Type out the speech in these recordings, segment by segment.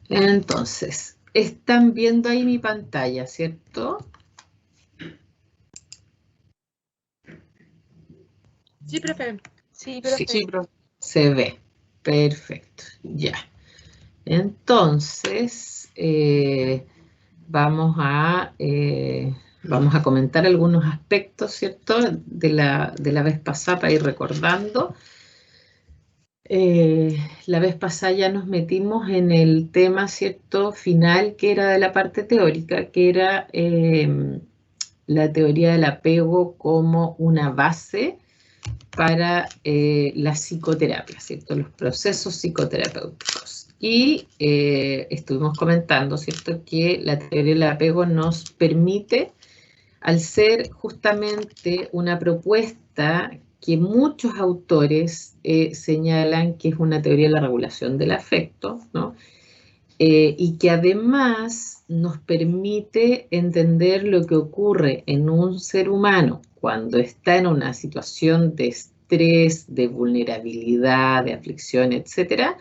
Entonces, están viendo ahí mi pantalla, ¿cierto? Sí, profe. Sí, profe. Se ve. Perfecto, ya. Entonces, vamos a comentar algunos aspectos, ¿cierto? De la vez pasada para ir recordando. La vez pasada ya nos metimos en el tema, ¿cierto? Final, que era de la parte teórica, que era la teoría del apego como una base para la psicoterapia, ¿cierto? Los procesos psicoterapéuticos. Y estuvimos comentando, ¿cierto?, que la teoría del apego nos permite, al ser justamente una propuesta que muchos autores señalan que es una teoría de la regulación del afecto, ¿no? Y que además nos permite entender lo que ocurre en un ser humano cuando está en una situación de estrés, de vulnerabilidad, de aflicción, etcétera.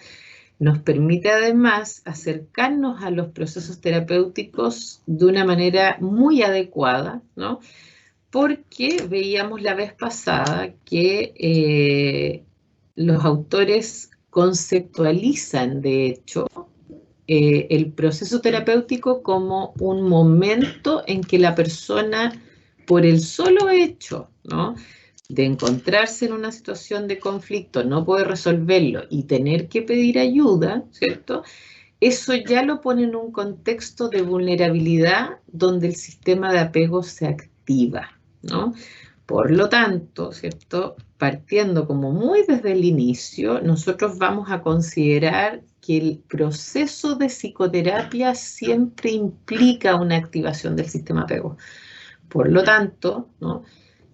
Nos permite además acercarnos a los procesos terapéuticos de una manera muy adecuada, ¿no? Porque veíamos la vez pasada que los autores conceptualizan, de hecho, el proceso terapéutico como un momento en que la persona, por el solo hecho, ¿no?, de encontrarse en una situación de conflicto, no poder resolverlo y tener que pedir ayuda, ¿cierto? Eso ya lo pone en un contexto de vulnerabilidad donde el sistema de apego se activa, ¿no? Por lo tanto, ¿cierto? Partiendo como muy desde el inicio, nosotros vamos a considerar que el proceso de psicoterapia siempre implica una activación del sistema apego. Por lo tanto, ¿no?,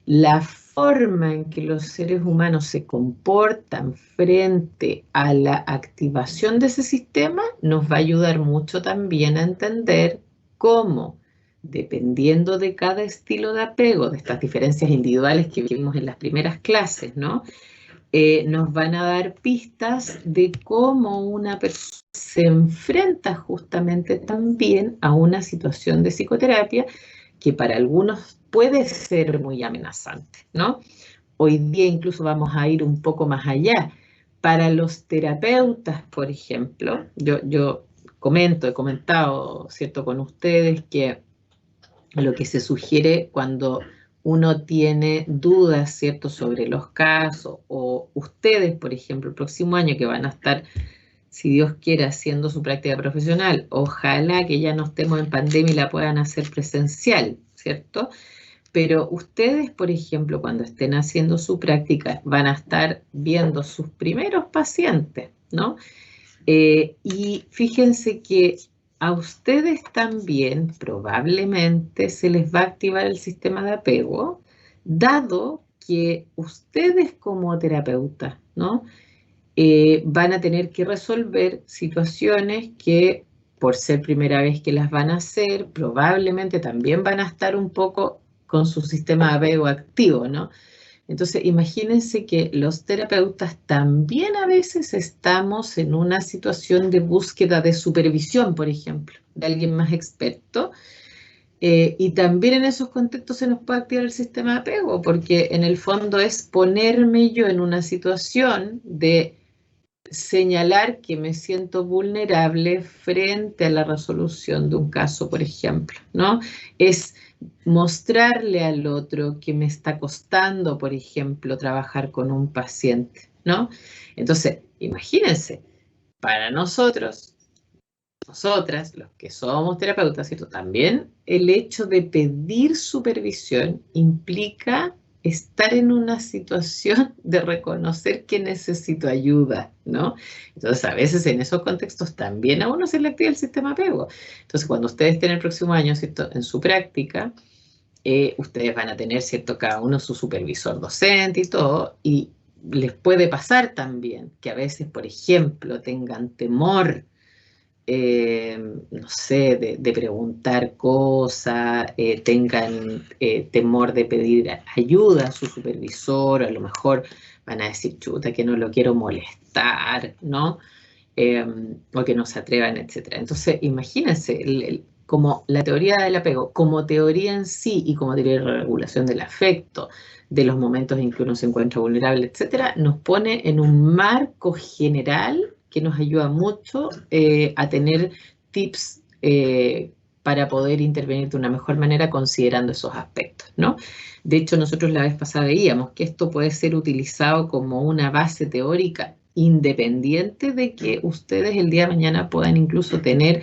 la forma en que los seres humanos se comportan frente a la activación de ese sistema nos va a ayudar mucho también a entender cómo, dependiendo de cada estilo de apego, de estas diferencias individuales que vimos en las primeras clases, ¿no?, nos van a dar pistas de cómo una persona se enfrenta justamente también a una situación de psicoterapia que para algunos puede ser muy amenazante, ¿no? Hoy día incluso vamos a ir un poco más allá. Para los terapeutas, por ejemplo, yo he comentado, ¿cierto?, con ustedes que lo que se sugiere cuando uno tiene dudas, ¿cierto?, sobre los casos, o ustedes, por ejemplo, el próximo año que van a estar, si Dios quiere, haciendo su práctica profesional, ojalá que ya no estemos en pandemia y la puedan hacer presencial, ¿cierto? Pero ustedes, por ejemplo, cuando estén haciendo su práctica, van a estar viendo sus primeros pacientes, ¿no? Y fíjense que a ustedes también probablemente se les va a activar el sistema de apego, dado que ustedes como terapeutas, ¿no?, van a tener que resolver situaciones que, por ser primera vez que las van a hacer, probablemente también van a estar un poco con su sistema de apego activo, ¿no? Entonces, imagínense que los terapeutas también a veces estamos en una situación de búsqueda de supervisión, por ejemplo, de alguien más experto, y también en esos contextos se nos puede activar el sistema de apego, porque en el fondo es ponerme yo en una situación de señalar que me siento vulnerable frente a la resolución de un caso, por ejemplo, ¿no? Es mostrarle al otro que me está costando, por ejemplo, trabajar con un paciente, ¿no? Entonces, imagínense, para nosotros, nosotras, los que somos terapeutas, ¿cierto?, también el hecho de pedir supervisión implica estar en una situación de reconocer que necesito ayuda, ¿no? Entonces, a veces en esos contextos también a uno se le activa el sistema apego. Entonces, cuando ustedes estén el próximo año, ¿cierto?, en su práctica, ustedes van a tener, ¿cierto?, cada uno su supervisor docente y todo, y les puede pasar también que a veces, por ejemplo, tengan temor, no sé, de preguntar cosas, tengan temor de pedir ayuda a su supervisor, a lo mejor van a decir, chuta, que no lo quiero molestar, ¿no? o que no se atrevan, etc. Entonces, imagínense, como la teoría del apego, como teoría en sí y como teoría de regulación del afecto, de los momentos en que uno se encuentra vulnerable, etcétera, nos pone en un marco general que nos ayuda mucho a tener tips para poder intervenir de una mejor manera considerando esos aspectos, ¿no? De hecho, nosotros la vez pasada veíamos que esto puede ser utilizado como una base teórica independiente de que ustedes el día de mañana puedan incluso tener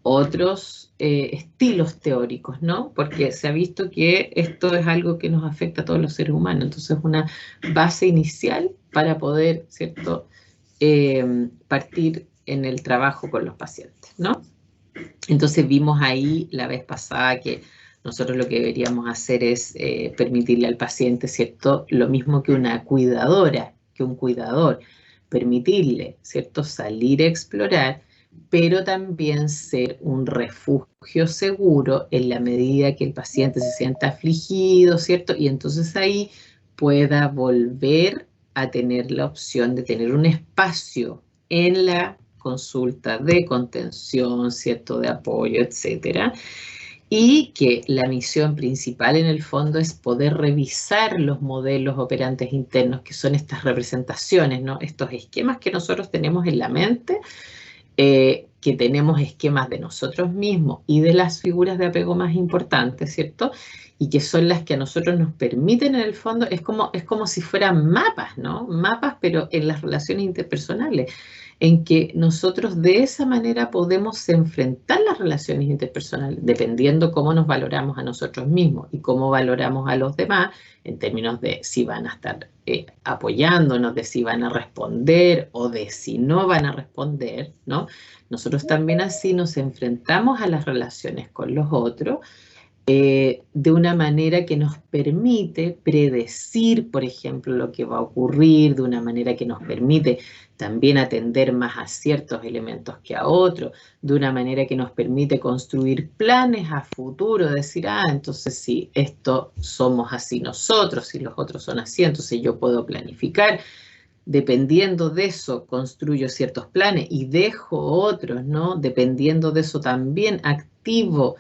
otros estilos teóricos, ¿no? Porque se ha visto que esto es algo que nos afecta a todos los seres humanos, entonces es una base inicial para poder, ¿cierto?, partir en el trabajo con los pacientes, ¿no? Entonces vimos ahí la vez pasada que nosotros lo que deberíamos hacer es permitirle al paciente, ¿cierto?, lo mismo que una cuidadora, que un cuidador, permitirle, ¿cierto?, salir a explorar, pero también ser un refugio seguro en la medida que el paciente se sienta afligido, ¿cierto? Y entonces ahí pueda volver a tener la opción de tener un espacio en la consulta de contención, ¿cierto?, de apoyo, etcétera. Y que la misión principal en el fondo es poder revisar los modelos operantes internos, que son estas representaciones, ¿no? Estos esquemas que nosotros tenemos en la mente, que tenemos esquemas de nosotros mismos y de las figuras de apego más importantes, ¿cierto? Y que son las que a nosotros nos permiten, en el fondo, es como si fueran mapas, ¿no? Mapas, pero en las relaciones interpersonales, en que nosotros de esa manera podemos enfrentar las relaciones interpersonales, dependiendo cómo nos valoramos a nosotros mismos y cómo valoramos a los demás, en términos de si van a estar apoyándonos, de si van a responder o de si no van a responder, ¿no? Nosotros también así nos enfrentamos a las relaciones con los otros de una manera que nos permite predecir, por ejemplo, lo que va a ocurrir, de una manera que nos permite también atender más a ciertos elementos que a otros, de una manera que nos permite construir planes a futuro, decir, entonces si esto somos así nosotros, si los otros son así, entonces yo puedo planificar. Dependiendo de eso, construyo ciertos planes y dejo otros, ¿no? Dependiendo de eso también activo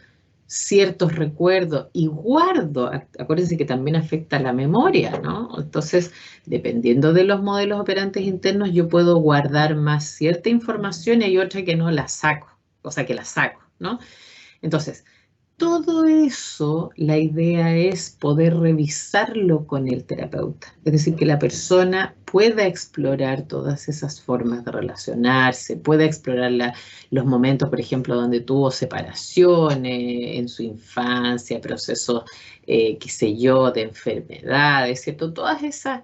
ciertos recuerdos y guardo, acuérdense que también afecta la memoria, ¿no? Entonces, dependiendo de los modelos operantes internos, yo puedo guardar más cierta información y hay otra que no la saco, o sea, que la saco, ¿no? Entonces, todo eso, la idea es poder revisarlo con el terapeuta. Es decir, que la persona pueda explorar todas esas formas de relacionarse, pueda explorar los momentos, por ejemplo, donde tuvo separaciones en su infancia, procesos, qué sé yo, de enfermedades, ¿cierto? Todas esas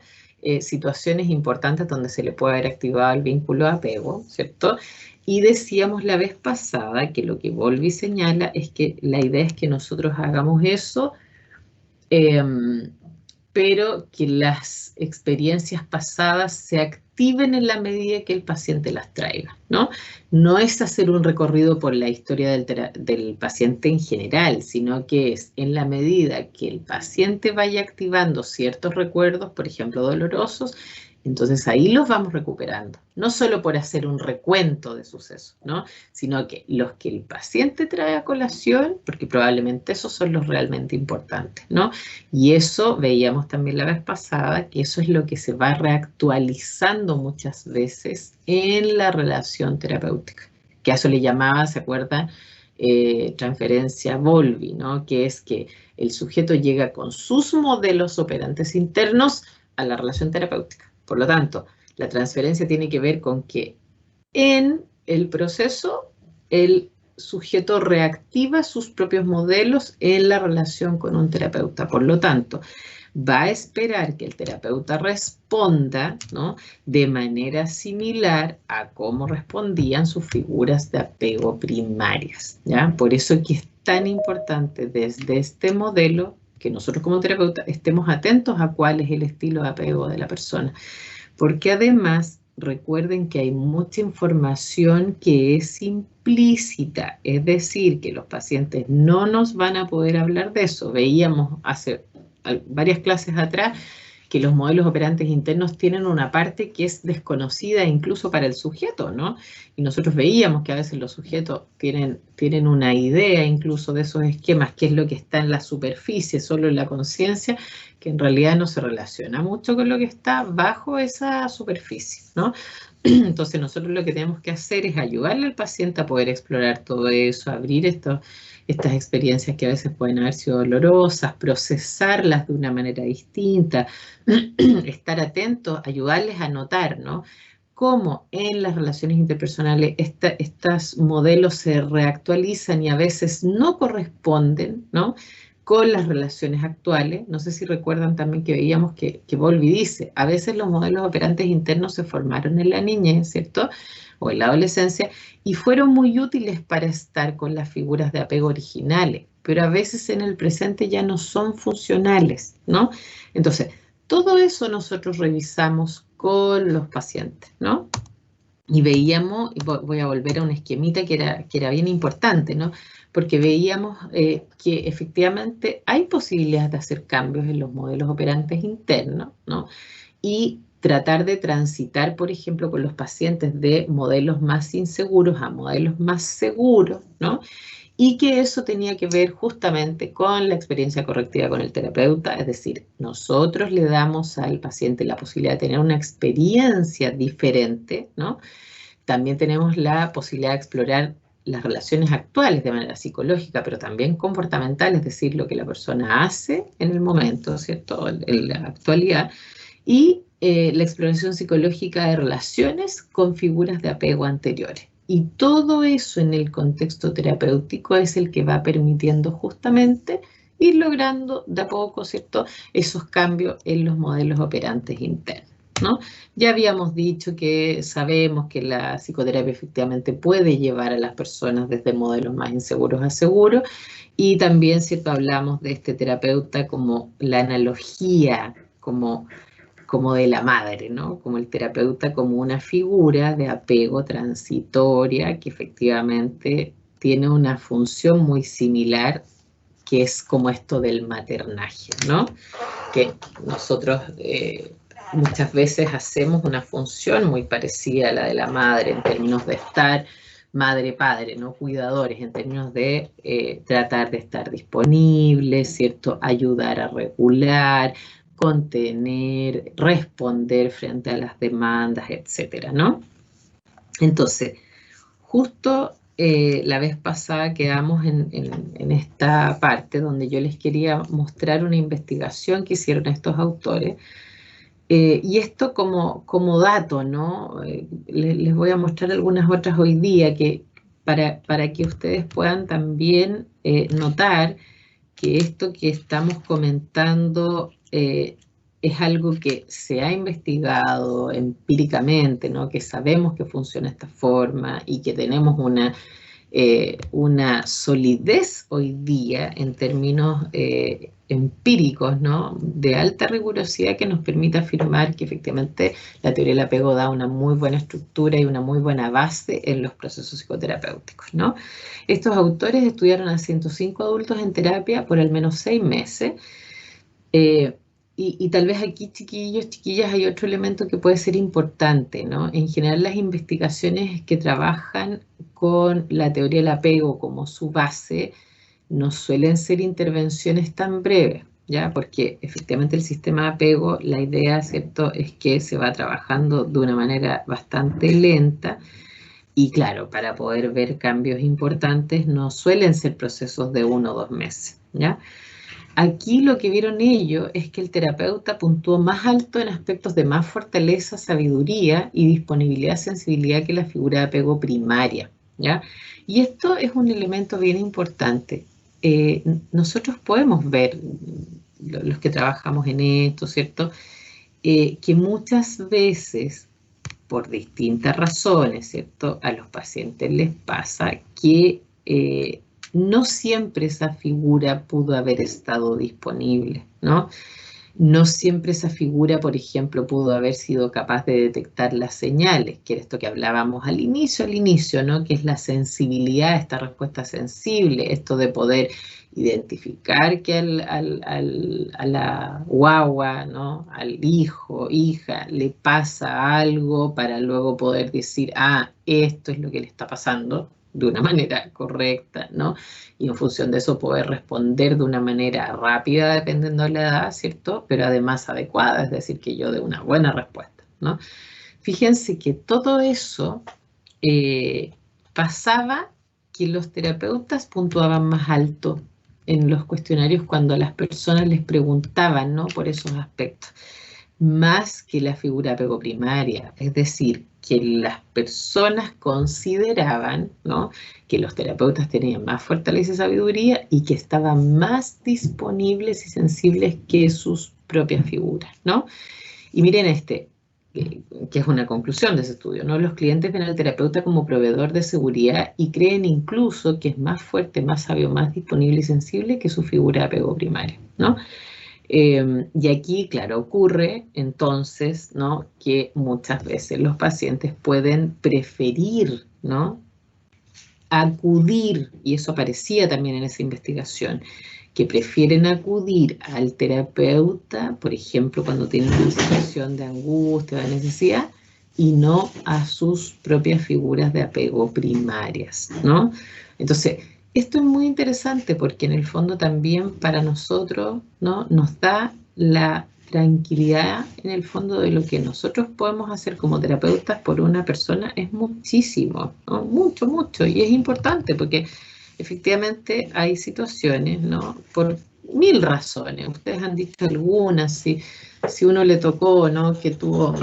situaciones importantes donde se le puede haber activado el vínculo de apego, ¿cierto? Y decíamos la vez pasada que lo que Bowlby señala es que la idea es que nosotros hagamos eso, pero que las experiencias pasadas se activen en la medida que el paciente las traiga, ¿no? No es hacer un recorrido por la historia del paciente en general, sino que es en la medida que el paciente vaya activando ciertos recuerdos, por ejemplo, dolorosos, entonces ahí los vamos recuperando, no solo por hacer un recuento de sucesos, ¿no? Sino que los que el paciente trae a colación, porque probablemente esos son los realmente importantes, ¿no? Y eso veíamos también la vez pasada, que eso es lo que se va reactualizando muchas veces en la relación terapéutica, que a eso le llamaba, ¿se acuerdan? Transferencia Bowlby, ¿no? Que es que el sujeto llega con sus modelos operantes internos a la relación terapéutica. Por lo tanto, la transferencia tiene que ver con que en el proceso el sujeto reactiva sus propios modelos en la relación con un terapeuta. Por lo tanto, va a esperar que el terapeuta responda, ¿no?, de manera similar a cómo respondían sus figuras de apego primarias, ¿ya? Por eso es que es tan importante desde este modelo que nosotros como terapeuta estemos atentos a cuál es el estilo de apego de la persona. Porque además, recuerden que hay mucha información que es implícita, es decir, que los pacientes no nos van a poder hablar de eso. Veíamos hace varias clases atrás que los modelos operantes internos tienen una parte que es desconocida incluso para el sujeto, ¿no? Y nosotros veíamos que a veces los sujetos tienen una idea incluso de esos esquemas, qué es lo que está en la superficie, solo en la conciencia, que en realidad no se relaciona mucho con lo que está bajo esa superficie, ¿no? Entonces nosotros lo que tenemos que hacer es ayudarle al paciente a poder explorar todo eso, abrir estas experiencias que a veces pueden haber sido dolorosas, procesarlas de una manera distinta, estar atentos, ayudarles a notar, ¿no? Cómo en las relaciones interpersonales estos modelos se reactualizan y a veces no corresponden, ¿no?, con las relaciones actuales. No sé si recuerdan también que veíamos que Bowlby dice, a veces los modelos operantes internos se formaron en la niñez, ¿cierto?, o en la adolescencia, y fueron muy útiles para estar con las figuras de apego originales, pero a veces en el presente ya no son funcionales, ¿no? Entonces, todo eso nosotros revisamos con los pacientes, ¿no? Y veíamos, y voy a volver a un esquemita que era bien importante, ¿no? Porque veíamos que efectivamente hay posibilidades de hacer cambios en los modelos operantes internos, ¿no? Y tratar de transitar, por ejemplo, con los pacientes de modelos más inseguros a modelos más seguros, ¿no? Y que eso tenía que ver justamente con la experiencia correctiva con el terapeuta, es decir, nosotros le damos al paciente la posibilidad de tener una experiencia diferente, ¿no? También tenemos la posibilidad de explorar las relaciones actuales de manera psicológica, pero también comportamental, es decir, lo que la persona hace en el momento, ¿cierto?, en la actualidad, y la exploración psicológica de relaciones con figuras de apego anteriores. Y todo eso en el contexto terapéutico es el que va permitiendo justamente ir logrando de a poco, ¿cierto?, esos cambios en los modelos operantes internos, ¿no? Ya habíamos dicho que sabemos que la psicoterapia efectivamente puede llevar a las personas desde modelos más inseguros a seguros, y también, ¿cierto?, hablamos de este terapeuta como la analogía, como de la madre, ¿no? Como el terapeuta como una figura de apego transitoria que efectivamente tiene una función muy similar, que es como esto del maternaje, ¿no? Que nosotros muchas veces hacemos una función muy parecida a la de la madre en términos de estar madre-padre, ¿no?, cuidadores, en términos de tratar de estar disponibles, ¿cierto?, ayudar a regular, contener, responder frente a las demandas, etcétera, ¿no? Entonces, justo la vez pasada quedamos en esta parte donde yo les quería mostrar una investigación que hicieron estos autores, y esto como dato, ¿no? Les voy a mostrar algunas otras hoy día para que ustedes puedan también notar que esto que estamos comentando es algo que se ha investigado empíricamente, ¿no?, que sabemos que funciona de esta forma y que tenemos una solidez hoy día en términos empíricos, ¿no?, de alta rigurosidad, que nos permite afirmar que efectivamente la teoría del apego da una muy buena estructura y una muy buena base en los procesos psicoterapéuticos, ¿no? Estos autores estudiaron a 105 adultos en terapia por al menos 6 meses. Y tal vez aquí, chiquillos, chiquillas, hay otro elemento que puede ser importante, ¿no? En general, las investigaciones que trabajan con la teoría del apego como su base no suelen ser intervenciones tan breves, ¿ya? Porque efectivamente el sistema de apego, la idea, ¿cierto?, es que se va trabajando de una manera bastante lenta, y claro, para poder ver cambios importantes no suelen ser procesos de 1 o 2 meses, ¿ya? Aquí lo que vieron ellos es que el terapeuta puntuó más alto en aspectos de más fortaleza, sabiduría y disponibilidad, sensibilidad que la figura de apego primaria, ¿ya? Y esto es un elemento bien importante. Nosotros podemos ver, los que trabajamos en esto, ¿cierto?, que muchas veces, por distintas razones, ¿cierto?, a los pacientes les pasa que no siempre esa figura pudo haber estado disponible, ¿no? No siempre esa figura, por ejemplo, pudo haber sido capaz de detectar las señales, que era esto que hablábamos al inicio, ¿no? Que es la sensibilidad, esta respuesta sensible, esto de poder identificar que a la guagua, ¿no? Al hijo, hija, le pasa algo para luego poder decir, ah, esto es lo que le está pasando de una manera correcta, ¿no? Y en función de eso poder responder de una manera rápida, dependiendo de la edad, ¿cierto? Pero además adecuada, es decir, que yo dé una buena respuesta, ¿no? Fíjense que todo eso pasaba que los terapeutas puntuaban más alto en los cuestionarios cuando las personas les preguntaban, ¿no? Por esos aspectos, más que la figura de apego primaria, es decir, que las personas consideraban, ¿no? Que los terapeutas tenían más fortaleza y sabiduría y que estaban más disponibles y sensibles que sus propias figuras, ¿no? Y miren que es una conclusión de ese estudio, ¿no? Los clientes ven al terapeuta como proveedor de seguridad y creen incluso que es más fuerte, más sabio, más disponible y sensible que su figura de apego primario, ¿no? Y aquí, claro, ocurre entonces, ¿no? Que muchas veces los pacientes pueden preferir, ¿no? Acudir, y eso aparecía también en esa investigación, que prefieren acudir al terapeuta, por ejemplo, cuando tienen una situación de angustia, de necesidad, y no a sus propias figuras de apego primarias, ¿no? Entonces, esto es muy interesante porque en el fondo también para nosotros, ¿no? Nos da la tranquilidad en el fondo de lo que nosotros podemos hacer como terapeutas por una persona es muchísimo, ¿no? Mucho, mucho, y es importante porque efectivamente hay situaciones, ¿no? Por mil razones, ustedes han dicho algunas, si uno le tocó, ¿no? Que tuvo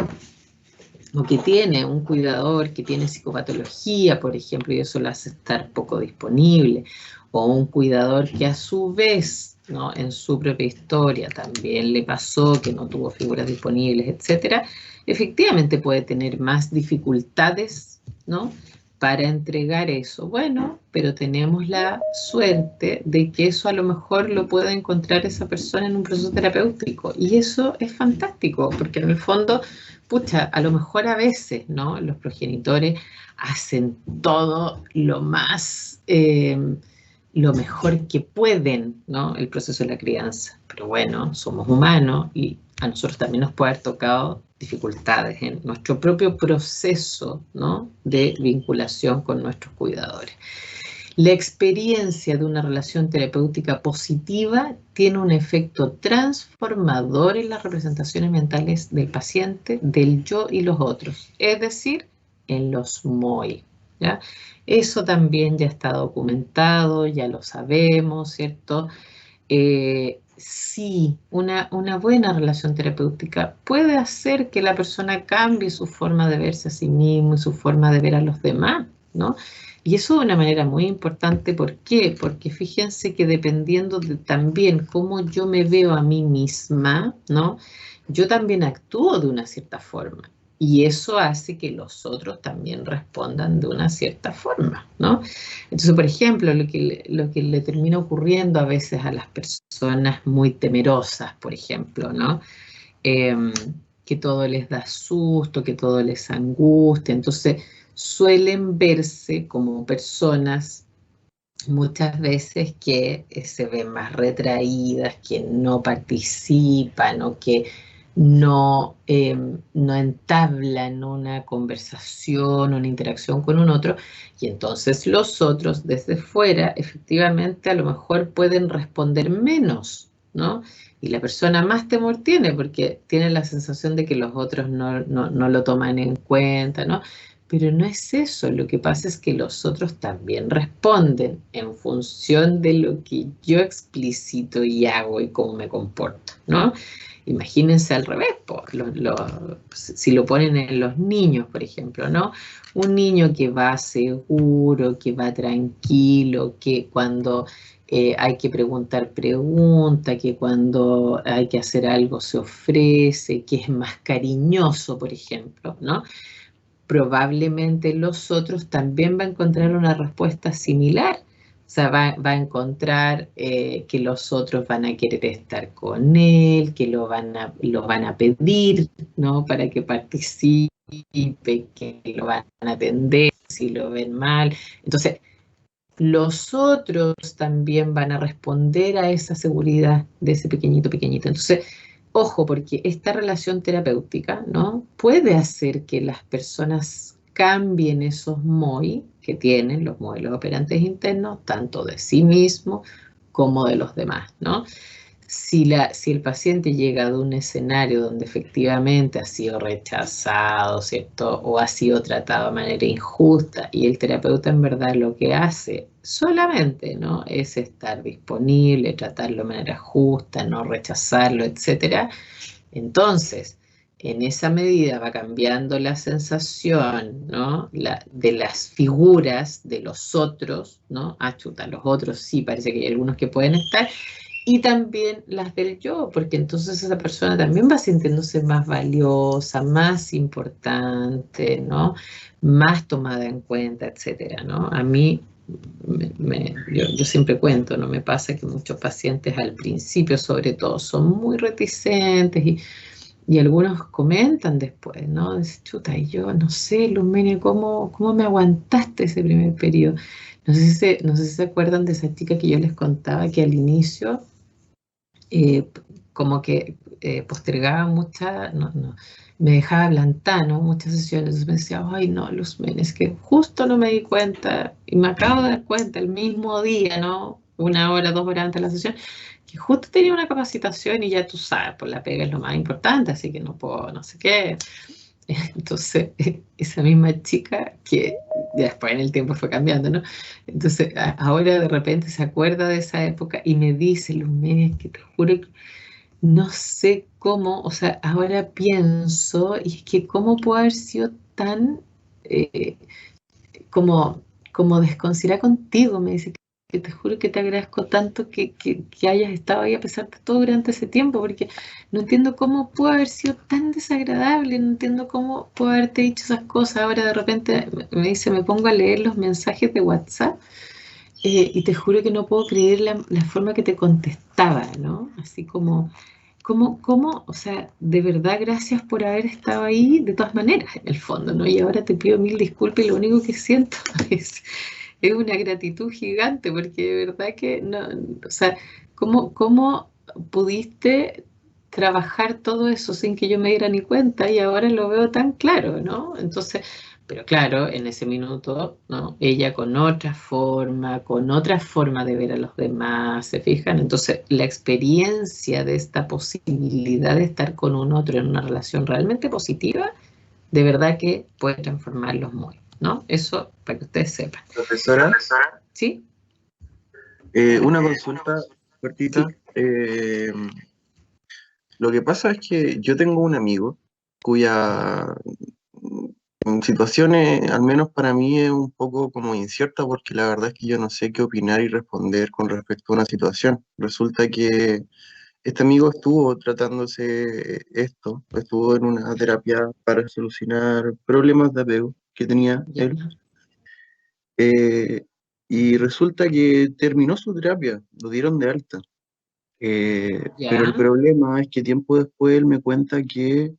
o que tiene un cuidador que tiene psicopatología, por ejemplo, y eso lo hace estar poco disponible, o un cuidador que a su vez, ¿no? En su propia historia también le pasó que no tuvo figuras disponibles, etcétera, efectivamente puede tener más dificultades, ¿no? Para entregar eso. Bueno, pero tenemos la suerte de que eso a lo mejor lo pueda encontrar esa persona en un proceso terapéutico. Y eso es fantástico, porque en el fondo, pucha, a lo mejor a veces, ¿no? Los progenitores hacen todo lo mejor que pueden, ¿no? El proceso de la crianza. Pero bueno, somos humanos y a nosotros también nos puede haber tocado dificultades en nuestro propio proceso, ¿no? De vinculación con nuestros cuidadores. La experiencia de una relación terapéutica positiva tiene un efecto transformador en las representaciones mentales del paciente, del yo y los otros, es decir, en los MOI, ¿ya? Eso también ya está documentado, ya lo sabemos, ¿cierto? Sí, una buena relación terapéutica puede hacer que la persona cambie su forma de verse a sí mismo y su forma de ver a los demás, ¿no? Y eso de una manera muy importante, ¿por qué? Porque fíjense que dependiendo de también cómo yo me veo a mí misma, ¿no? Yo también actúo de una cierta forma. Y eso hace que los otros también respondan de una cierta forma, ¿no? Entonces, por ejemplo, lo que le termina ocurriendo a veces a las personas muy temerosas, por ejemplo, ¿no? Eh, que todo les da susto, que todo les angustia, entonces suelen verse como personas muchas veces que se ven más retraídas, que no participan o que no entablan una conversación, una interacción con un otro, y entonces los otros desde fuera efectivamente a lo mejor pueden responder menos, ¿no? Y la persona más temor tiene porque tiene la sensación de que los otros no lo toman en cuenta, ¿no? Pero no es eso, lo que pasa es que los otros también responden en función de lo que yo explicito y hago y cómo me comporto, ¿no? Imagínense al revés, si lo ponen en los niños, por ejemplo, ¿no? Un niño que va seguro, que va tranquilo, que cuando hay que preguntar, pregunta, que cuando hay que hacer algo se ofrece, que es más cariñoso, por ejemplo, ¿no? Probablemente los otros también va a encontrar una respuesta similar sea, va a encontrar que los otros van a querer estar con él, que lo van a pedir, ¿no? Para que participe, que lo van a atender si lo ven mal. Entonces, los otros también van a responder a esa seguridad de ese pequeñito, pequeñito. Entonces, ojo, porque esta relación terapéutica, ¿no? Puede hacer que las personas cambien esos MOI que tienen, los modelos operantes internos, tanto de sí mismo como de los demás, ¿no? Si el paciente llega de un escenario donde efectivamente ha sido rechazado, ¿cierto? O ha sido tratado de manera injusta y el terapeuta en verdad lo que hace solamente, ¿no? Es estar disponible, tratarlo de manera justa, no rechazarlo, etcétera. Entonces, en esa medida va cambiando la sensación, ¿no? De las figuras de los otros, ¿no? Ah, chuta, los otros sí, parece que hay algunos que pueden estar, y también las del yo, porque entonces esa persona también va sintiéndose más valiosa, más importante, ¿no? Más tomada en cuenta, etcétera, ¿no? A mí, yo siempre cuento, ¿no? Me pasa que muchos pacientes al principio, sobre todo, son muy reticentes y algunos comentan después, ¿no? Dicen, chuta, y yo no sé, Lumene, ¿cómo me aguantaste ese primer periodo? No sé si se acuerdan de esa chica que yo les contaba que al inicio eh, como que postergaba me dejaba plantar, ¿no? Muchas sesiones. Entonces me decía, ay, no, Luzmen, es que justo no me di cuenta, y me acabo de dar cuenta el mismo día, ¿no? 1 hora, 2 horas antes de la sesión, que justo tenía una capacitación y ya tú sabes, pues la pega es lo más importante, así que no puedo, no sé qué. Entonces, esa misma chica que ya después en el tiempo fue cambiando, ¿no? Entonces, ahora de repente se acuerda de esa época y me dice, Lumene, que te juro que no sé cómo, o sea, ahora pienso, y es que cómo puedo haber sido tan eh, como, como desconsiderada contigo, me dice que te juro que te agradezco tanto que hayas estado ahí a pesar de todo durante ese tiempo, porque no entiendo cómo pudo haber sido tan desagradable, no entiendo cómo puedo haberte dicho esas cosas. Ahora de repente me dice, me pongo a leer los mensajes de WhatsApp y te juro que no puedo creer la forma que te contestaba, ¿no? Así como, o sea, de verdad gracias por haber estado ahí de todas maneras, en el fondo, ¿no? Y ahora te pido mil disculpas y lo único que siento es una gratitud gigante, porque de verdad que no, o sea, ¿cómo pudiste trabajar todo eso sin que yo me diera ni cuenta y ahora lo veo tan claro, ¿no? Entonces, pero claro, en ese minuto, ¿no? Ella con otra forma de ver a los demás, ¿se fijan? Entonces, la experiencia de esta posibilidad de estar con un otro en una relación realmente positiva, de verdad que puede transformarlos muy, ¿no? Eso para que ustedes sepan. Profesora, ¿Sí? una consulta cortita. Sí. Lo que pasa es que yo tengo un amigo cuya situación, al menos para mí, es un poco como incierta porque la verdad es que yo no sé qué opinar y responder con respecto a una situación. Resulta que este amigo estuvo tratándose esto, estuvo en una terapia para solucionar problemas de apego que tenía Ya, él. eh, y resulta que terminó su terapia, lo dieron de alta. Pero el ya, problema es que tiempo después él me cuenta que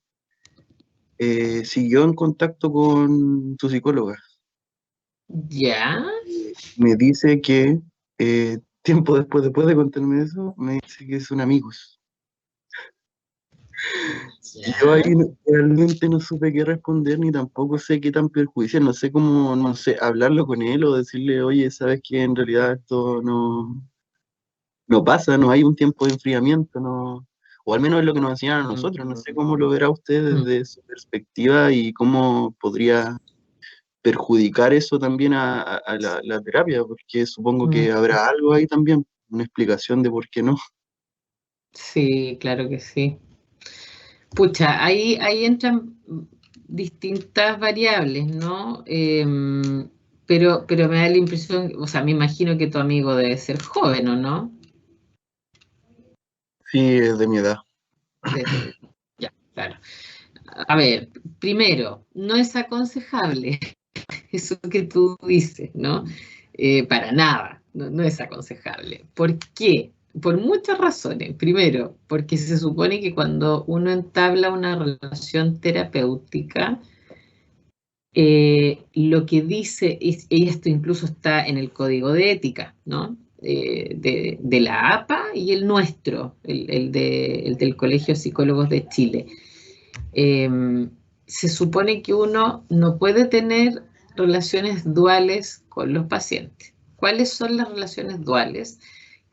siguió en contacto con su psicóloga. ya, Me dice que tiempo después de contarme eso, me dice que son amigos. Y yo ahí ya. realmente no supe qué responder ni tampoco sé qué tan perjudicial. No sé cómo, no sé, hablarlo con él o decirle, oye, sabes que en realidad esto no pasa, no hay un tiempo de enfriamiento, no. O al menos es lo que nos enseñaron a nosotros. No sé cómo lo verá usted Mm, desde su perspectiva y cómo podría perjudicar eso también a la terapia, porque supongo mm. que habrá algo ahí también, una explicación de por qué no. Sí, claro que sí. Pucha, ahí entran distintas variables, ¿no? Pero me da la impresión, o sea, me imagino que tu amigo debe ser joven, ¿o no? Sí, es de mi edad. Ya, claro. A ver, primero, no es aconsejable eso que tú dices, ¿no? Para nada. no es aconsejable. ¿Por qué? Por muchas razones. Primero, porque se supone que cuando uno entabla una relación terapéutica, lo que dice, y esto incluso está en el código de ética, ¿no? De la APA y el nuestro, el del Colegio de Psicólogos de Chile. Se supone que uno no puede tener relaciones duales con los pacientes. ¿Cuáles son las relaciones duales?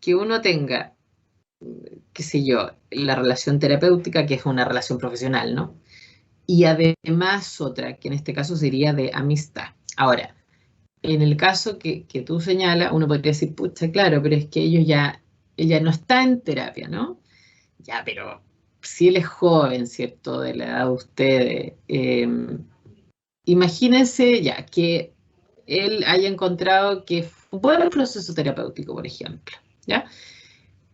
Que uno tenga, qué sé yo, la relación terapéutica, que es una relación profesional, ¿no? Y además otra, que en este caso sería de amistad. Ahora, en el caso que tú señalas, uno podría decir, pucha, claro, pero es que ella no está en terapia, ¿no? Ya, pero si él es joven, ¿cierto? De la edad de ustedes, imagínense ya que él haya encontrado que fue un buen proceso terapéutico, por ejemplo, ¿ya?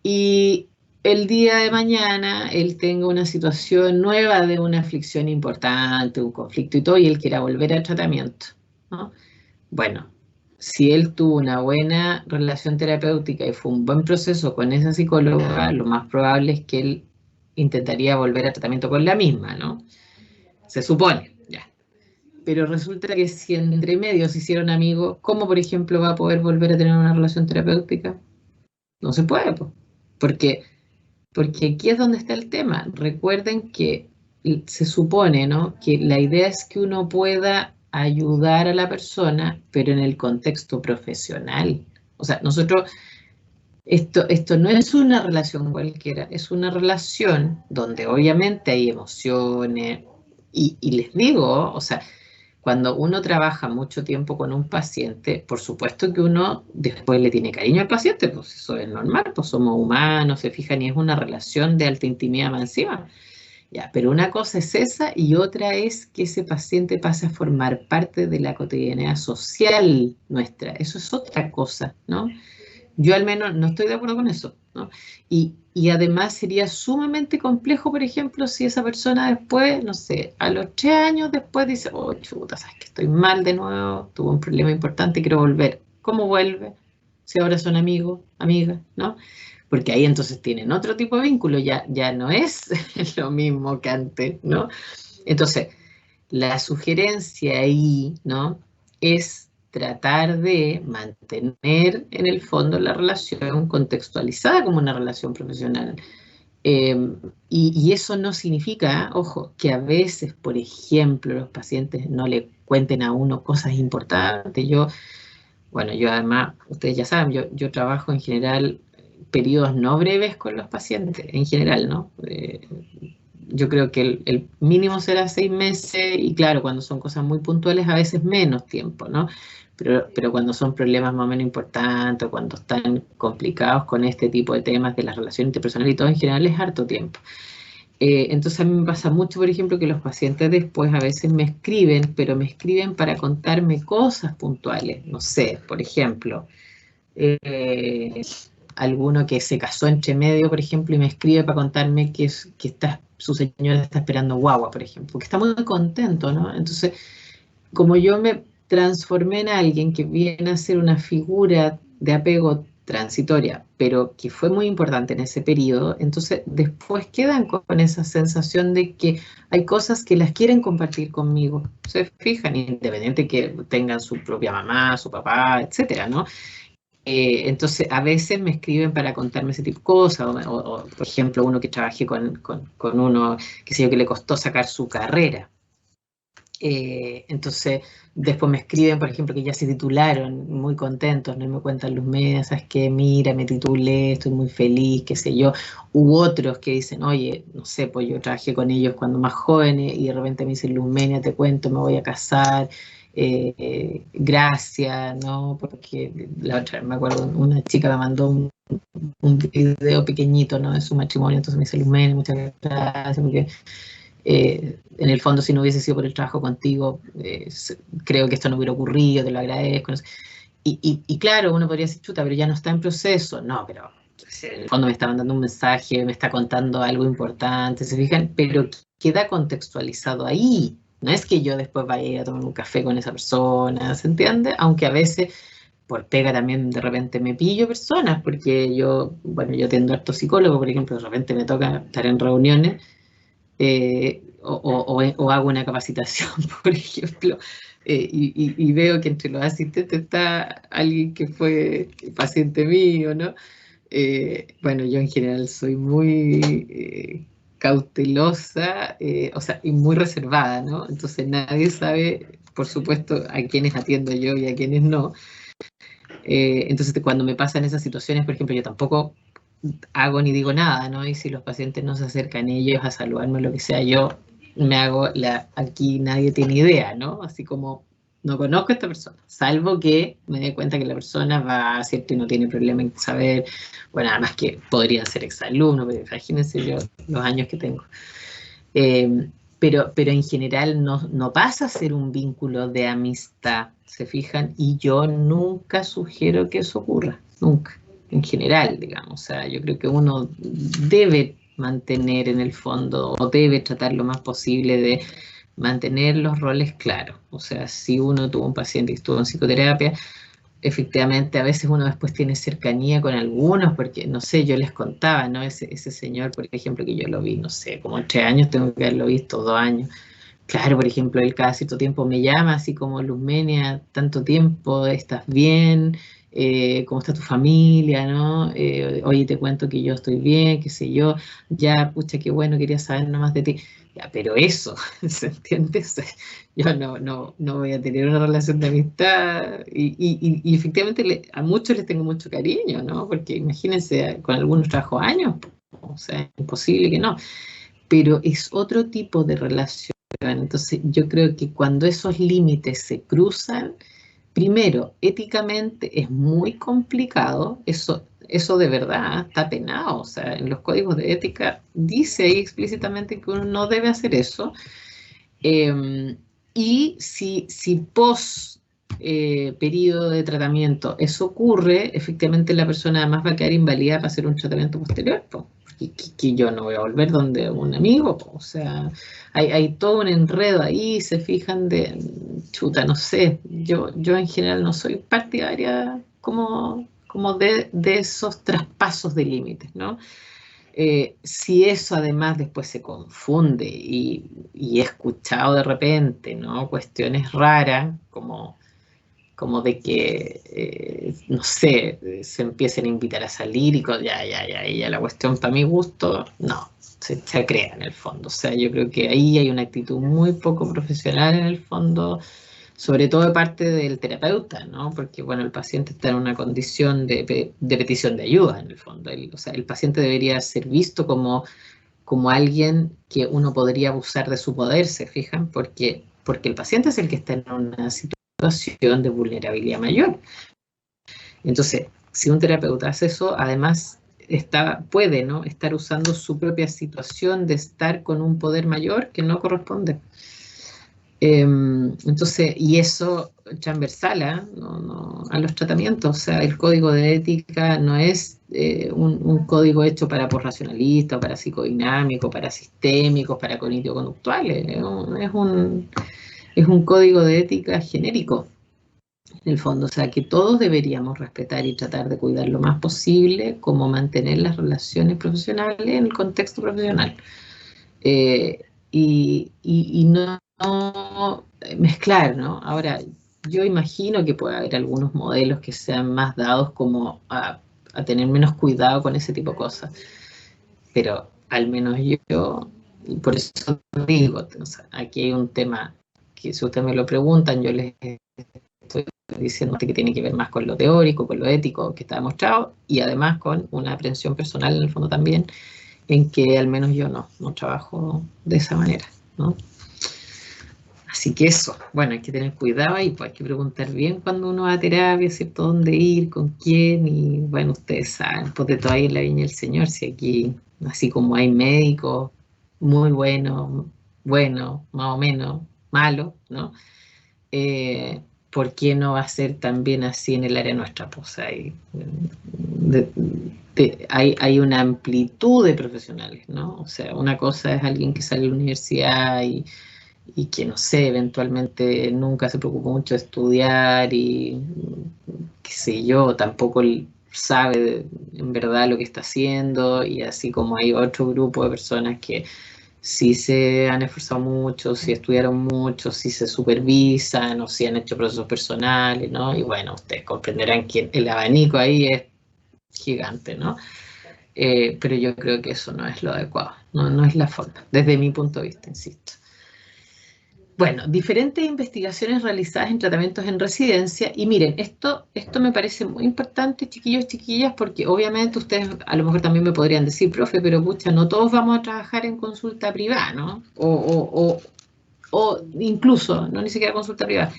Y el día de mañana él tenga una situación nueva de una aflicción importante, un conflicto y todo, y él quiera volver al tratamiento, ¿no? Bueno, si él tuvo una buena relación terapéutica y fue un buen proceso con esa psicóloga, lo más probable es que él intentaría volver al tratamiento con la misma, ¿no? Se supone, ya. Pero resulta que si entre medio se hicieron amigos, ¿cómo, por ejemplo, va a poder volver a tener una relación terapéutica? No se puede, pues. Porque, porque aquí es donde está el tema. Recuerden que se supone, ¿no?, que la idea es que uno pueda ayudar a la persona, pero en el contexto profesional. O sea, nosotros, esto no es una relación cualquiera, es una relación donde obviamente hay emociones. Y les digo, o sea, cuando uno trabaja mucho tiempo con un paciente, por supuesto que uno después le tiene cariño al paciente, pues eso es normal, pues somos humanos, se fijan, y es una relación de alta intimidad más encima. Ya, pero una cosa es esa y otra es que ese paciente pase a formar parte de la cotidianidad social nuestra. Eso es otra cosa, ¿no? Yo al menos no estoy de acuerdo con eso, ¿no? Y además sería sumamente complejo, por ejemplo, si esa persona después, no sé, a los 3 años después dice, oh, chuta, sabes que estoy mal de nuevo, tuve un problema importante y quiero volver. ¿Cómo vuelve? Si ahora son amigos, amigas, ¿no? Porque ahí entonces tienen otro tipo de vínculo, ya no es lo mismo que antes, ¿no? Entonces, la sugerencia ahí, ¿no?, es tratar de mantener en el fondo la relación contextualizada como una relación profesional. Y eso no significa, ojo, que a veces, por ejemplo, los pacientes no le cuenten a uno cosas importantes. Yo además, ustedes ya saben, yo trabajo en general periodos no breves con los pacientes, en general, ¿no? Yo creo que el mínimo será 6 meses y claro, cuando son cosas muy puntuales a veces menos tiempo, ¿no? Pero cuando son problemas más o menos importantes o cuando están complicados con este tipo de temas de las relaciones interpersonales y todo en general es harto tiempo. Entonces a mí me pasa mucho, por ejemplo, que los pacientes después a veces me escriben, pero me escriben para contarme cosas puntuales. No sé, por ejemplo, eh, alguno que se casó entre medio, por ejemplo, y me escribe para contarme que su señora está esperando guagua, por ejemplo, que está muy contento, ¿no? Entonces, como yo me transformé en alguien que viene a ser una figura de apego transitoria, pero que fue muy importante en ese periodo, entonces después quedan con esa sensación de que hay cosas que las quieren compartir conmigo. Se fijan, independiente que tengan su propia mamá, su papá, etcétera, ¿no? Entonces, a veces me escriben para contarme ese tipo de cosas, o, por ejemplo, uno que trabajé con uno, que sé yo, que le costó sacar su carrera. Entonces, después me escriben, por ejemplo, que ya se titularon, muy contentos, ¿no? Y me cuentan los medios, ¿sabes qué? Mira, me titulé, estoy muy feliz, qué sé yo. U otros que dicen, oye, no sé, pues yo trabajé con ellos cuando más jóvenes y de repente me dicen, Luzmenia, te cuento, me voy a casar, gracias, ¿no? Porque la otra vez me acuerdo, una chica me mandó un video pequeñito, ¿no?, de su matrimonio, entonces me dice, Luzmenia, muchas gracias, porque en el fondo, si no hubiese sido por el trabajo contigo, creo que esto no hubiera ocurrido, te lo agradezco. No sé. Y claro, uno podría decir, chuta, pero ya no está en proceso. No, pero en el fondo me está mandando un mensaje, me está contando algo importante, ¿se fijan? Pero queda contextualizado ahí. No es que yo después vaya a ir a tomar un café con esa persona, ¿se entiende? Aunque a veces por pega también de repente me pillo personas, porque yo, bueno, yo atiendo a harto psicólogo, por ejemplo, de repente me toca estar en reuniones o hago una capacitación, por ejemplo, y veo que entre los asistentes está alguien que fue paciente mío, ¿no? Bueno, yo en general soy muy cautelosa, o sea, y muy reservada, ¿no? Entonces nadie sabe, por supuesto, a quiénes atiendo yo y a quiénes no. Entonces cuando me pasan esas situaciones, por ejemplo, yo tampoco hago ni digo nada, ¿no? Y si los pacientes no se acercan ellos a saludarme o lo que sea, yo me hago aquí nadie tiene idea, ¿no? Así como no conozco a esta persona, salvo que me dé cuenta que la persona va a cierto y no tiene problema en saber, bueno, además que podrían ser exalumnos, pero imagínense yo los años que tengo. Pero en general no pasa a ser un vínculo de amistad, ¿se fijan? Y yo nunca sugiero que eso ocurra, nunca, en general, digamos. O sea, yo creo que uno debe mantener en el fondo o debe tratar lo más posible de mantener los roles claros. O sea, si uno tuvo un paciente que estuvo en psicoterapia, efectivamente, a veces uno después tiene cercanía con algunos, porque, no sé, yo les contaba, ¿no? Ese señor, por ejemplo, que yo lo vi, no sé, como en 3 años, tengo que haberlo visto 2 años. Claro, por ejemplo, él cada cierto tiempo me llama, así como Luzmenia, tanto tiempo, ¿estás bien? ¿Cómo está tu familia? ¿No? Oye, te cuento que yo estoy bien, qué sé yo, ya, pucha, qué bueno, quería saber nomás de ti. Ya, pero eso, ¿se entiende? O sea, yo no voy a tener una relación de amistad y efectivamente a muchos les tengo mucho cariño, ¿no? Porque imagínense, con algunos trabajo años, o sea, es imposible que no, pero es otro tipo de relación. Entonces, yo creo que cuando esos límites se cruzan, primero, éticamente es muy complicado, eso de verdad está penado, o sea, en los códigos de ética dice ahí explícitamente que uno no debe hacer eso. Y si post periodo de tratamiento eso ocurre, efectivamente la persona además va a quedar invalida para hacer un tratamiento posterior, po, que yo no voy a volver donde un amigo, po, o sea, hay todo un enredo ahí, se fijan de, chuta, no sé, yo en general no soy partidaria como de esos traspasos de límites, ¿no? Si eso además después se confunde y he escuchado de repente, ¿no? Cuestiones raras como de que, no sé, se empiecen a invitar a salir ya la cuestión para mi gusto, no, se crea en el fondo. O sea, yo creo que ahí hay una actitud muy poco profesional en el fondo, sobre todo de parte del terapeuta, ¿no? Porque, bueno, el paciente está en una condición de petición de ayuda, en el fondo. O sea, el paciente debería ser visto como alguien que uno podría abusar de su poder, ¿se fijan? Porque el paciente es el que está en una situación de vulnerabilidad mayor. Entonces, si un terapeuta hace eso, además puede, ¿no? Estar usando su propia situación de estar con un poder mayor que no corresponde. Entonces, y eso transversal a los tratamientos, o sea, el código de ética no es un código hecho para posracionalistas, para psicodinámicos, para sistémicos, para cognitivo-conductuales, es un código de ética genérico, en el fondo, o sea, que todos deberíamos respetar y tratar de cuidar lo más posible, como mantener las relaciones profesionales en el contexto profesional. Y no mezclar, ¿no? Ahora, yo imagino que puede haber algunos modelos que sean más dados como a tener menos cuidado con ese tipo de cosas, pero al menos yo, y por eso digo, o sea, aquí hay un tema que si ustedes me lo preguntan, yo les estoy diciendo que tiene que ver más con lo teórico, con lo ético que está demostrado, y además con una aprensión personal en el fondo también, en que al menos yo no trabajo de esa manera, ¿no? Así que eso, bueno, hay que tener cuidado y pues hay que preguntar bien cuando uno va a terapia, ¿cierto? ¿Dónde ir? ¿Con quién? Y bueno, ustedes saben, pues de todo ahí en la viña del Señor, si aquí, así como hay médicos muy buenos, bueno, más o menos, malos, ¿no? ¿Por qué no va a ser también así en el área nuestra? Pues hay una amplitud de profesionales, ¿no? O sea, una cosa es alguien que sale de la universidad y que, no sé, eventualmente nunca se preocupó mucho de estudiar y qué sé yo, tampoco sabe en verdad lo que está haciendo, y así como hay otro grupo de personas que sí se han esforzado mucho, sí estudiaron mucho, sí se supervisan o sí han hecho procesos personales, ¿no? Y bueno, ustedes comprenderán que el abanico ahí es gigante, ¿no? Pero yo creo que eso no es lo adecuado, no, no es la forma, desde mi punto de vista, insisto. Bueno, diferentes investigaciones realizadas en tratamientos en residencia. Y miren, esto me parece muy importante, chiquillos, chiquillas, porque obviamente ustedes a lo mejor también me podrían decir, profe, pero pucha, no todos vamos a trabajar en consulta privada, ¿no? O incluso, no ni siquiera consulta privada,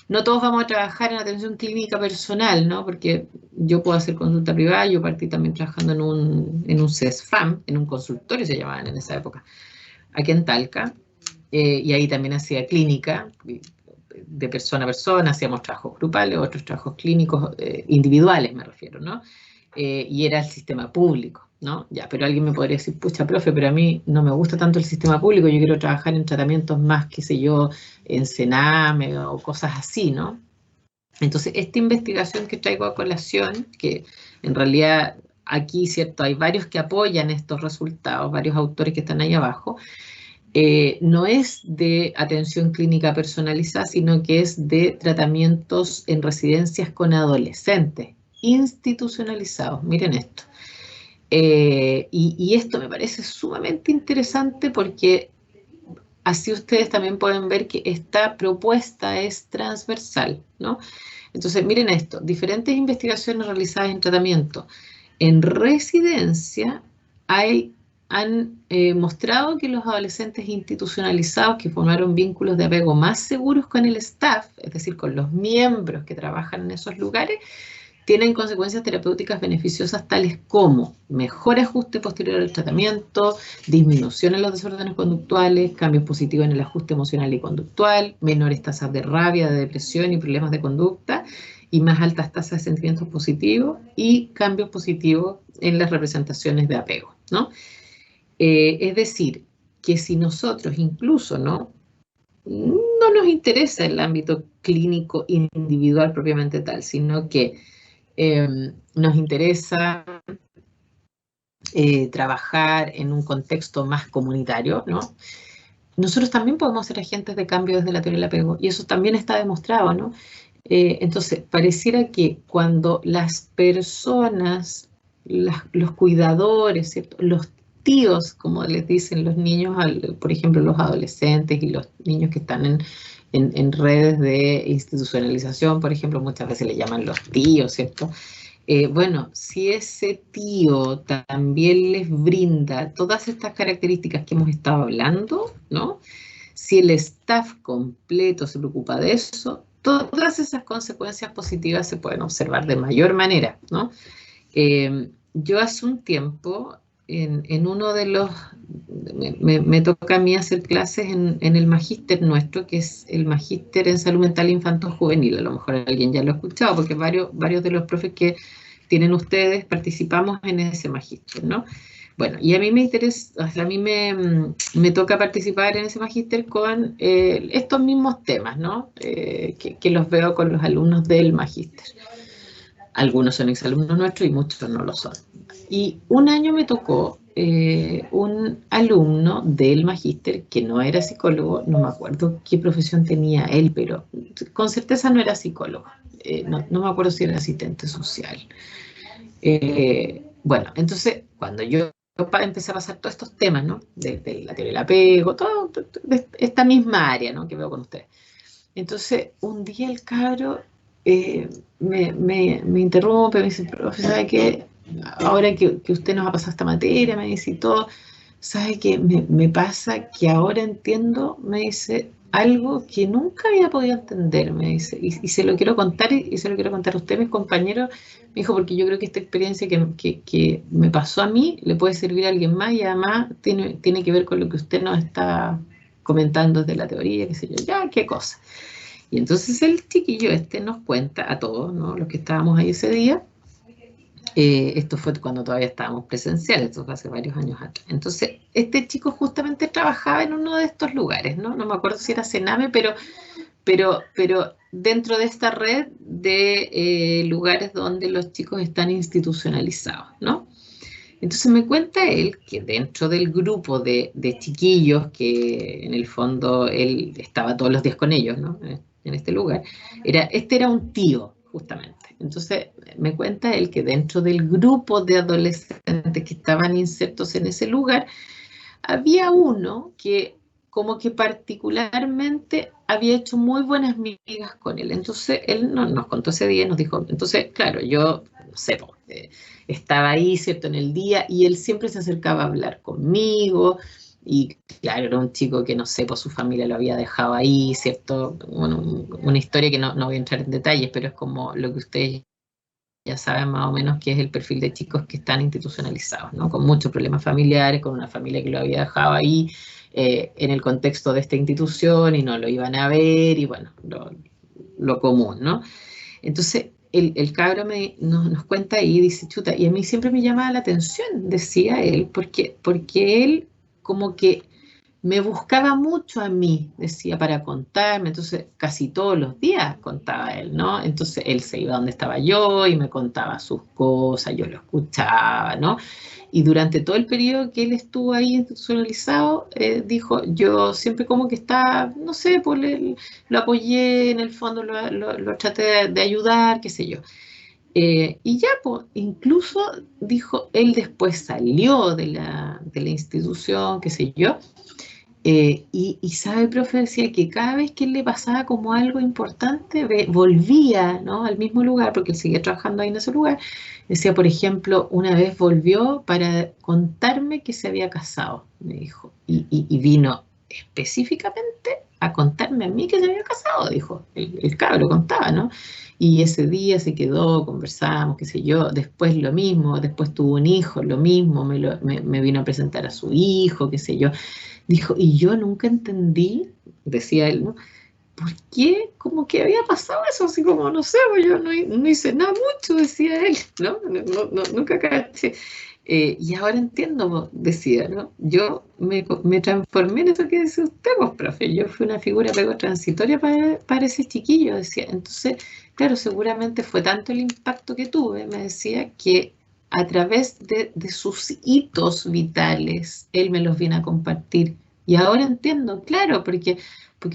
no todos vamos a trabajar en atención clínica personal, ¿no? Porque yo puedo hacer consulta privada, yo partí también trabajando en un CESFAM, en un consultorio se llamaban en esa época, aquí en Talca. Y ahí también hacía clínica, de persona a persona, hacíamos trabajos grupales, otros trabajos clínicos, individuales me refiero, ¿no? Y era el sistema público, ¿no? Ya, pero alguien me podría decir, pucha, profe, pero a mí no me gusta tanto el sistema público, yo quiero trabajar en tratamientos más, qué sé yo, en Sename o cosas así, ¿no? Entonces, esta investigación que traigo a colación, que en realidad aquí, ¿cierto? Hay varios que apoyan estos resultados, varios autores que están ahí abajo, no es de atención clínica personalizada, sino que es de tratamientos en residencias con adolescentes, institucionalizados. Miren esto. Y esto me parece sumamente interesante porque así ustedes también pueden ver que esta propuesta es transversal, ¿no? Entonces, miren esto, diferentes investigaciones realizadas en tratamiento en residencia han mostrado que los adolescentes institucionalizados que formaron vínculos de apego más seguros con el staff, es decir, con los miembros que trabajan en esos lugares, tienen consecuencias terapéuticas beneficiosas tales como mejor ajuste posterior al tratamiento, disminución en los desórdenes conductuales, cambios positivos en el ajuste emocional y conductual, menores tasas de rabia, de depresión y problemas de conducta, y más altas tasas de sentimientos positivos y cambios positivos en las representaciones de apego, ¿no? Es decir, que si nosotros incluso, ¿no? No nos interesa el ámbito clínico individual propiamente tal, sino que nos interesa trabajar en un contexto más comunitario, ¿no? Nosotros también podemos ser agentes de cambio desde la teoría del apego, y eso también está demostrado, ¿no? Entonces, pareciera que cuando las personas, los cuidadores, ¿cierto? Los tíos, como les dicen los niños, por ejemplo, los adolescentes y los niños que están en redes de institucionalización, por ejemplo, muchas veces le llaman los tíos, ¿cierto? Bueno, si ese tío también les brinda todas estas características que hemos estado hablando, ¿no? Si el staff completo se preocupa de eso, todas esas consecuencias positivas se pueden observar de mayor manera, ¿no? Yo hace un tiempo, en uno de los, me toca a mí hacer clases en el magíster nuestro, que es el magíster en salud mental infanto-juvenil. A lo mejor alguien ya lo ha escuchado, porque varios de los profes que tienen ustedes participamos en ese magíster, ¿no? Bueno, y a mí me interesa, a mí me toca participar en ese magíster con estos mismos temas, ¿no? Que los veo con los alumnos del magíster. Algunos son exalumnos nuestros y muchos no lo son. Y un año me tocó un alumno del magíster que no era psicólogo, no me acuerdo qué profesión tenía él, pero con certeza no era psicólogo. No me acuerdo si era asistente social. Bueno, entonces cuando yo empecé a pasar todos estos temas, ¿no? De la teoría del apego, todo de esta misma área, ¿no? Que veo con ustedes. Entonces, un día el cabro me interrumpe, me dice, profe, ¿sabe qué? Ahora que usted nos ha pasado esta materia, me dice y todo, ¿sabe qué? Me pasa que ahora entiendo, me dice, algo que nunca había podido entender, me dice, y se lo quiero contar, y se lo quiero contar a usted, mis compañeros, me dijo, porque yo creo que esta experiencia que me pasó a mí le puede servir a alguien más, y además tiene que ver con lo que usted nos está comentando desde la teoría, qué sé yo, ya, qué cosa. Y entonces el chiquillo nos cuenta a todos, ¿no? Los que estábamos ahí ese día, esto fue cuando todavía estábamos presenciales, esto fue hace varios años atrás. Entonces, este chico justamente trabajaba en uno de estos lugares, ¿no? No me acuerdo si era Sename, pero pero dentro de esta red de lugares donde los chicos están institucionalizados, ¿no? Entonces me cuenta él que dentro del grupo de chiquillos, que en el fondo él estaba todos los días con ellos, ¿no? En este lugar, este era un tío, justamente. Entonces me cuenta él que dentro del grupo de adolescentes que estaban insertos en ese lugar, había uno que como que particularmente había hecho muy buenas migas con él. Entonces él nos contó ese día y nos dijo, entonces, claro, yo, no sé, estaba ahí, ¿cierto?, en el día, y él siempre se acercaba a hablar conmigo, y claro, era un chico que, no sé, pues su familia lo había dejado ahí, ¿cierto? Bueno, una historia que no voy a entrar en detalles, pero es como lo que ustedes ya saben más o menos que es el perfil de chicos que están institucionalizados, ¿no? Con muchos problemas familiares, con una familia que lo había dejado ahí en el contexto de esta institución y no lo iban a ver, y bueno, lo común, ¿no? Entonces, el cabro nos cuenta ahí, dice, chuta, y a mí siempre me llamaba la atención, decía él, porque él como que me buscaba mucho a mí, decía, para contarme, entonces casi todos los días contaba él, ¿no? Entonces él se iba donde estaba yo y me contaba sus cosas, yo lo escuchaba, ¿no? Y durante todo el periodo que él estuvo ahí institucionalizado, dijo, yo siempre como que estaba, no sé, pues lo apoyé, en el fondo lo traté de ayudar, qué sé yo. Y ya, pues, incluso dijo, él después salió de la institución, qué sé yo, y sabe, profe, decía que cada vez que él le pasaba como algo importante, volvía, ¿no?, al mismo lugar, porque él seguía trabajando ahí en ese lugar. Decía, por ejemplo, una vez volvió para contarme que se había casado, me dijo, y vino específicamente a contarme a mí que se había casado, dijo, el cabro contaba, ¿no? Y ese día se quedó, conversamos, qué sé yo, después lo mismo, después tuvo un hijo, lo mismo, me vino a presentar a su hijo, qué sé yo. Dijo, y yo nunca entendí, decía él, ¿no? ¿Por qué? Como que había pasado eso, así como, no sé, pues yo no hice nada mucho, decía él, ¿no? Nunca caché. Y ahora entiendo, pues, decía, ¿no? Yo me transformé en eso que dice usted, pues, profe. Yo fui una figura pego transitoria para ese chiquillo, decía. Entonces, claro, seguramente fue tanto el impacto que tuve, me decía, que a través de sus hitos vitales, él me los viene a compartir. Y ahora entiendo, claro, porque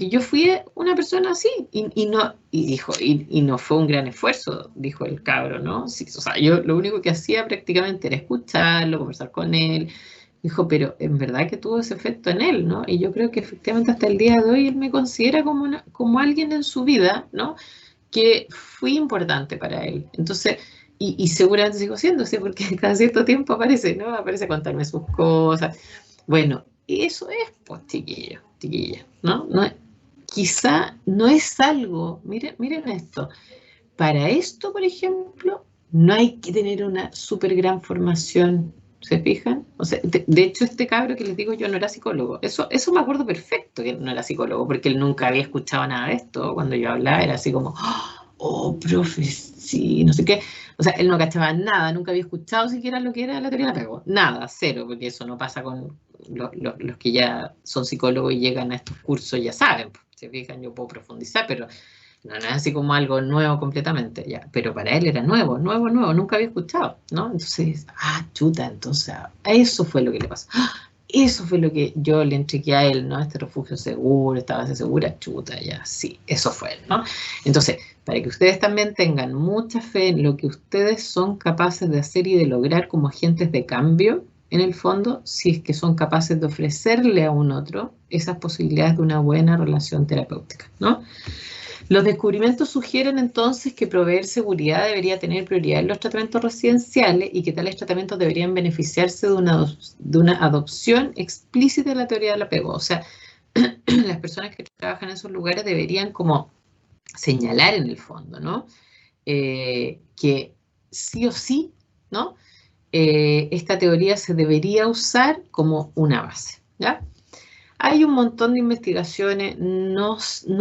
yo fui una persona así y dijo, y no fue un gran esfuerzo, dijo el cabro, ¿no? Sí, o sea, yo lo único que hacía prácticamente era escucharlo, conversar con él. Dijo, pero en verdad que tuvo ese efecto en él, ¿no? Y yo creo que efectivamente hasta el día de hoy él me considera como alguien en su vida, ¿no?, que fui importante para él. Entonces, y seguramente sigo siendo, ¿sí? Porque cada cierto tiempo aparece, ¿no? Aparece a contarme sus cosas. Bueno, eso es, pues, chiquillo, chiquilla, ¿no? Quizá no es algo, miren esto, para esto, por ejemplo, no hay que tener una súper gran formación, ¿se fijan? O sea, de hecho, este cabro que les digo yo no era psicólogo. Eso me acuerdo perfecto que no era psicólogo, porque él nunca había escuchado nada de esto. Cuando yo hablaba era así como, oh, profe, sí, no sé qué. O sea, él no cachaba nada, nunca había escuchado siquiera lo que era la teoría del apego. Nada, cero, porque eso no pasa con los que ya son psicólogos y llegan a estos cursos, ya saben. Se fijan, yo puedo profundizar, pero no es así como algo nuevo completamente, ya. Pero para él era nuevo, nunca había escuchado, ¿no? Entonces, chuta, entonces, eso fue lo que le pasó. Eso fue lo que yo le entregué a él, ¿no? Este refugio seguro, esta base segura, chuta, ya, sí, eso fue, ¿no? Entonces, para que ustedes también tengan mucha fe en lo que ustedes son capaces de hacer y de lograr como agentes de cambio, en el fondo, si es que son capaces de ofrecerle a un otro esas posibilidades de una buena relación terapéutica, ¿no? Los descubrimientos sugieren entonces que proveer seguridad debería tener prioridad en los tratamientos residenciales y que tales tratamientos deberían beneficiarse de una adopción explícita de la teoría del apego. O sea, las personas que trabajan en esos lugares deberían como señalar en el fondo, ¿no? Que sí o sí, ¿no? Esta teoría se debería usar como una base, ¿ya? Hay un montón de investigaciones, no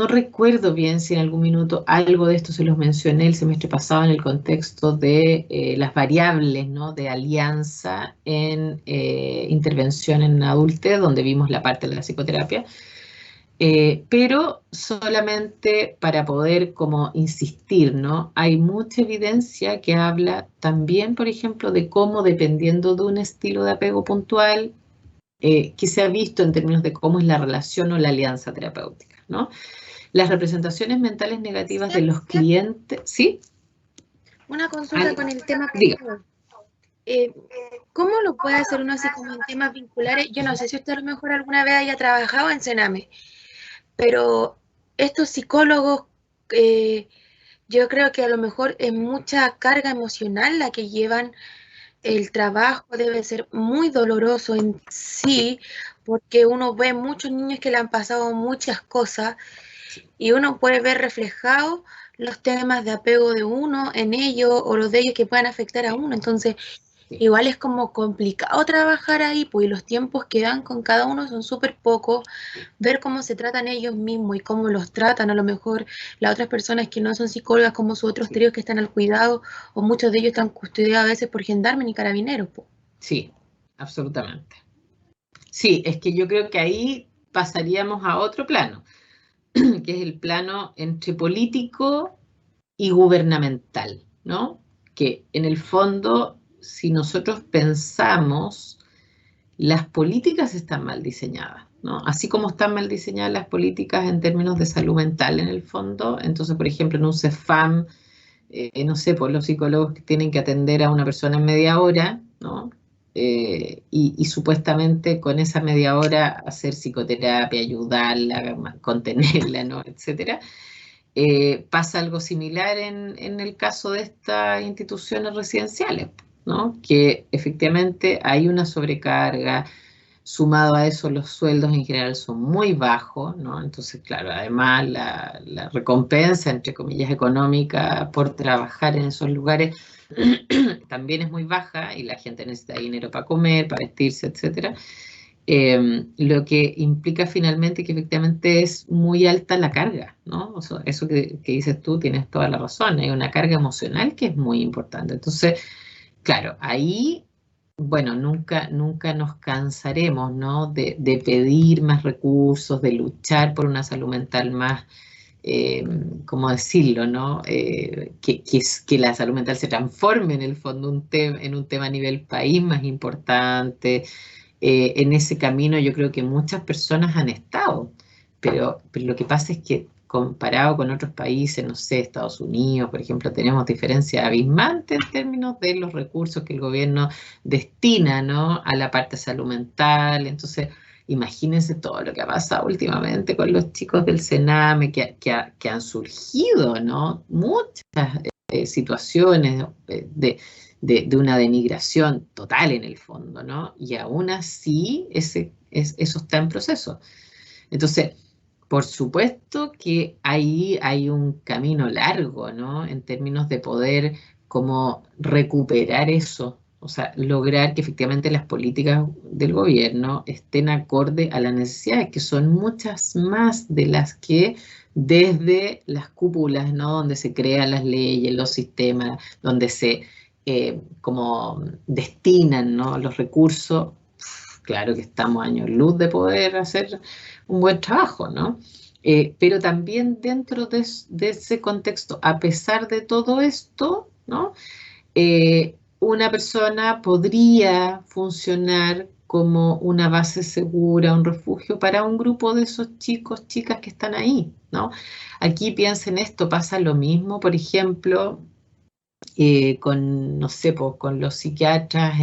recuerdo bien si en algún minuto algo de esto se los mencioné el semestre pasado en el contexto de las variables, ¿no?, de alianza en intervención en adultez, donde vimos la parte de la psicoterapia. Pero solamente para poder como insistir, ¿no? Hay mucha evidencia que habla también, por ejemplo, de cómo dependiendo de un estilo de apego puntual, que se ha visto en términos de cómo es la relación o la alianza terapéutica, ¿no? Las representaciones mentales negativas de los clientes, ¿sí? Una consulta con el tema Diga. pasado. ¿Cómo lo puede hacer uno así como en temas vinculares? Yo no sé si usted a lo mejor alguna vez haya trabajado en Sename, pero estos psicólogos, yo creo que a lo mejor es mucha carga emocional la que llevan. El trabajo debe ser muy doloroso en sí, porque uno ve muchos niños que le han pasado muchas cosas y uno puede ver reflejados los temas de apego de uno en ellos o los de ellos que puedan afectar a uno. Entonces, igual es como complicado trabajar ahí, pues y los tiempos que dan con cada uno son súper pocos. Ver cómo se tratan ellos mismos y cómo los tratan, a lo mejor las otras personas que no son psicólogas, como sus otros tríos que están al cuidado, o muchos de ellos están custodiados a veces por gendarmes y carabineros. Po. Sí, absolutamente. Sí, es que yo creo que ahí pasaríamos a otro plano, que es el plano entre político y gubernamental, ¿no? Que en el fondo, si nosotros pensamos, las políticas están mal diseñadas, ¿no? Así como están mal diseñadas las políticas en términos de salud mental en el fondo, entonces, por ejemplo, en un CEFAM, no sé, pues los psicólogos que tienen que atender a una persona en media hora, ¿no? Y supuestamente con esa media hora hacer psicoterapia, ayudarla, contenerla, ¿no? Etcétera. Pasa algo similar en el caso de estas instituciones residenciales, ¿no? Que efectivamente hay una sobrecarga, sumado a eso los sueldos en general son muy bajos, ¿no? Entonces, claro, además la recompensa, entre comillas, económica por trabajar en esos lugares también es muy baja y la gente necesita dinero para comer, para vestirse, etcétera. Lo que implica finalmente que efectivamente es muy alta la carga, ¿no? O sea, eso que dices tú tienes toda la razón, hay una carga emocional que es muy importante. Entonces, claro, ahí, bueno, nunca nos cansaremos, ¿no? De pedir más recursos, de luchar por una salud mental más, ¿cómo decirlo, no? Que la salud mental se transforme en el fondo en un tema a nivel país más importante. En ese camino yo creo que muchas personas han estado, pero lo que pasa es que comparado con otros países, no sé, Estados Unidos, por ejemplo, tenemos diferencias abismantes en términos de los recursos que el gobierno destina, ¿no? A la parte de salud mental. Entonces, imagínense todo lo que ha pasado últimamente con los chicos del Sename, que han surgido, ¿no? Muchas situaciones de una denigración total en el fondo, ¿no? Y aún así eso está en proceso. Entonces, por supuesto que ahí hay un camino largo, ¿no? En términos de poder como recuperar eso, o sea, lograr que efectivamente las políticas del gobierno estén acorde a las necesidades, que son muchas más de las que desde las cúpulas, ¿no? Donde se crean las leyes, los sistemas, donde se como destinan, ¿no? Los recursos. Claro que estamos a años luz de poder hacer un buen trabajo, ¿no? Pero también dentro de ese contexto, a pesar de todo esto, ¿no? Una persona podría funcionar como una base segura, un refugio para un grupo de esos chicos, chicas que están ahí, ¿no? Aquí piensen esto, pasa lo mismo, por ejemplo, con, no sé, pues, con los psiquiatras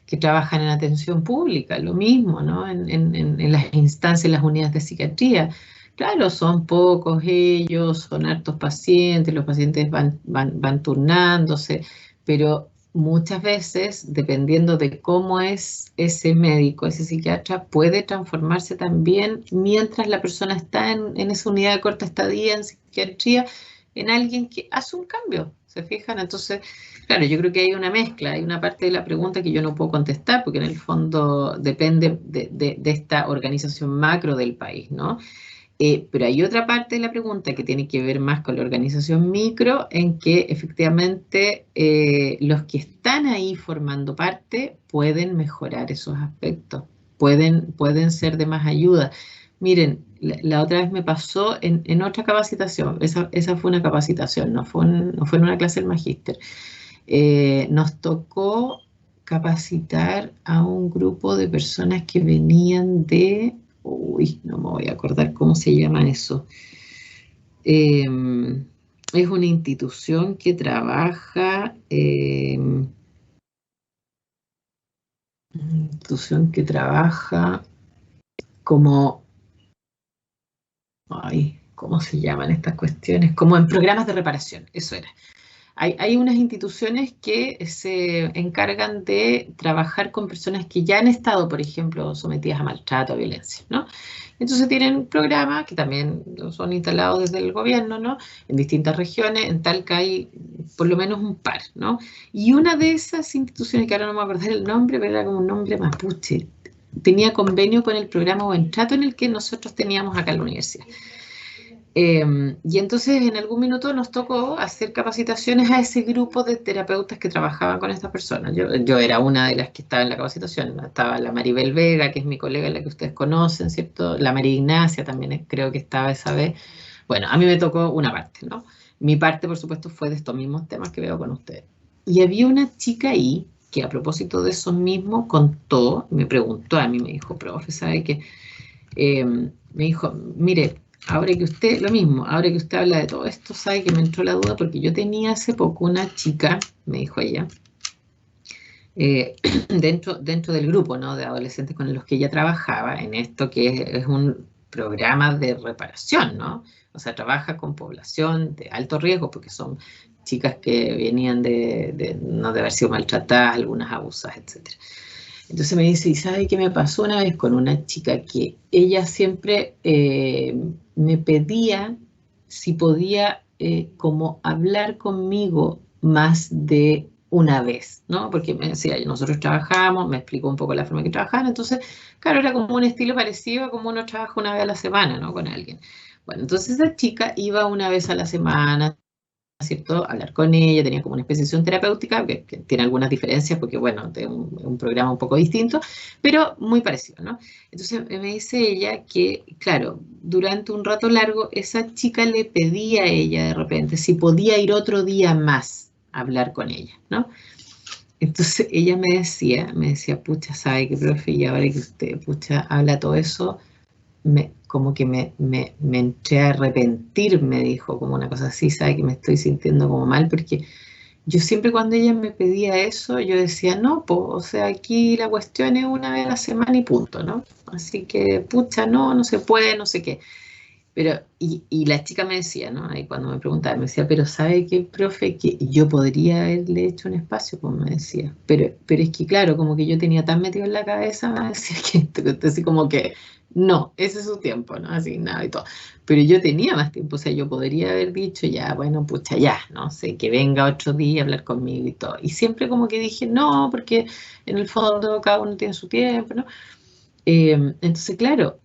que trabajan en atención pública, lo mismo, ¿no? En las instancias, en las unidades de psiquiatría. Claro, son pocos ellos, son hartos pacientes, los pacientes van turnándose, pero muchas veces, dependiendo de cómo es ese médico, ese psiquiatra, puede transformarse también mientras la persona está en esa unidad de corta estadía en psiquiatría, en alguien que hace un cambio, ¿se fijan? Entonces, claro, yo creo que hay una mezcla, hay una parte de la pregunta que yo no puedo contestar porque en el fondo depende de esta organización macro del país, ¿no? Pero hay otra parte de la pregunta que tiene que ver más con la organización micro, en que efectivamente los que están ahí formando parte pueden mejorar esos aspectos, pueden ser de más ayuda, Miren, la otra vez me pasó en otra capacitación, esa fue una capacitación, no fue en una clase del magíster. Nos tocó capacitar a un grupo de personas que venían uy, no me voy a acordar cómo se llama eso. Es una institución que trabaja, como, ay, ¿cómo se llaman estas cuestiones? Como en programas de reparación, eso era. Hay unas instituciones que se encargan de trabajar con personas que ya han estado, por ejemplo, sometidas a maltrato, a violencia, ¿no? Entonces tienen programas que también son instalados desde el gobierno, ¿no? En distintas regiones, en Talca hay por lo menos un par, ¿no? Y una de esas instituciones, que ahora no me acuerdo el nombre, pero era como un nombre mapuche, tenía convenio con el programa Buen Trato en el que nosotros teníamos acá en la universidad. Y entonces en algún minuto nos tocó hacer capacitaciones a ese grupo de terapeutas que trabajaban con estas personas. Yo era una de las que estaba en la capacitación. Estaba la Maribel Vega, que es mi colega, la que ustedes conocen, ¿cierto? La María Ignacia también creo que estaba esa vez. Bueno, a mí me tocó una parte, ¿no? Mi parte, por supuesto, fue de estos mismos temas que veo con ustedes. Y había una chica ahí que a propósito de eso mismo contó, me preguntó a mí, me dijo, profe, ¿sabe qué? Me dijo, mire, ahora que usted, lo mismo, ahora que usted habla de todo esto, sabe que me entró la duda porque yo tenía hace poco una chica, me dijo ella, dentro del grupo, ¿no?, de adolescentes con los que ella trabajaba en esto, que es un programa de reparación, ¿no? O sea, trabaja con población de alto riesgo porque son chicas que venían no de haber sido maltratadas, algunas abusadas, etc. Entonces me dice, ¿y sabe qué me pasó una vez con una chica? Que ella siempre me pedía si podía como hablar conmigo más de una vez, ¿no? Porque me decía, nosotros trabajamos, me explicó un poco la forma que trabajaban, entonces, claro, era como un estilo parecido a como uno trabaja una vez a la semana, ¿no?, con alguien. Bueno, entonces esa chica iba una vez a la semana, ¿cierto?, hablar con ella, tenía como una especie de sesión terapéutica, que tiene algunas diferencias porque, bueno, es un programa un poco distinto, pero muy parecido, ¿no? Entonces me dice ella que, claro, durante un rato largo, esa chica le pedía a ella de repente si podía ir otro día más a hablar con ella, ¿no? Entonces ella me decía, pucha, ¿sabe qué, profe? Y ahora que usted, pucha, habla todo eso, como que me entré a arrepentir, me dijo, como una cosa así, sabe que me estoy sintiendo como mal, porque yo siempre cuando ella me pedía eso, yo decía, no, pues, o sea, aquí la cuestión es una vez a la semana y punto, ¿no? Así que, pucha, no se puede, no sé qué. Pero, y la chica me decía, ¿no? Ahí cuando me preguntaba, me decía, pero ¿sabe qué, profe? Que yo podría haberle hecho un espacio, como me decía. Pero es que, claro, como que yo tenía tan metido en la cabeza, me decía que así como que, no, ese es su tiempo, ¿no? Así, nada y todo. Pero yo tenía más tiempo, o sea, yo podría haber dicho, ya, bueno, pucha, ya, no sé, que venga otro día a hablar conmigo y todo. Y siempre como que dije, no, porque en el fondo cada uno tiene su tiempo, ¿no? Entonces, claro,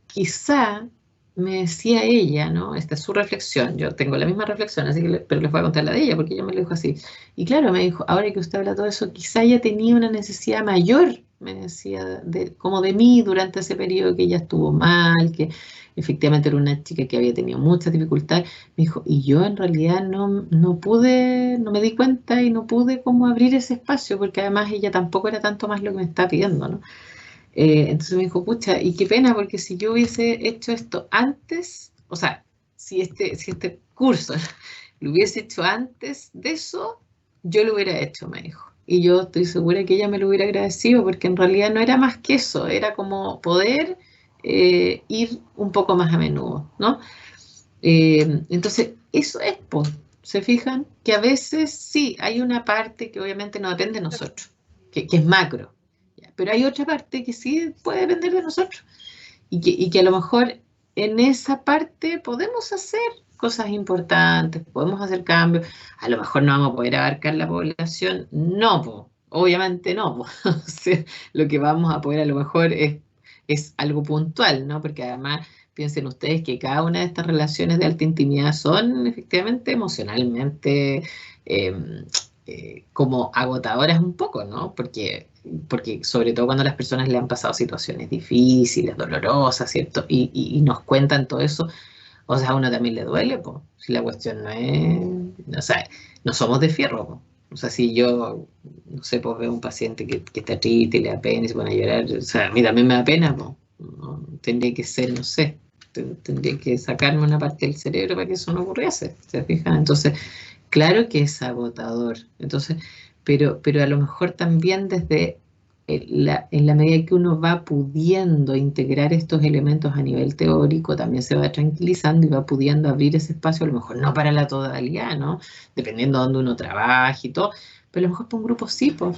quizá me decía ella, ¿no? Esta es su reflexión, yo tengo la misma reflexión, así que pero les voy a contar la de ella, porque ella me lo dijo así. Y claro, me dijo, ahora que usted habla todo eso, quizá ella tenía una necesidad mayor, me decía, como de mí durante ese periodo que ella estuvo mal, que efectivamente era una chica que había tenido muchas dificultades. Me dijo, y yo en realidad no pude, no me di cuenta y no pude como abrir ese espacio, porque además ella tampoco era tanto más lo que me está pidiendo, ¿no? Entonces me dijo, pucha, y qué pena, porque si yo hubiese hecho esto antes, o sea, si este curso lo hubiese hecho antes de eso, yo lo hubiera hecho, me dijo. Y yo estoy segura que ella me lo hubiera agradecido, porque en realidad no era más que eso, era como poder ir un poco más a menudo, ¿no? Entonces, eso es, pues, se fijan que a veces sí, hay una parte que obviamente no depende de nosotros, que es macro, ¿ya? Pero hay otra parte que sí puede depender de nosotros y que a lo mejor en esa parte podemos hacer cosas importantes, podemos hacer cambios, a lo mejor no vamos a poder abarcar la población, no, po, obviamente no, po. O sea, lo que vamos a poder a lo mejor es algo puntual, ¿no? Porque además piensen ustedes que cada una de estas relaciones de alta intimidad son efectivamente emocionalmente como agotadoras un poco, ¿no? Porque porque sobre todo cuando a las personas le han pasado situaciones difíciles, dolorosas, ¿cierto? Y nos cuentan todo eso, o sea, a uno también le duele, pues, si la cuestión no es, o sea, no somos de fierro, po. O sea, si yo, no sé, pues veo a un paciente que está triste y le da pena y se pone a llorar, o sea, a mí también me da pena, pues, no, tendría que ser, no sé, tendría que sacarme una parte del cerebro para que eso no ocurriese, ¿se fijan? Entonces, claro que es agotador, entonces, pero a lo mejor también desde en la medida que uno va pudiendo integrar estos elementos a nivel teórico, también se va tranquilizando y va pudiendo abrir ese espacio, a lo mejor no para la totalidad, ¿no? Dependiendo de dónde uno trabaje y todo, pero a lo mejor para un grupo sí, pues.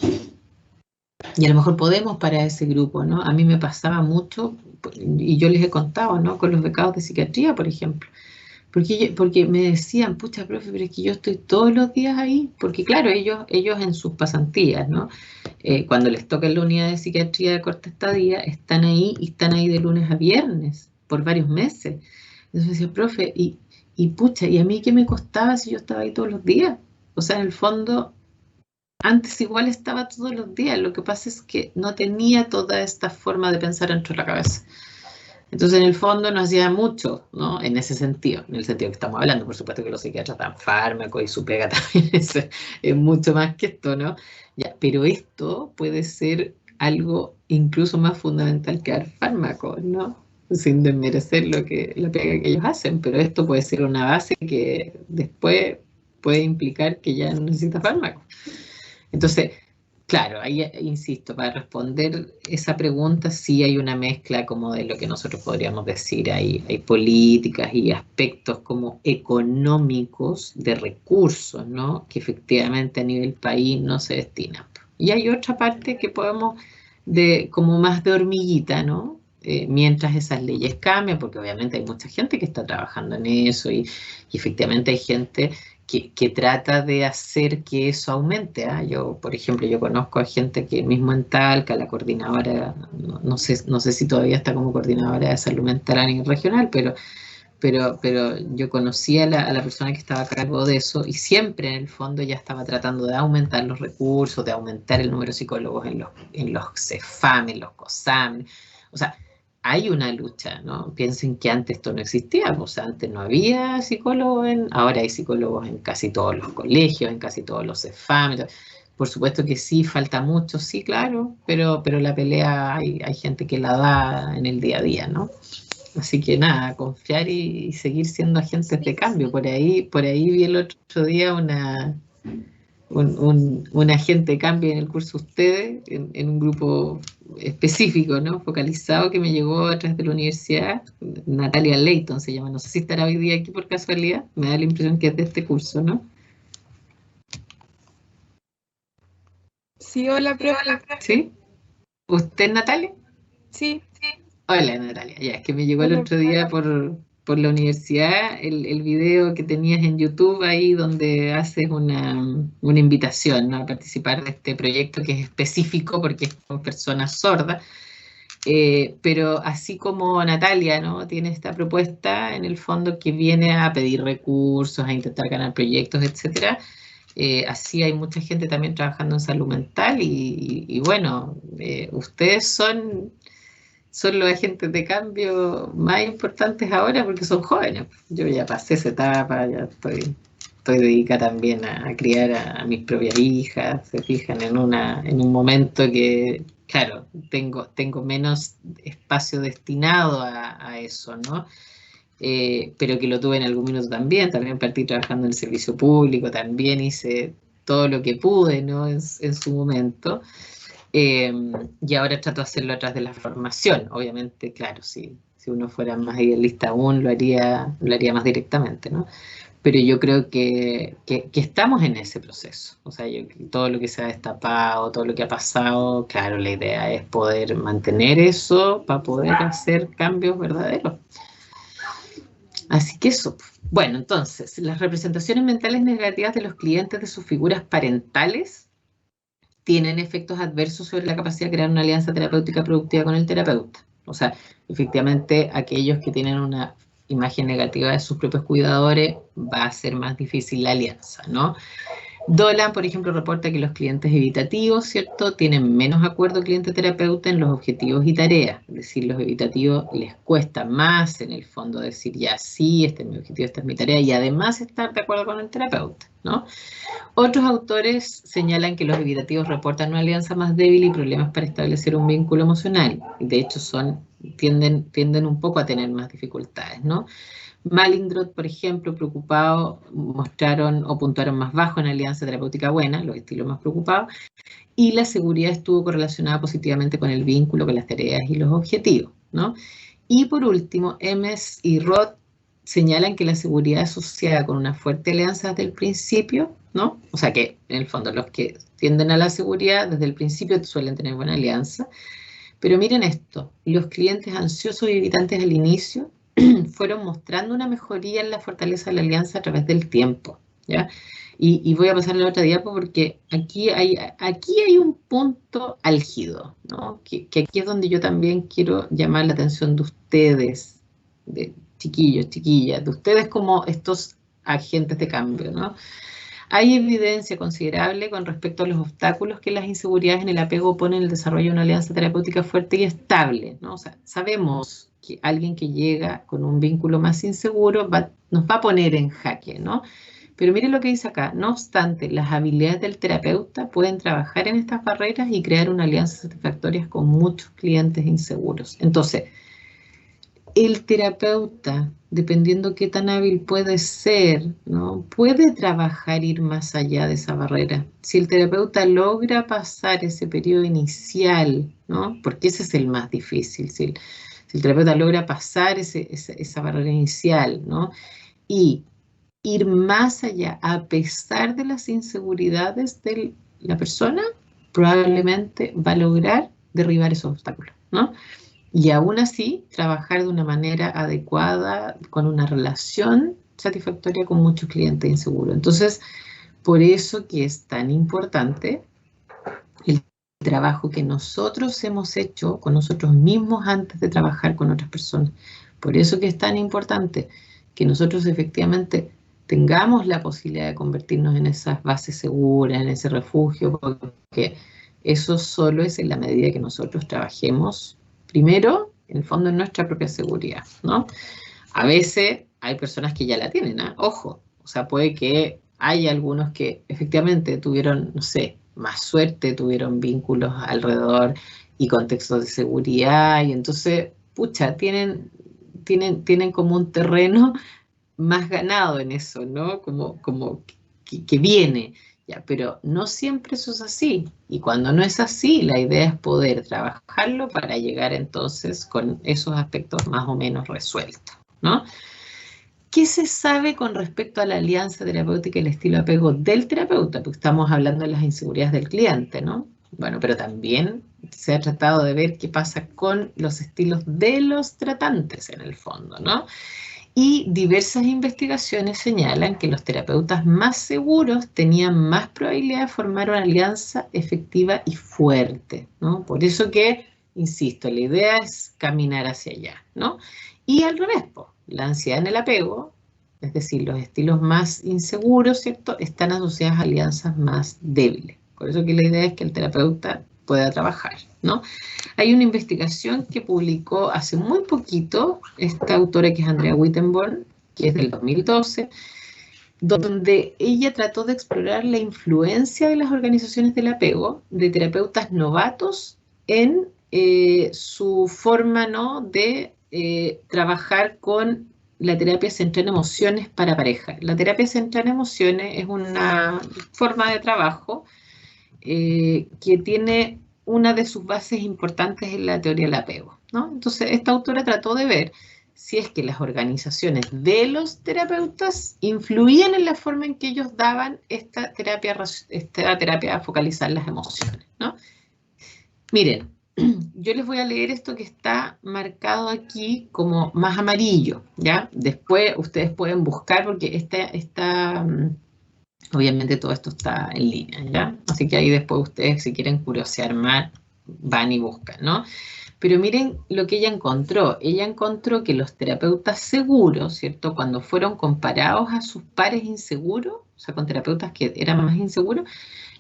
Y a lo mejor podemos para ese grupo, ¿no? A mí me pasaba mucho, y yo les he contado, ¿no? Con los becados de psiquiatría, por ejemplo. Porque me decían, pucha, profe, pero es que yo estoy todos los días ahí, porque claro, ellos en sus pasantías, ¿no? Cuando les toca en la unidad de psiquiatría de corta estadía, están ahí y están ahí de lunes a viernes, por varios meses. Entonces decía, profe, y pucha, ¿y a mí qué me costaba si yo estaba ahí todos los días? O sea, en el fondo, antes igual estaba todos los días, lo que pasa es que no tenía toda esta forma de pensar dentro de la cabeza. Entonces, en el fondo, no hacía mucho, ¿no? En ese sentido, en el sentido que estamos hablando. Por supuesto que los psiquiatras dan fármacos y su pega también es mucho más que esto, ¿no? Ya, pero esto puede ser algo incluso más fundamental que dar fármacos, ¿no? Sin desmerecer la pega que ellos hacen, pero esto puede ser una base que después puede implicar que ya no necesita fármacos. Entonces, claro, ahí insisto, para responder esa pregunta sí hay una mezcla como de lo que nosotros podríamos decir, hay políticas y aspectos como económicos de recursos, ¿no? Que efectivamente a nivel país no se destinan. Y hay otra parte que podemos, como más de hormiguita, ¿no? Mientras esas leyes cambian, porque obviamente hay mucha gente que está trabajando en eso y efectivamente hay gente que trata de hacer que eso aumente. Yo, por ejemplo, yo conozco a gente que mismo en Talca, la coordinadora, no sé si todavía está como coordinadora de salud mental a nivel regional, pero yo conocí a la persona que estaba a cargo de eso y siempre en el fondo ya estaba tratando de aumentar los recursos, de aumentar el número de psicólogos en los CEFAM, en los COSAM. O sea, hay una lucha, ¿no? Piensen que antes esto no existía, o sea, antes no había psicólogos, ahora hay psicólogos en casi todos los colegios, en casi todos los CEFAM. Por supuesto que sí, falta mucho, sí, claro, pero la pelea hay gente que la da en el día a día, ¿no? Así que nada, confiar y seguir siendo agentes de cambio. Por ahí vi el otro día un agente de cambio en el curso ustedes, en un grupo específico, ¿no? Focalizado, que me llegó a través de la universidad. Natalia Leighton se llama, no sé si estará hoy día aquí por casualidad, me da la impresión que es de este curso, ¿no? Sí, hola, profe. ¿Sí? ¿Usted, Natalia? Sí. Hola, Natalia. Ya, es que me llegó el Hola. otro día por la universidad el video que tenías en YouTube ahí donde haces una invitación, ¿no? A participar de este proyecto que es específico porque es con personas sordas. Pero así como Natalia, ¿no? Tiene esta propuesta en el fondo que viene a pedir recursos, a intentar ganar proyectos, etcétera. Así hay mucha gente también trabajando en salud mental y bueno, ustedes son los agentes de cambio más importantes ahora porque son jóvenes. Yo ya pasé esa etapa, ya estoy dedicada también a criar a mis propias hijas, se fijan en un momento que, claro, tengo menos espacio destinado a eso, ¿no? Pero que lo tuve en algún minuto también partí trabajando en el servicio público, también hice todo lo que pude, ¿no? En su momento. Y ahora trato de hacerlo a través de la formación. Obviamente, claro, si uno fuera más idealista aún, lo haría más directamente, ¿no? Pero yo creo que estamos en ese proceso. O sea, todo lo que se ha destapado, todo lo que ha pasado, claro, la idea es poder mantener eso para poder hacer cambios verdaderos. Así que eso. Bueno, entonces, las representaciones mentales negativas de los clientes de sus figuras parentales tienen efectos adversos sobre la capacidad de crear una alianza terapéutica productiva con el terapeuta. O sea, efectivamente, aquellos que tienen una imagen negativa de sus propios cuidadores, va a ser más difícil la alianza, ¿no? Dolan, por ejemplo, reporta que los clientes evitativos, ¿cierto?, tienen menos acuerdo cliente-terapeuta en los objetivos y tareas. Es decir, los evitativos les cuesta más, en el fondo, decir ya sí, este es mi objetivo, esta es mi tarea, y además estar de acuerdo con el terapeuta, ¿no? Otros autores señalan que los evitativos reportan una alianza más débil y problemas para establecer un vínculo emocional. De hecho, tienden un poco a tener más dificultades, ¿no? Mallinckrodt, por ejemplo, preocupados, mostraron o puntuaron más bajo en alianza terapéutica buena, los estilos más preocupados, y la seguridad estuvo correlacionada positivamente con el vínculo, con las tareas y los objetivos, ¿no? Y por último, Emes y Roth señalan que la seguridad asociada con una fuerte alianza desde el principio, ¿no? O sea que, en el fondo, los que tienden a la seguridad desde el principio suelen tener buena alianza. Pero miren esto, los clientes ansiosos y evitantes al inicio fueron mostrando una mejoría en la fortaleza de la alianza a través del tiempo, ¿ya? Y voy a pasar a la otra diapo porque aquí hay un punto álgido, ¿no? Que aquí es donde yo también quiero llamar la atención de ustedes, de chiquillos, chiquillas, de ustedes como estos agentes de cambio, ¿no? Hay evidencia considerable con respecto a los obstáculos que las inseguridades en el apego ponen en el desarrollo de una alianza terapéutica fuerte y estable, ¿no? O sea, sabemos que alguien que llega con un vínculo más inseguro nos va a poner en jaque, ¿no? Pero miren lo que dice acá. No obstante, las habilidades del terapeuta pueden trabajar en estas barreras y crear una alianza satisfactoria con muchos clientes inseguros. Entonces, el terapeuta, dependiendo qué tan hábil puede ser, ¿no?, puede trabajar, ir más allá de esa barrera. Si el terapeuta logra pasar ese periodo inicial, ¿no?, porque ese es el más difícil, si el terapeuta logra pasar esa barrera inicial, ¿no?, y ir más allá a pesar de las inseguridades de la persona, probablemente va a lograr derribar esos obstáculos, ¿no? Y aún así, trabajar de una manera adecuada, con una relación satisfactoria con muchos clientes inseguros. Entonces, por eso que es tan importante el trabajo que nosotros hemos hecho con nosotros mismos antes de trabajar con otras personas. Por eso que es tan importante que nosotros efectivamente tengamos la posibilidad de convertirnos en esas bases seguras, en ese refugio, porque eso solo es en la medida que nosotros trabajemos primero, en el fondo, en nuestra propia seguridad, ¿no? A veces hay personas que ya la tienen, ¿eh? Ojo, o sea, puede que haya algunos que efectivamente tuvieron, no sé, más suerte, tuvieron vínculos alrededor y contextos de seguridad, y entonces, pucha, tienen como un terreno más ganado en eso, ¿no? Como que viene. Ya, pero no siempre eso es así, y cuando no es así, la idea es poder trabajarlo para llegar entonces con esos aspectos más o menos resueltos, ¿no? ¿Qué se sabe con respecto a la alianza terapéutica y el estilo de apego del terapeuta? Porque estamos hablando de las inseguridades del cliente, ¿no? Bueno, pero también se ha tratado de ver qué pasa con los estilos de los tratantes en el fondo, ¿no? Y diversas investigaciones señalan que los terapeutas más seguros tenían más probabilidad de formar una alianza efectiva y fuerte, ¿no? Por eso que, insisto, la idea es caminar hacia allá, ¿no? Y al revés, la ansiedad en el apego, es decir, los estilos más inseguros, ¿cierto?, están asociadas a alianzas más débiles. Por eso que la idea es que el terapeuta pueda trabajar, ¿no? Hay una investigación que publicó hace muy poquito esta autora, que es Andrea Wittenborn, que es del 2012, donde ella trató de explorar la influencia de las organizaciones del apego de terapeutas novatos en su forma, ¿no?, de trabajar con la terapia centrada en emociones para pareja. La terapia centrada en emociones es una forma de trabajo que tiene una de sus bases importantes en la teoría del apego, ¿no? Entonces, esta autora trató de ver si es que las organizaciones de los terapeutas influían en la forma en que ellos daban esta terapia a focalizar las emociones, ¿no? Miren, yo les voy a leer esto que está marcado aquí como más amarillo, ¿ya? Después ustedes pueden buscar, porque obviamente todo esto está en línea, ¿ya? Así que ahí después ustedes, si quieren curiosear más, van y buscan, ¿no? Pero miren lo que ella encontró. Ella encontró que los terapeutas seguros, ¿cierto? Cuando fueron comparados a sus pares inseguros, o sea, con terapeutas que eran más inseguros,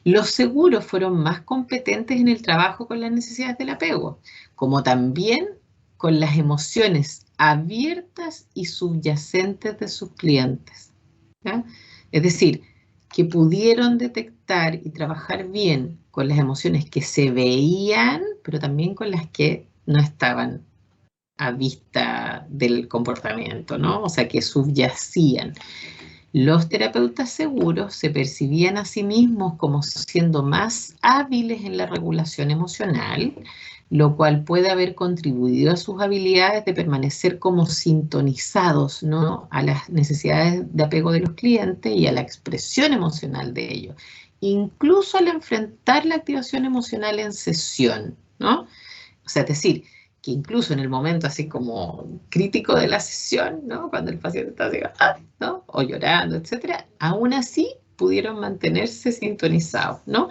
los seguros fueron más competentes en el trabajo con las necesidades del apego, como también con las emociones abiertas y subyacentes de sus clientes, ¿ya? Es decir, que pudieron detectar y trabajar bien con las emociones que se veían, pero también con las que no estaban a vista del comportamiento, ¿no? O sea, que subyacían. Los terapeutas seguros se percibían a sí mismos como siendo más hábiles en la regulación emocional, lo cual puede haber contribuido a sus habilidades de permanecer como sintonizados, ¿no?, a las necesidades de apego de los clientes y a la expresión emocional de ellos, incluso al enfrentar la activación emocional en sesión, ¿no? O sea, es decir, que incluso en el momento así como crítico de la sesión, ¿no?, cuando el paciente está así, ¿no?, o llorando, etcétera, aún así pudieron mantenerse sintonizados, ¿no?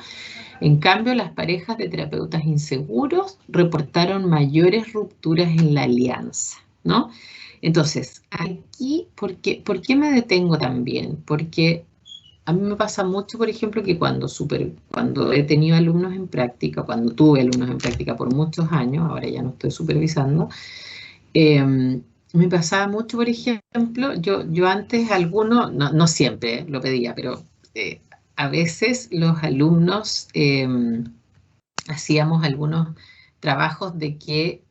En cambio, las parejas de terapeutas inseguros reportaron mayores rupturas en la alianza, ¿no? Entonces, aquí, ¿por qué me detengo también? Porque a mí me pasa mucho, por ejemplo, que cuando he tenido alumnos en práctica, cuando tuve alumnos en práctica por muchos años, ahora ya no estoy supervisando, me pasaba mucho, por ejemplo, yo antes algunos, no siempre lo pedía, pero a veces los alumnos hacíamos algunos trabajos de que,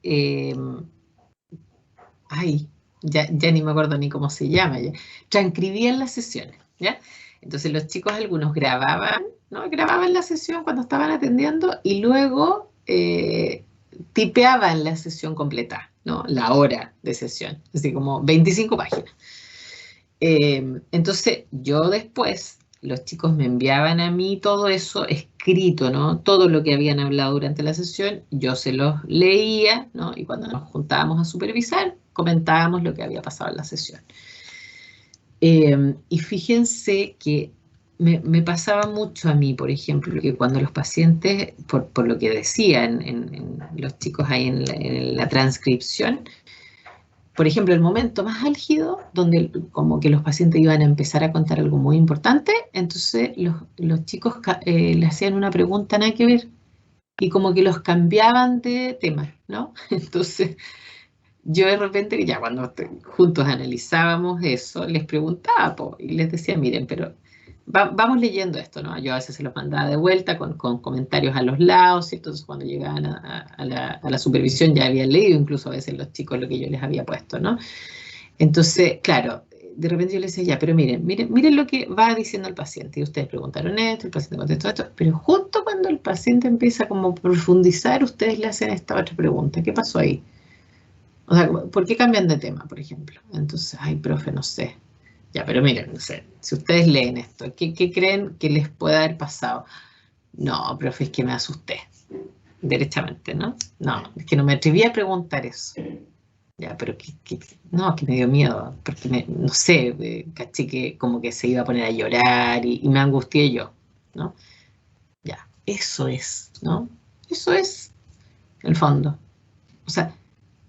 ya ni me acuerdo ni cómo se llama, ya, transcribían las sesiones, ¿ya? Entonces los chicos algunos grababan, ¿no?, grababan la sesión cuando estaban atendiendo y luego tipeaban la sesión completa, ¿no?, la hora de sesión, así como 25 páginas. Entonces yo después, los chicos me enviaban a mí todo eso escrito, ¿no?, todo lo que habían hablado durante la sesión, yo se los leía, ¿no?, y cuando nos juntábamos a supervisar, comentábamos lo que había pasado en la sesión. Y fíjense que me pasaba mucho a mí, por ejemplo, que cuando los pacientes, por lo que decían en los chicos ahí en la transcripción, por ejemplo, el momento más álgido, donde como que los pacientes iban a empezar a contar algo muy importante, entonces los chicos le hacían una pregunta nada que ver y como que los cambiaban de tema, ¿no? Entonces yo de repente, ya cuando juntos analizábamos eso, les preguntaba y les decía, miren, pero vamos leyendo esto, ¿no? Yo a veces se los mandaba de vuelta con comentarios a los lados, y entonces cuando llegaban a la supervisión ya habían leído incluso a veces los chicos lo que yo les había puesto, ¿no? Entonces, claro, de repente yo les decía, ya, pero miren lo que va diciendo el paciente. Y ustedes preguntaron esto, el paciente contestó esto, pero justo cuando el paciente empieza como a profundizar, ustedes le hacen esta otra pregunta. ¿Qué pasó ahí? O sea, ¿por qué cambian de tema, por ejemplo? Entonces, ay, profe, no sé. Ya, pero miren, no sé, si ustedes leen esto, ¿qué creen que les puede haber pasado? No, profe, es que me asusté, derechamente, ¿no? No, es que no me atreví a preguntar eso. Ya, pero no, que me dio miedo, porque no sé, caché que como que se iba a poner a llorar y me angustié yo, ¿no? Ya, eso es, ¿no? Eso es el fondo. O sea,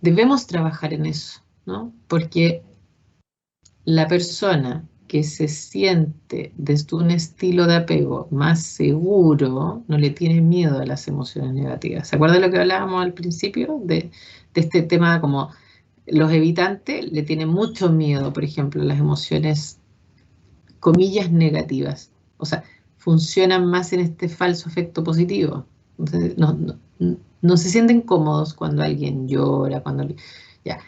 debemos trabajar en eso, ¿no? Porque la persona que se siente desde un estilo de apego más seguro no le tiene miedo a las emociones negativas. ¿Se acuerdan de lo que hablábamos al principio? De este tema como los evitantes le tienen mucho miedo, por ejemplo, a las emociones, comillas, negativas. O sea, funcionan más en este falso efecto positivo. Entonces, no se sienten cómodos cuando alguien llora, ya.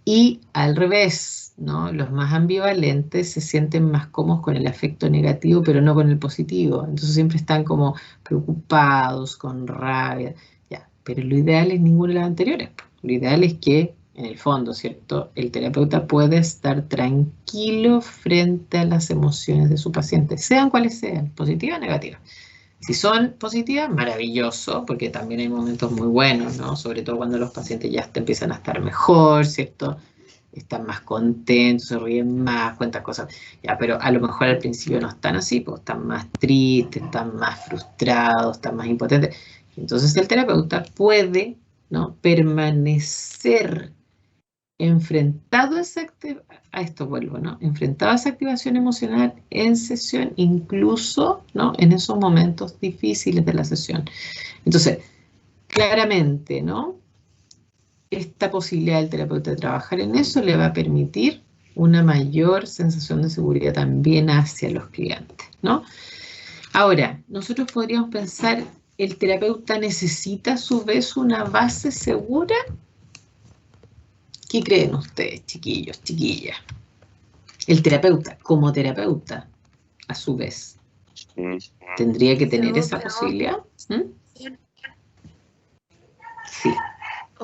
Y al revés, ¿no? Los más ambivalentes se sienten más cómodos con el afecto negativo, pero no con el positivo. Entonces siempre están como preocupados, con rabia, ya. Pero lo ideal es ninguno de los anteriores. Lo ideal es que, en el fondo, ¿cierto?, el terapeuta puede estar tranquilo frente a las emociones de su paciente, sean cuales sean, positivas o negativas. Si son positivas, maravilloso, porque también hay momentos muy buenos, ¿no? Sobre todo cuando los pacientes ya empiezan a estar mejor, ¿cierto? Están más contentos, se ríen más, cuentan cosas. Ya, pero a lo mejor al principio no están así, pues están más tristes, están más frustrados, están más impotentes. Entonces el terapeuta puede ¿no? Permanecer enfrentado a a esto vuelvo, ¿no? Enfrentado a esa activación emocional en sesión, incluso, ¿no? En esos momentos difíciles de la sesión. Entonces, claramente, ¿no? Esta posibilidad del terapeuta de trabajar en eso le va a permitir una mayor sensación de seguridad también hacia los clientes, ¿no? Ahora, nosotros podríamos pensar, ¿el terapeuta necesita a su vez una base segura? ¿Qué creen ustedes, chiquillos, chiquillas? El terapeuta, como terapeuta, a su vez, ¿tendría que tener esa posibilidad? ¿Mm?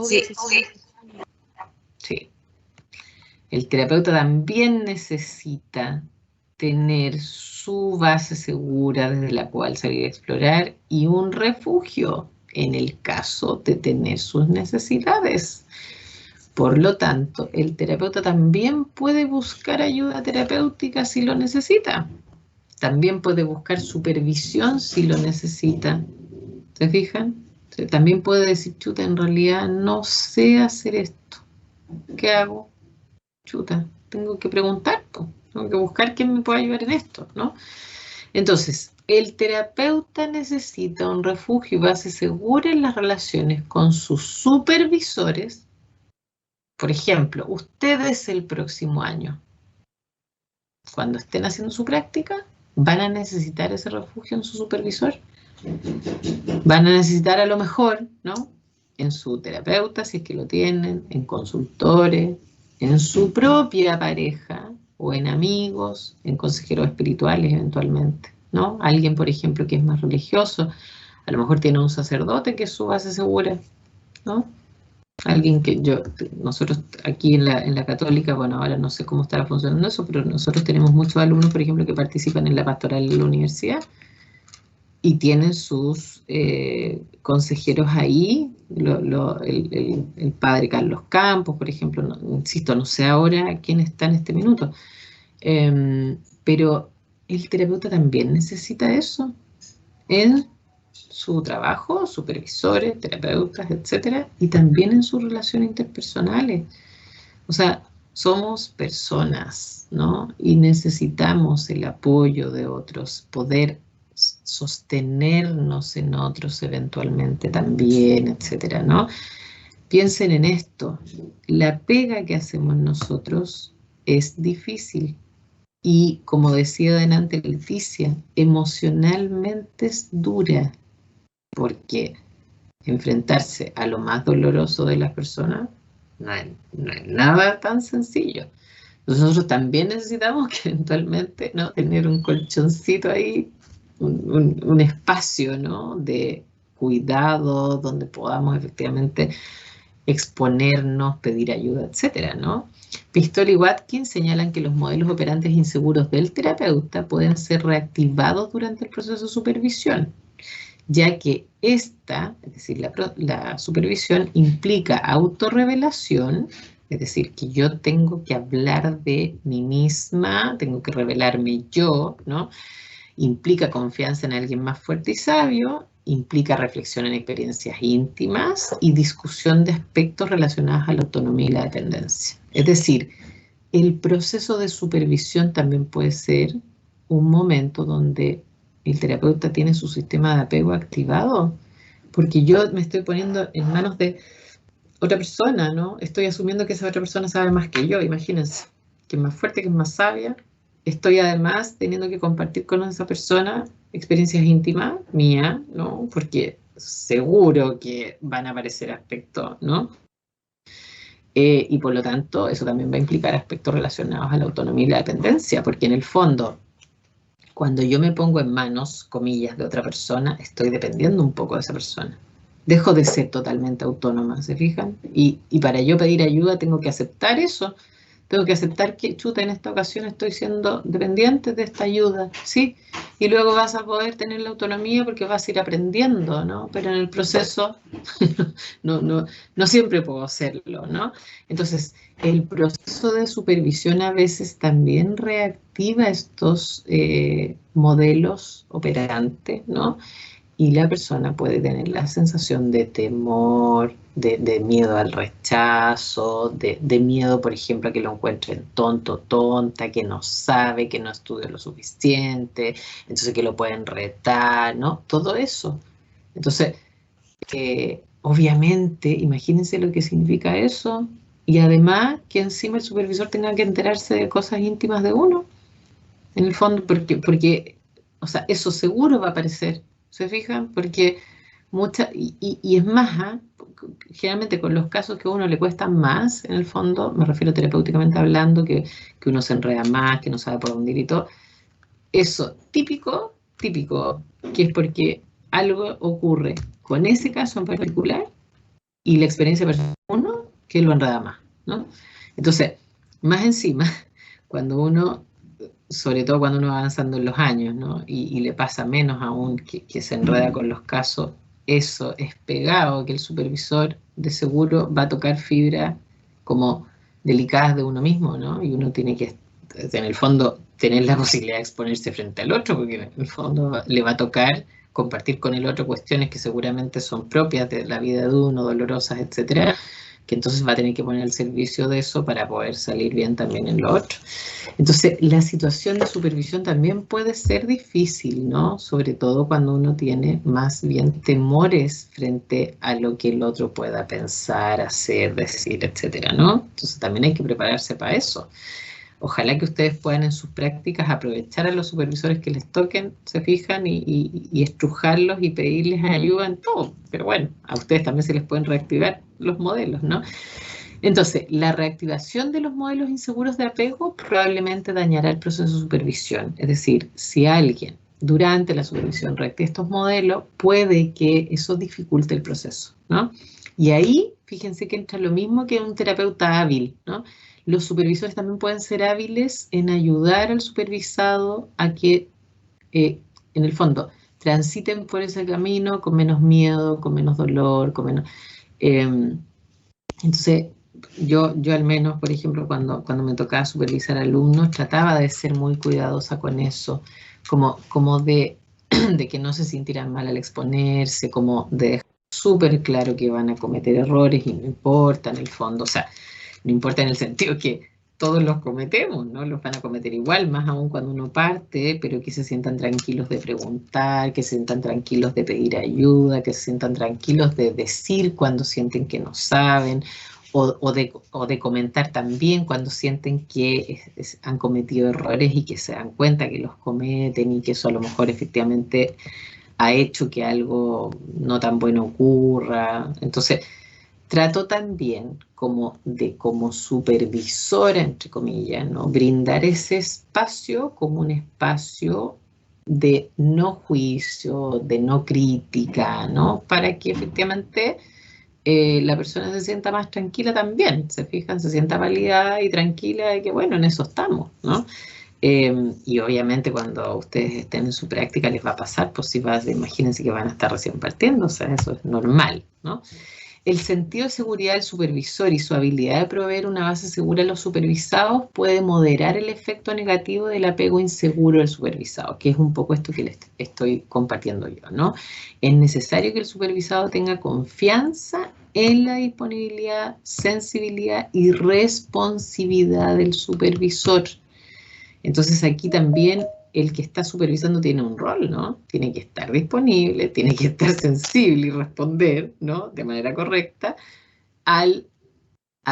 Sí. Sí. El terapeuta también necesita tener su base segura desde la cual salir a explorar y un refugio en el caso de tener sus necesidades. Por lo tanto, el terapeuta también puede buscar ayuda terapéutica si lo necesita. También puede buscar supervisión si lo necesita. ¿Se fijan? También puede decir, chuta, en realidad no sé hacer esto. ¿Qué hago? Chuta, tengo que preguntar, tengo que buscar quién me puede ayudar en esto, ¿no? Entonces, el terapeuta necesita un refugio y base segura en las relaciones con sus supervisores. Por ejemplo, ustedes el próximo año, cuando estén haciendo su práctica, van a necesitar ese refugio en su supervisor. Van a necesitar a lo mejor, ¿no? En su terapeuta, si es que lo tienen, en consultores, en su propia pareja o en amigos, en consejeros espirituales eventualmente, ¿no? Alguien, por ejemplo, que es más religioso, a lo mejor tiene un sacerdote que es su base segura, ¿no? Alguien que nosotros aquí en la Católica, bueno, ahora no sé cómo estará funcionando eso, pero nosotros tenemos muchos alumnos, por ejemplo, que participan en la pastoral de la universidad y tienen sus consejeros ahí, el padre Carlos Campos, por ejemplo, insisto, no sé ahora quién está en este minuto, pero el terapeuta también necesita eso en su trabajo, supervisores, terapeutas, etcétera, y también en sus relaciones interpersonales. O sea, somos personas, ¿no? Y necesitamos el apoyo de otros, poder sostenernos en otros eventualmente también, etcétera, ¿no? Piensen en esto, la pega que hacemos nosotros es difícil y, como decía delante Leticia, emocionalmente es dura, porque enfrentarse a lo más doloroso de las personas no es nada tan sencillo. Nosotros también necesitamos que eventualmente, ¿no?, tener un colchoncito ahí, un espacio, ¿no?, de cuidado donde podamos efectivamente exponernos, pedir ayuda, etcétera, ¿no? Pistol y Watkins señalan que los modelos operantes inseguros del terapeuta pueden ser reactivados durante el proceso de supervisión, ya que esta, es decir, la supervisión implica autorrevelación, es decir, que yo tengo que hablar de mí misma, tengo que revelarme yo, ¿no? Implica confianza en alguien más fuerte y sabio, implica reflexión en experiencias íntimas y discusión de aspectos relacionados a la autonomía y la dependencia. Es decir, el proceso de supervisión también puede ser un momento donde el terapeuta tiene su sistema de apego activado, porque yo me estoy poniendo en manos de otra persona, ¿no? Estoy asumiendo que esa otra persona sabe más que yo, imagínense, que es más fuerte, que es más sabia. Estoy además teniendo que compartir con esa persona experiencias íntimas mías, ¿no? Porque seguro que van a aparecer aspectos, ¿no? Y por lo tanto, eso también va a implicar aspectos relacionados a la autonomía y la dependencia, porque en el fondo, cuando yo me pongo en manos, comillas, de otra persona, estoy dependiendo un poco de esa persona. Dejo de ser totalmente autónoma, ¿se fijan? Y para yo pedir ayuda tengo que aceptar eso. Tengo que aceptar que, chuta, en esta ocasión estoy siendo dependiente de esta ayuda, ¿sí? Y luego vas a poder tener la autonomía porque vas a ir aprendiendo, ¿no? Pero en el proceso no siempre puedo hacerlo, ¿no? Entonces, el proceso de supervisión a veces también reactiva estos modelos operantes, ¿no? y la persona puede tener la sensación de temor, de miedo al rechazo, de miedo, por ejemplo, a que lo encuentren tonto, tonta, que no sabe, que no estudia lo suficiente, entonces que lo pueden retar, ¿no? Todo eso. Entonces, obviamente, imagínense lo que significa eso. Y además que encima el supervisor tenga que enterarse de cosas íntimas de uno, en el fondo, porque o sea, eso seguro va a aparecer, ¿se fijan? Porque y es más, ¿ah? Generalmente con los casos que a uno le cuestan más, en el fondo, me refiero terapéuticamente hablando, que uno se enreda más, que no sabe por dónde ir y todo, eso típico, que es porque algo ocurre con ese caso en particular y la experiencia personal de uno que lo enreda más, ¿no? Entonces, más encima, cuando uno, sobre todo cuando uno va avanzando en los años, ¿no? Y le pasa menos aún que se enreda con los casos, eso es pegado, que el supervisor de seguro va a tocar fibras como delicadas de uno mismo, ¿no? Y uno tiene que, en el fondo, tener la posibilidad de exponerse frente al otro, porque en el fondo le va a tocar compartir con el otro cuestiones que seguramente son propias de la vida de uno, dolorosas, etcétera, que entonces va a tener que poner al servicio de eso para poder salir bien también en lo otro. Entonces, la situación de supervisión también puede ser difícil, ¿no? Sobre todo cuando uno tiene más bien temores frente a lo que el otro pueda pensar, hacer, decir, etcétera, ¿no? Entonces, también hay que prepararse para eso. Ojalá que ustedes puedan en sus prácticas aprovechar a los supervisores que les toquen, se fijan, y estrujarlos y pedirles ayuda en todo. Pero bueno, a ustedes también se les pueden reactivar los modelos, ¿no? Entonces, la reactivación de los modelos inseguros de apego probablemente dañará el proceso de supervisión. Es decir, si alguien durante la supervisión reactiva estos modelos, puede que eso dificulte el proceso, ¿no? Y ahí, fíjense que entra lo mismo que un terapeuta hábil, ¿no? Los supervisores también pueden ser hábiles en ayudar al supervisado a que, en el fondo, transiten por ese camino con menos miedo, con menos dolor, con menos... entonces, yo al menos, por ejemplo, cuando me tocaba supervisar alumnos, trataba de ser muy cuidadosa con eso, como de que no se sintieran mal al exponerse, como de dejar súper claro que van a cometer errores y no importa en el fondo, o sea, no importa en el sentido que todos los cometemos, ¿no? Los van a cometer igual, más aún cuando uno parte, pero que se sientan tranquilos de preguntar, que se sientan tranquilos de pedir ayuda, que se sientan tranquilos de decir cuando sienten que no saben, o de comentar también cuando sienten que han cometido errores y que se dan cuenta que los cometen y que eso a lo mejor efectivamente ha hecho que algo no tan bueno ocurra. Entonces, trato también como supervisora, entre comillas, ¿no? Brindar ese espacio como un espacio de no juicio, de no crítica, ¿no? Para que efectivamente la persona se sienta más tranquila también, se fijan, se sienta validada y tranquila de que, bueno, en eso estamos, ¿no? Y obviamente cuando ustedes estén en su práctica les va a pasar, pues si imagínense que van a estar recién partiendo, o sea, eso es normal, ¿no? El sentido de seguridad del supervisor y su habilidad de proveer una base segura a los supervisados puede moderar el efecto negativo del apego inseguro del supervisado, que es un poco esto que les estoy compartiendo yo, ¿no? Es necesario que el supervisado tenga confianza en la disponibilidad, sensibilidad y responsividad del supervisor. Entonces aquí también el que está supervisando tiene un rol, ¿no? Tiene que estar disponible, tiene que estar sensible y responder, ¿no? De manera correcta a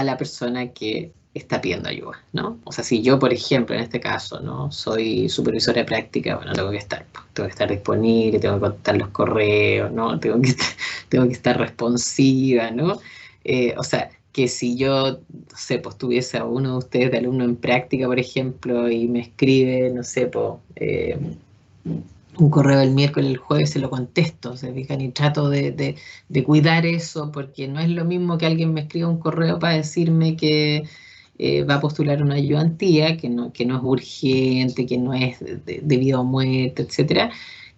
la persona que está pidiendo ayuda, ¿no? O sea, si yo, por ejemplo, en este caso, ¿no? Soy supervisora de práctica, bueno, tengo que estar disponible, tengo que contestar los correos, ¿no? Tengo que estar responsiva, ¿no? O sea, que si yo, no sé, pues tuviese a uno de ustedes de alumno en práctica, por ejemplo, y me escribe, no sé, pues, un correo el miércoles, el jueves se lo contesto, se fijan, y trato de cuidar eso, porque no es lo mismo que alguien me escriba un correo para decirme que va a postular una ayudantía, que no es urgente, que no es de vida o muerte, etcétera,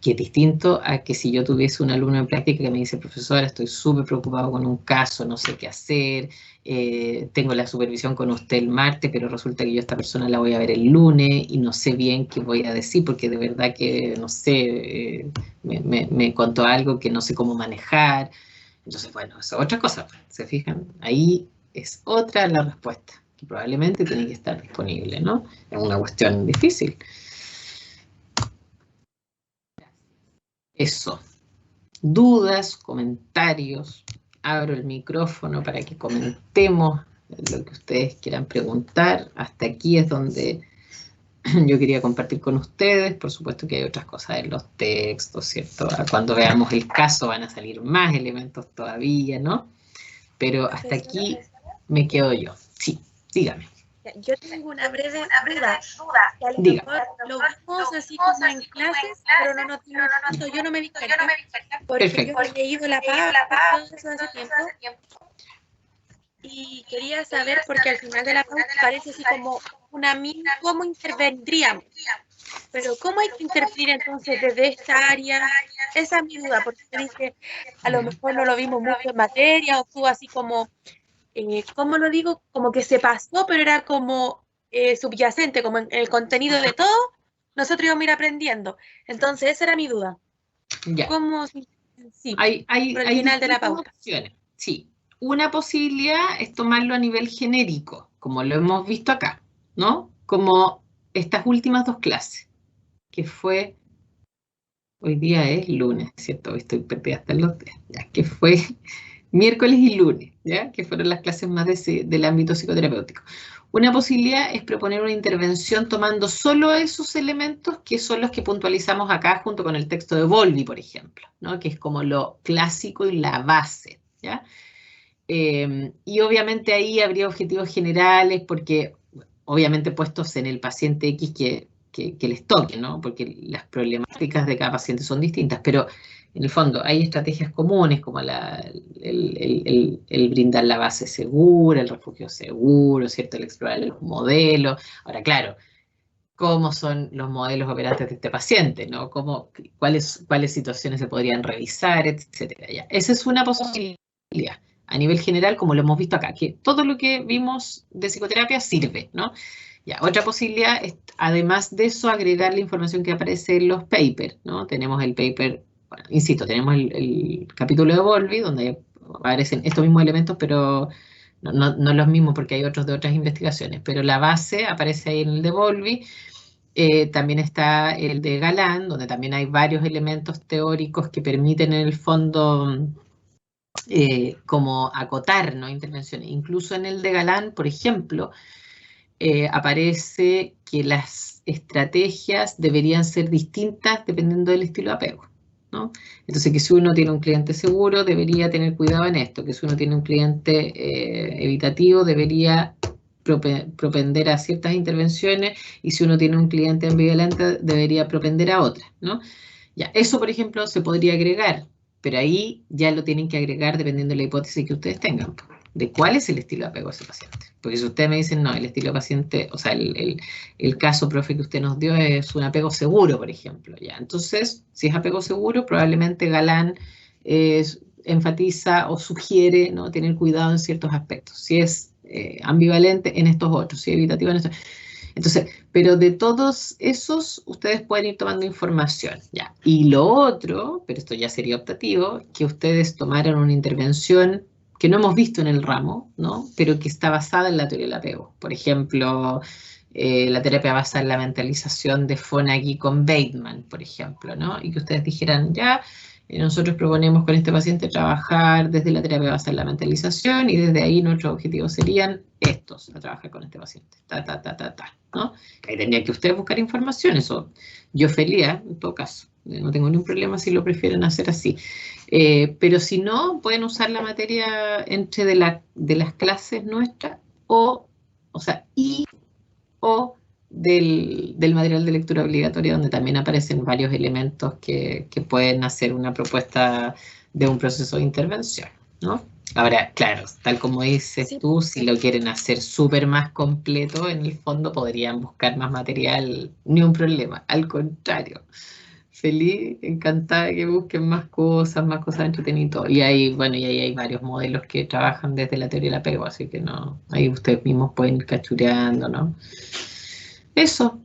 que es distinto a que si yo tuviese un alumno en práctica que me dice, profesora, estoy súper preocupado con un caso, no sé qué hacer, tengo la supervisión con usted el martes, pero resulta que yo a esta persona la voy a ver el lunes y no sé bien qué voy a decir, porque de verdad que, no sé, me contó algo que no sé cómo manejar. Entonces, bueno, eso es otra cosa, ¿se fijan? Ahí es otra la respuesta, que probablemente tiene que estar disponible, ¿no? Es una cuestión difícil. Eso. Dudas, comentarios. Abro el micrófono para que comentemos lo que ustedes quieran preguntar. Hasta aquí es donde yo quería compartir con ustedes. Por supuesto que hay otras cosas en los textos, ¿cierto? Cuando veamos el caso van a salir más elementos todavía, ¿no? Pero hasta aquí me quedo yo. Sí, dígame. Yo tengo una breve duda. Que a lo Diga. mejor lo vimos así como en clases, pero no nos dimos cuenta. Yo no me di cuenta porque Perfecto. yo he leído la PAB todo eso hace tiempo. Y quería saber, porque al final de la PAB parece así como una mini, ¿cómo intervendríamos? Pero ¿cómo hay que intervenir entonces desde esta área? Esa es mi duda, porque usted dice, a lo mejor no lo vimos mucho en materia, o estuvo así como, ¿cómo lo digo? Como que se pasó, pero era como subyacente, como en el contenido de todo, nosotros íbamos a ir aprendiendo. Entonces, esa era mi duda. Ya. ¿Cómo? Sí, Hay por el final de la distintas pauta. opciones. Sí. Una posibilidad es tomarlo a nivel genérico, como lo hemos visto acá, ¿no? Como estas últimas dos clases, que fue, hoy día es lunes, ¿cierto? Hoy estoy perdida hasta en los días, ya, que fue miércoles y lunes, ¿ya? Que fueron las clases más del ámbito psicoterapéutico. Una posibilidad es proponer una intervención tomando solo esos elementos que son los que puntualizamos acá junto con el texto de Bowlby, por ejemplo, ¿no? Que es como lo clásico y la base, ¿ya? Y obviamente ahí habría objetivos generales porque obviamente puestos en el paciente X que les toque, ¿no? Porque las problemáticas de cada paciente son distintas, pero en el fondo hay estrategias comunes como el brindar la base segura, el refugio seguro, ¿cierto? El explorar los modelos. Ahora, claro, ¿cómo son los modelos operantes de este paciente, ¿no? ¿Cuáles situaciones se podrían revisar, etcétera? Ya. Esa es una posibilidad. A nivel general, como lo hemos visto acá, que todo lo que vimos de psicoterapia sirve, ¿no? Ya, otra posibilidad es, además de eso, agregar la información que aparece en los papers, ¿no? Tenemos el paper, bueno, insisto, tenemos el capítulo de Bowlby, donde aparecen estos mismos elementos, pero no los mismos porque hay otros de otras investigaciones, pero la base aparece ahí en el de Bowlby. También está el de Galán, donde también hay varios elementos teóricos que permiten en el fondo como acotar, ¿no? Intervenciones. Incluso en el de Galán, por ejemplo, aparece que las estrategias deberían ser distintas dependiendo del estilo de apego, ¿no? Entonces, que si uno tiene un cliente seguro, debería tener cuidado en esto, que si uno tiene un cliente evitativo, debería propender a ciertas intervenciones, y si uno tiene un cliente ambivalente, debería propender a otras, ¿no? Ya, eso, por ejemplo, se podría agregar, pero ahí ya lo tienen que agregar dependiendo de la hipótesis que ustedes tengan, de cuál es el estilo de apego de ese paciente. Porque si ustedes me dicen, no, el estilo de paciente, o sea, el caso, profe, que usted nos dio es un apego seguro, por ejemplo, ya. Entonces, si es apego seguro, probablemente Galán enfatiza o sugiere, ¿no?, tener cuidado en ciertos aspectos. Si es ambivalente, en estos otros, si es evitativo, en estos. Entonces, pero de todos esos, ustedes pueden ir tomando información, ¿ya? Y lo otro, pero esto ya sería optativo, que ustedes tomaran una intervención que no hemos visto en el ramo, ¿no? Pero que está basada en la teoría del apego. Por ejemplo, la terapia basada en la mentalización de Fonagy con Bateman, por ejemplo, ¿no? Y que ustedes dijeran, ya, nosotros proponemos con este paciente trabajar desde la terapia basada en la mentalización y desde ahí nuestros objetivos serían estos, a trabajar con este paciente, ¿no? Ahí tendría que ustedes buscar información, eso yo feliz, en todo caso, no tengo ningún problema si lo prefieren hacer así. Pero si no, pueden usar la materia entre de las clases nuestras o sea, o del material de lectura obligatoria, donde también aparecen varios elementos que pueden hacer una propuesta de un proceso de intervención, ¿no? Ahora, claro, tal como dices tú, si lo quieren hacer súper más completo, en el fondo podrían buscar más material, ni un problema, al contrario. feliz, encantada de que busquen más cosas entretenidas y todo. Y ahí, bueno, y ahí hay varios modelos que trabajan desde la teoría del apego, así que no, ahí ustedes mismos pueden ir cachureando, ¿no? Eso.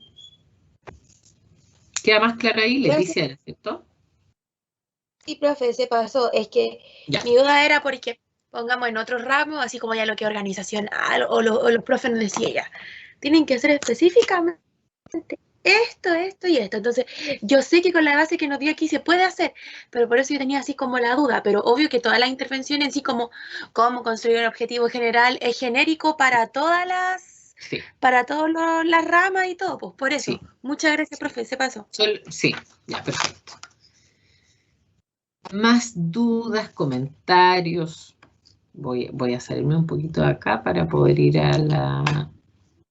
¿Queda más claro ahí? Leticia, ¿cierto? Sí, profe, se pasó. Es que Ya. mi duda era porque, pongamos en otros ramos, así como ya lo que es organizacional, o los profes nos decían ya, tienen que hacer específicamente esto y esto. Entonces, yo sé que con la base que nos dio aquí se puede hacer, pero por eso yo tenía así como la duda. Pero obvio que todas las intervenciones, así como cómo construir un objetivo general, es genérico para todas las, Sí. para todas las ramas y todo. Pues por eso. Sí. Muchas gracias, Sí. profe, se pasó. Sí, ya, perfecto. Más dudas, comentarios. Voy a salirme un poquito de acá para poder ir a la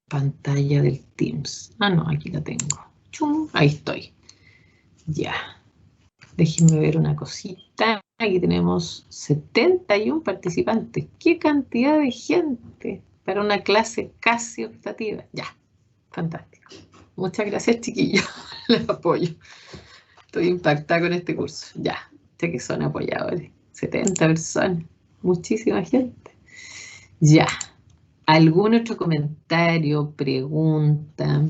pantalla del Teams. Ah, no, aquí la tengo. ¡Chum! Ahí estoy. Ya. Déjenme ver una cosita. Aquí tenemos 71 participantes. ¡Qué cantidad de gente para una clase casi optativa! Ya, fantástico. Muchas gracias, chiquillos. Les apoyo. Estoy impactada con este curso. Ya, sé que son apoyadores. 70 personas. Muchísima gente. Ya. ¿Algún otro comentario, pregunta?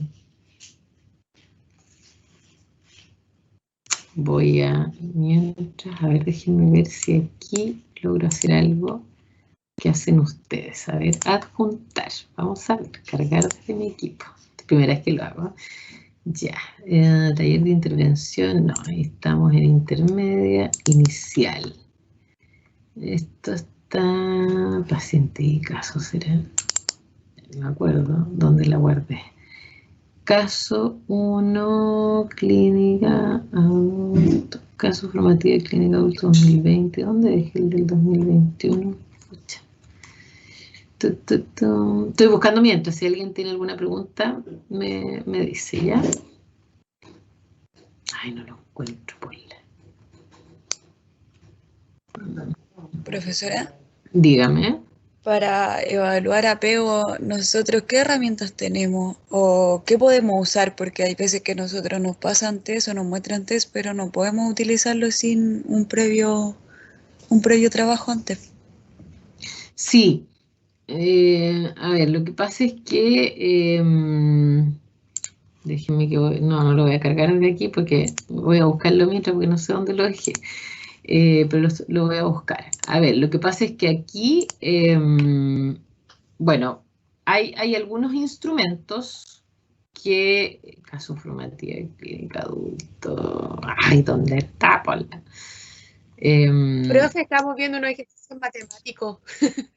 Voy a, mientras, a ver, déjenme ver si aquí logro hacer algo que hacen ustedes. A ver, adjuntar. Vamos a ver, cargar desde mi equipo. Primera vez que lo hago. Ya, taller de intervención, no, ahí estamos en intermedia, inicial. Esto está, paciente y caso, ¿será? No me acuerdo dónde la guardé. Caso 1, clínica adulto. Caso formativo de clínica adulto 2020. ¿Dónde dejé el del 2021? Pucha. Estoy buscando mientras. Si alguien tiene alguna pregunta, me dice, ¿ya? Ay, no lo encuentro, por Profesora, Dígame. para evaluar apego, ¿nosotros qué herramientas tenemos o qué podemos usar? Porque hay veces que nosotros nos pasan test o nos muestran test, pero no podemos utilizarlo sin un previo trabajo antes. Sí. A ver, lo que pasa es que... déjenme que no lo voy a cargar de aquí porque voy a buscarlo mientras porque no sé dónde lo dejé. Pero lo voy a buscar. A ver, lo que pasa es que aquí, bueno, hay algunos instrumentos que, caso formativo, clínica adulto, ay, ¿dónde está, Paula? Profe, estamos viendo unos ejercicios matemáticos.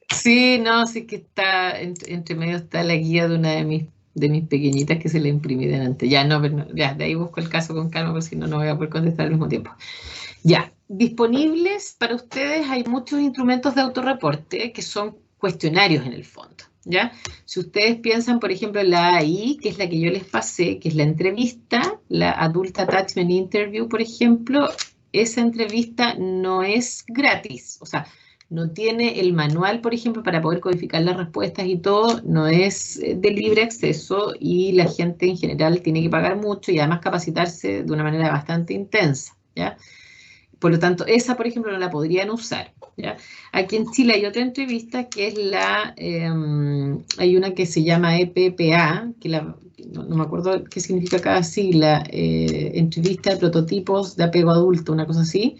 Sí, no, sí que está, entre medio está la guía de una de mis pequeñitas que se la imprimí delante. Ya, no, pero ya, de ahí busco el caso con calma, porque si no, no voy a poder contestar al mismo tiempo. Ya, disponibles para ustedes hay muchos instrumentos de autorreporte que son cuestionarios en el fondo, ¿ya? Si ustedes piensan, por ejemplo, en la AI, que es la que yo les pasé, que es la entrevista, la Adult Attachment Interview, por ejemplo, esa entrevista no es gratis, o sea, no tiene el manual, por ejemplo, para poder codificar las respuestas y todo, no es de libre acceso y la gente en general tiene que pagar mucho y además capacitarse de una manera bastante intensa, ¿ya? Por lo tanto, esa, por ejemplo, no la podrían usar, ¿ya? Aquí en Chile hay otra entrevista que es hay una que se llama EPPA, que no me acuerdo qué significa cada sigla, entrevista de prototipos de apego adulto, una cosa así,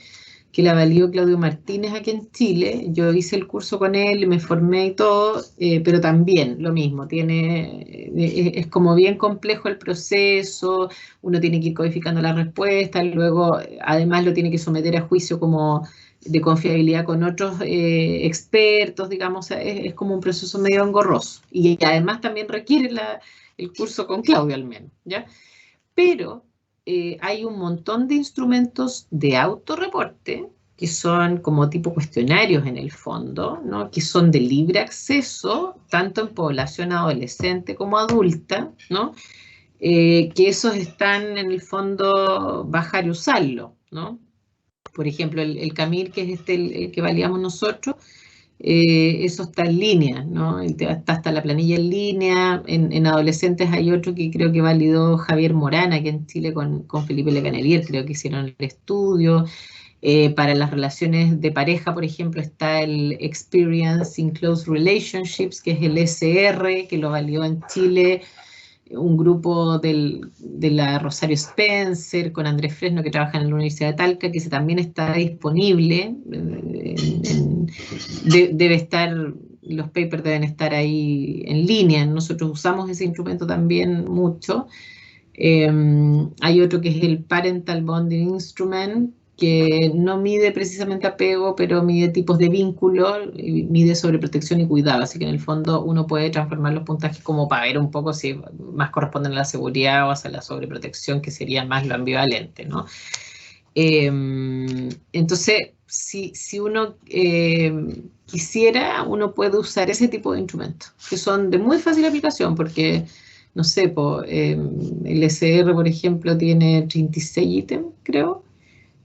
que la valió Claudio Martínez aquí en Chile. Yo hice el curso con él, me formé y todo, pero también lo mismo, es como bien complejo el proceso, uno tiene que ir codificando las respuestas, luego además lo tiene que someter a juicio como de confiabilidad con otros expertos, digamos, es como un proceso medio engorroso. Y además también requiere el curso con Claudio al menos, ¿ya? Pero hay un montón de instrumentos de autorreporte que son como tipo cuestionarios en el fondo, ¿no? Que son de libre acceso, tanto en población adolescente como adulta, ¿no? Que esos están en el fondo bajar y usarlo, ¿no? Por ejemplo, el CAMIR, que es el que valíamos nosotros, eso está en línea, ¿no? Está hasta la planilla en línea. En adolescentes hay otro que creo que validó Javier Morán, aquí en Chile con Felipe Lecanelier, creo que hicieron el estudio. Para las relaciones de pareja, por ejemplo, está el Experience in Close Relationships, que es el SR, que lo validó en Chile un grupo de la Rosario Spencer con Andrés Fresno, que trabaja en la Universidad de Talca, que también está disponible. Debe estar, los papers deben estar ahí en línea. Nosotros usamos ese instrumento también mucho. Hay otro que es el Parental Bonding Instrument, que no mide precisamente apego, pero mide tipos de vínculo, mide sobreprotección y cuidado, así que en el fondo uno puede transformar los puntajes como para ver un poco si más corresponden a la seguridad o a la sobreprotección, que sería más lo ambivalente, ¿no? Entonces, si uno quisiera, uno puede usar ese tipo de instrumentos, que son de muy fácil aplicación, porque, no sé, el SR, por ejemplo, tiene 36 ítems, creo.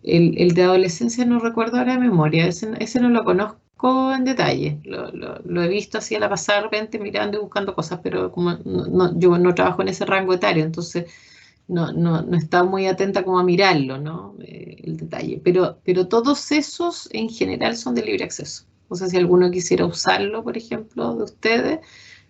El de adolescencia no recuerdo ahora de memoria, ese no lo conozco en detalle, lo he visto así a la pasada de repente mirando y buscando cosas, pero como yo no trabajo en ese rango etario, entonces no he estado muy atenta como a mirarlo, ¿no? El detalle, pero todos esos en general son de libre acceso. O sea, si alguno quisiera usarlo, por ejemplo, de ustedes,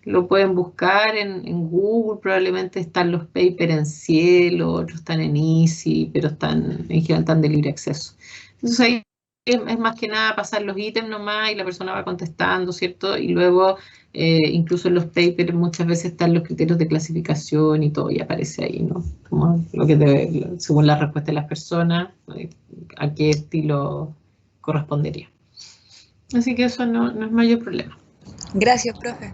lo pueden buscar en Google, probablemente están los papers en Cielo, otros están en Easy, pero en general están de libre acceso. Entonces ahí es más que nada pasar los ítems nomás y la persona va contestando, ¿cierto? Y luego, incluso en los papers muchas veces están los criterios de clasificación y todo, y aparece ahí, ¿no? Como lo que según la respuesta de las personas, a qué estilo correspondería. Así que eso no es mayor problema. Gracias, profe.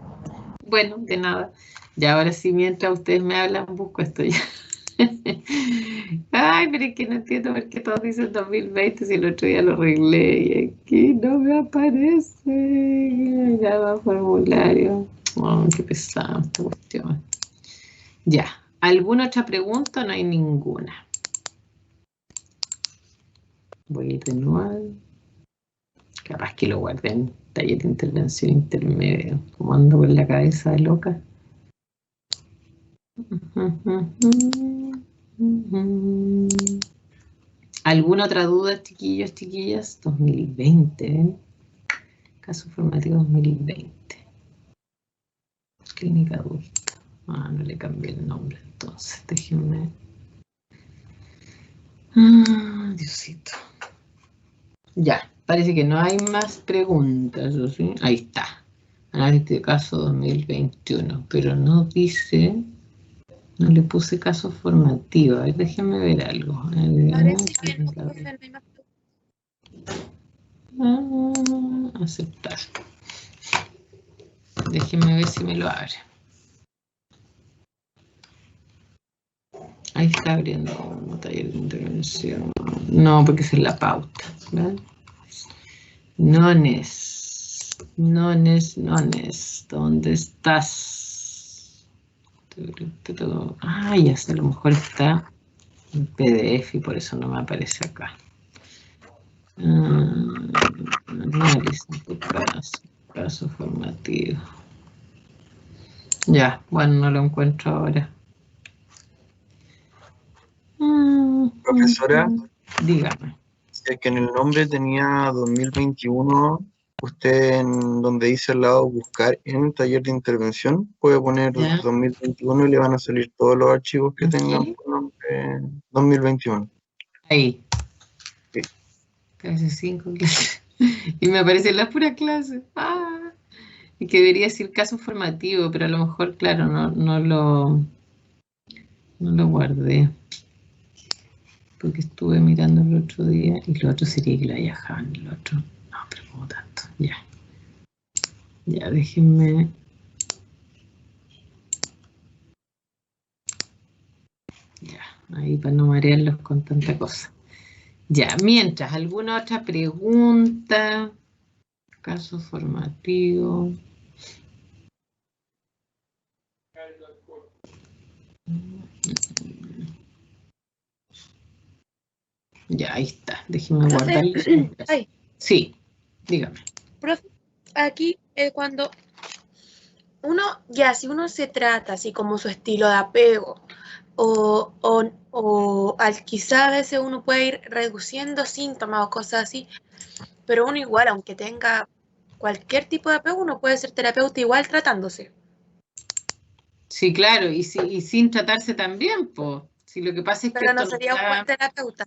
Bueno, de nada. Ya ahora sí, mientras ustedes me hablan, busco esto ya. Ay, pero es que no entiendo por qué todos dicen 2020 si el otro día lo arreglé y aquí no me aparece. Ya va formulario. Oh, qué pesado esta cuestión. Ya. ¿Alguna otra pregunta? No hay ninguna. Voy a ir de nuevo. Capaz que lo guardé en taller de intervención intermedio. Como ando con la cabeza de loca. ¿Alguna otra duda, chiquillos, chiquillas? 2020, ¿eh? Caso formativo 2020. Clínica adulta. Ah, no le cambié el nombre, entonces déjenme. Diosito. Ya, parece que no hay más preguntas, ¿sí? Ahí está. Análisis de caso 2021, pero no dice. No le puse caso formativo. A ver, déjenme ver algo. Aceptar. Déjenme ver si me lo abre. Ahí está abriendo un taller de intervención. No, porque esa es la pauta, ¿verdad? Nones. ¿Dónde estás? Ah, ya sé, a lo mejor está en PDF y por eso no me aparece acá. Análisis de caso formativo. Ya, bueno, no lo encuentro ahora. Profesora, Dígame. es que en el nombre tenía 2021, usted en donde dice al lado buscar en el taller de intervención, puede poner ¿Ya? 2021 y le van a salir todos los archivos que ¿Aquí? tengan por nombre 2021. Ahí. Sí. Clase 5, clase. Y me aparecen las puras clases. Ah, y que debería decir caso formativo, pero a lo mejor, claro, no lo guardé. Porque estuve mirando el otro día y lo otro sería que lo haya dejado en el otro. No, pero como tanto. Ya. Ya, déjenme. Ya, ahí para no marearlos con tanta cosa. Ya, mientras, ¿alguna otra pregunta? Caso formativo. Ya, ahí está. Déjeme guardarlo. Ay, Sí, dígame. profe, aquí cuando si uno se trata así como su estilo de apego, quizá a veces uno puede ir reduciendo síntomas o cosas así, pero uno igual, aunque tenga cualquier tipo de apego, uno puede ser terapeuta igual tratándose. Sí, claro, y sin tratarse también, pues. Si lo que pasa es que Pero no esto no sería un está... buen terapeuta.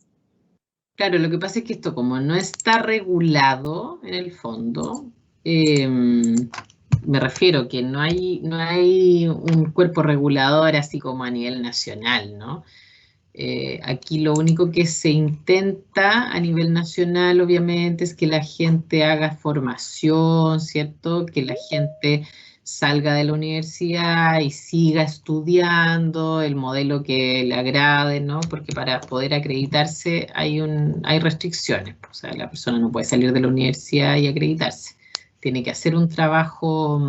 Claro, lo que pasa es que esto como no está regulado en el fondo, me refiero que no hay un cuerpo regulador así como a nivel nacional, ¿no? Aquí lo único que se intenta a nivel nacional, obviamente, es que la gente haga formación, ¿cierto? Que la gente salga de la universidad y siga estudiando el modelo que le agrade, ¿no? Porque para poder acreditarse hay restricciones. O sea, la persona no puede salir de la universidad y acreditarse. Tiene que hacer un trabajo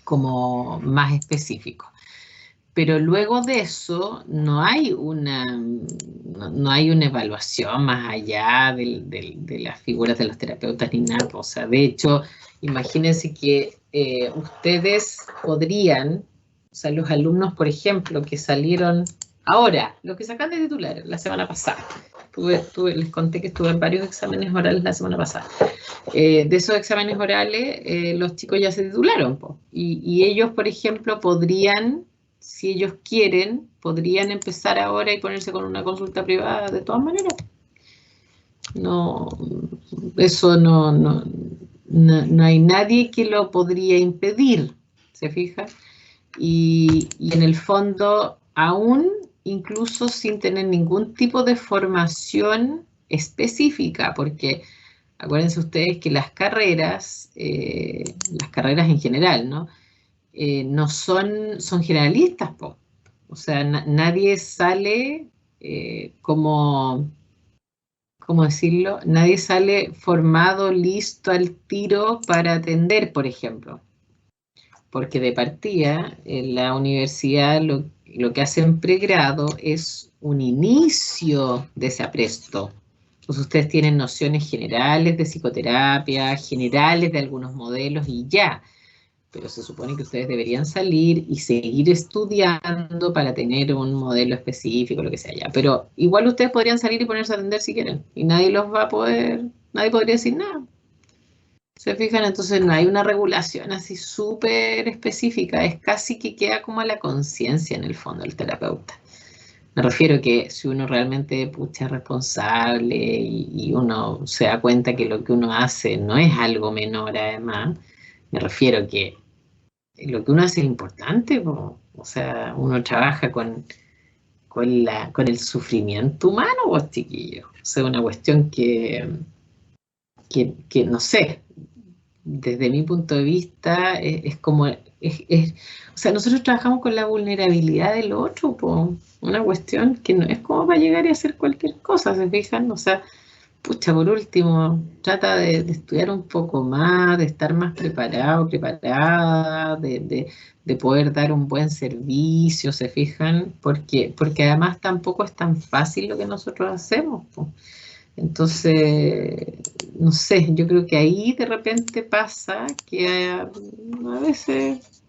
como más específico. Pero luego de eso no hay una evaluación más allá de las figuras de los terapeutas ni nada. O sea, de hecho, imagínense que ustedes podrían, o sea, los alumnos, por ejemplo, que salieron ahora, los que se acaban de titular la semana pasada, les conté que estuve en varios exámenes orales la semana pasada. De esos exámenes orales, los chicos ya se titularon, y ellos, por ejemplo, podrían, si ellos quieren, podrían empezar ahora y ponerse con una consulta privada de todas maneras. No, eso no hay nadie que lo podría impedir, ¿se fija? Y en el fondo, aún incluso sin tener ningún tipo de formación específica, porque acuérdense ustedes que las carreras en general, ¿no? No son generalistas, po. O sea, nadie sale ¿cómo decirlo? Nadie sale formado, listo al tiro para atender, por ejemplo. Porque de partida, en la universidad lo que hace en pregrado es un inicio de ese apresto. Pues ustedes tienen nociones generales de psicoterapia, generales de algunos modelos y ya. Pero se supone que ustedes deberían salir y seguir estudiando para tener un modelo específico, lo que sea ya. Pero igual ustedes podrían salir y ponerse a atender si quieren. Y nadie podría decir nada. ¿Se fijan? Entonces no hay una regulación así súper específica. Es casi que queda como a la conciencia en el fondo del terapeuta. Me refiero que si uno realmente es responsable y uno se da cuenta que lo que uno hace no es algo menor además, me refiero que lo que uno hace es importante, o sea, uno trabaja con el sufrimiento humano, vos chiquillos. O sea, una cuestión que no sé, desde mi punto de vista es como, o sea, nosotros trabajamos con la vulnerabilidad del otro, po. Una cuestión que no es como para llegar y hacer cualquier cosa, ¿se fijan? O sea, pucha, por último, trata de estudiar un poco más, de estar más preparado, preparada, de poder dar un buen servicio, ¿se fijan? Porque además tampoco es tan fácil lo que nosotros hacemos, po. Entonces, no sé, yo creo que ahí de repente pasa que a veces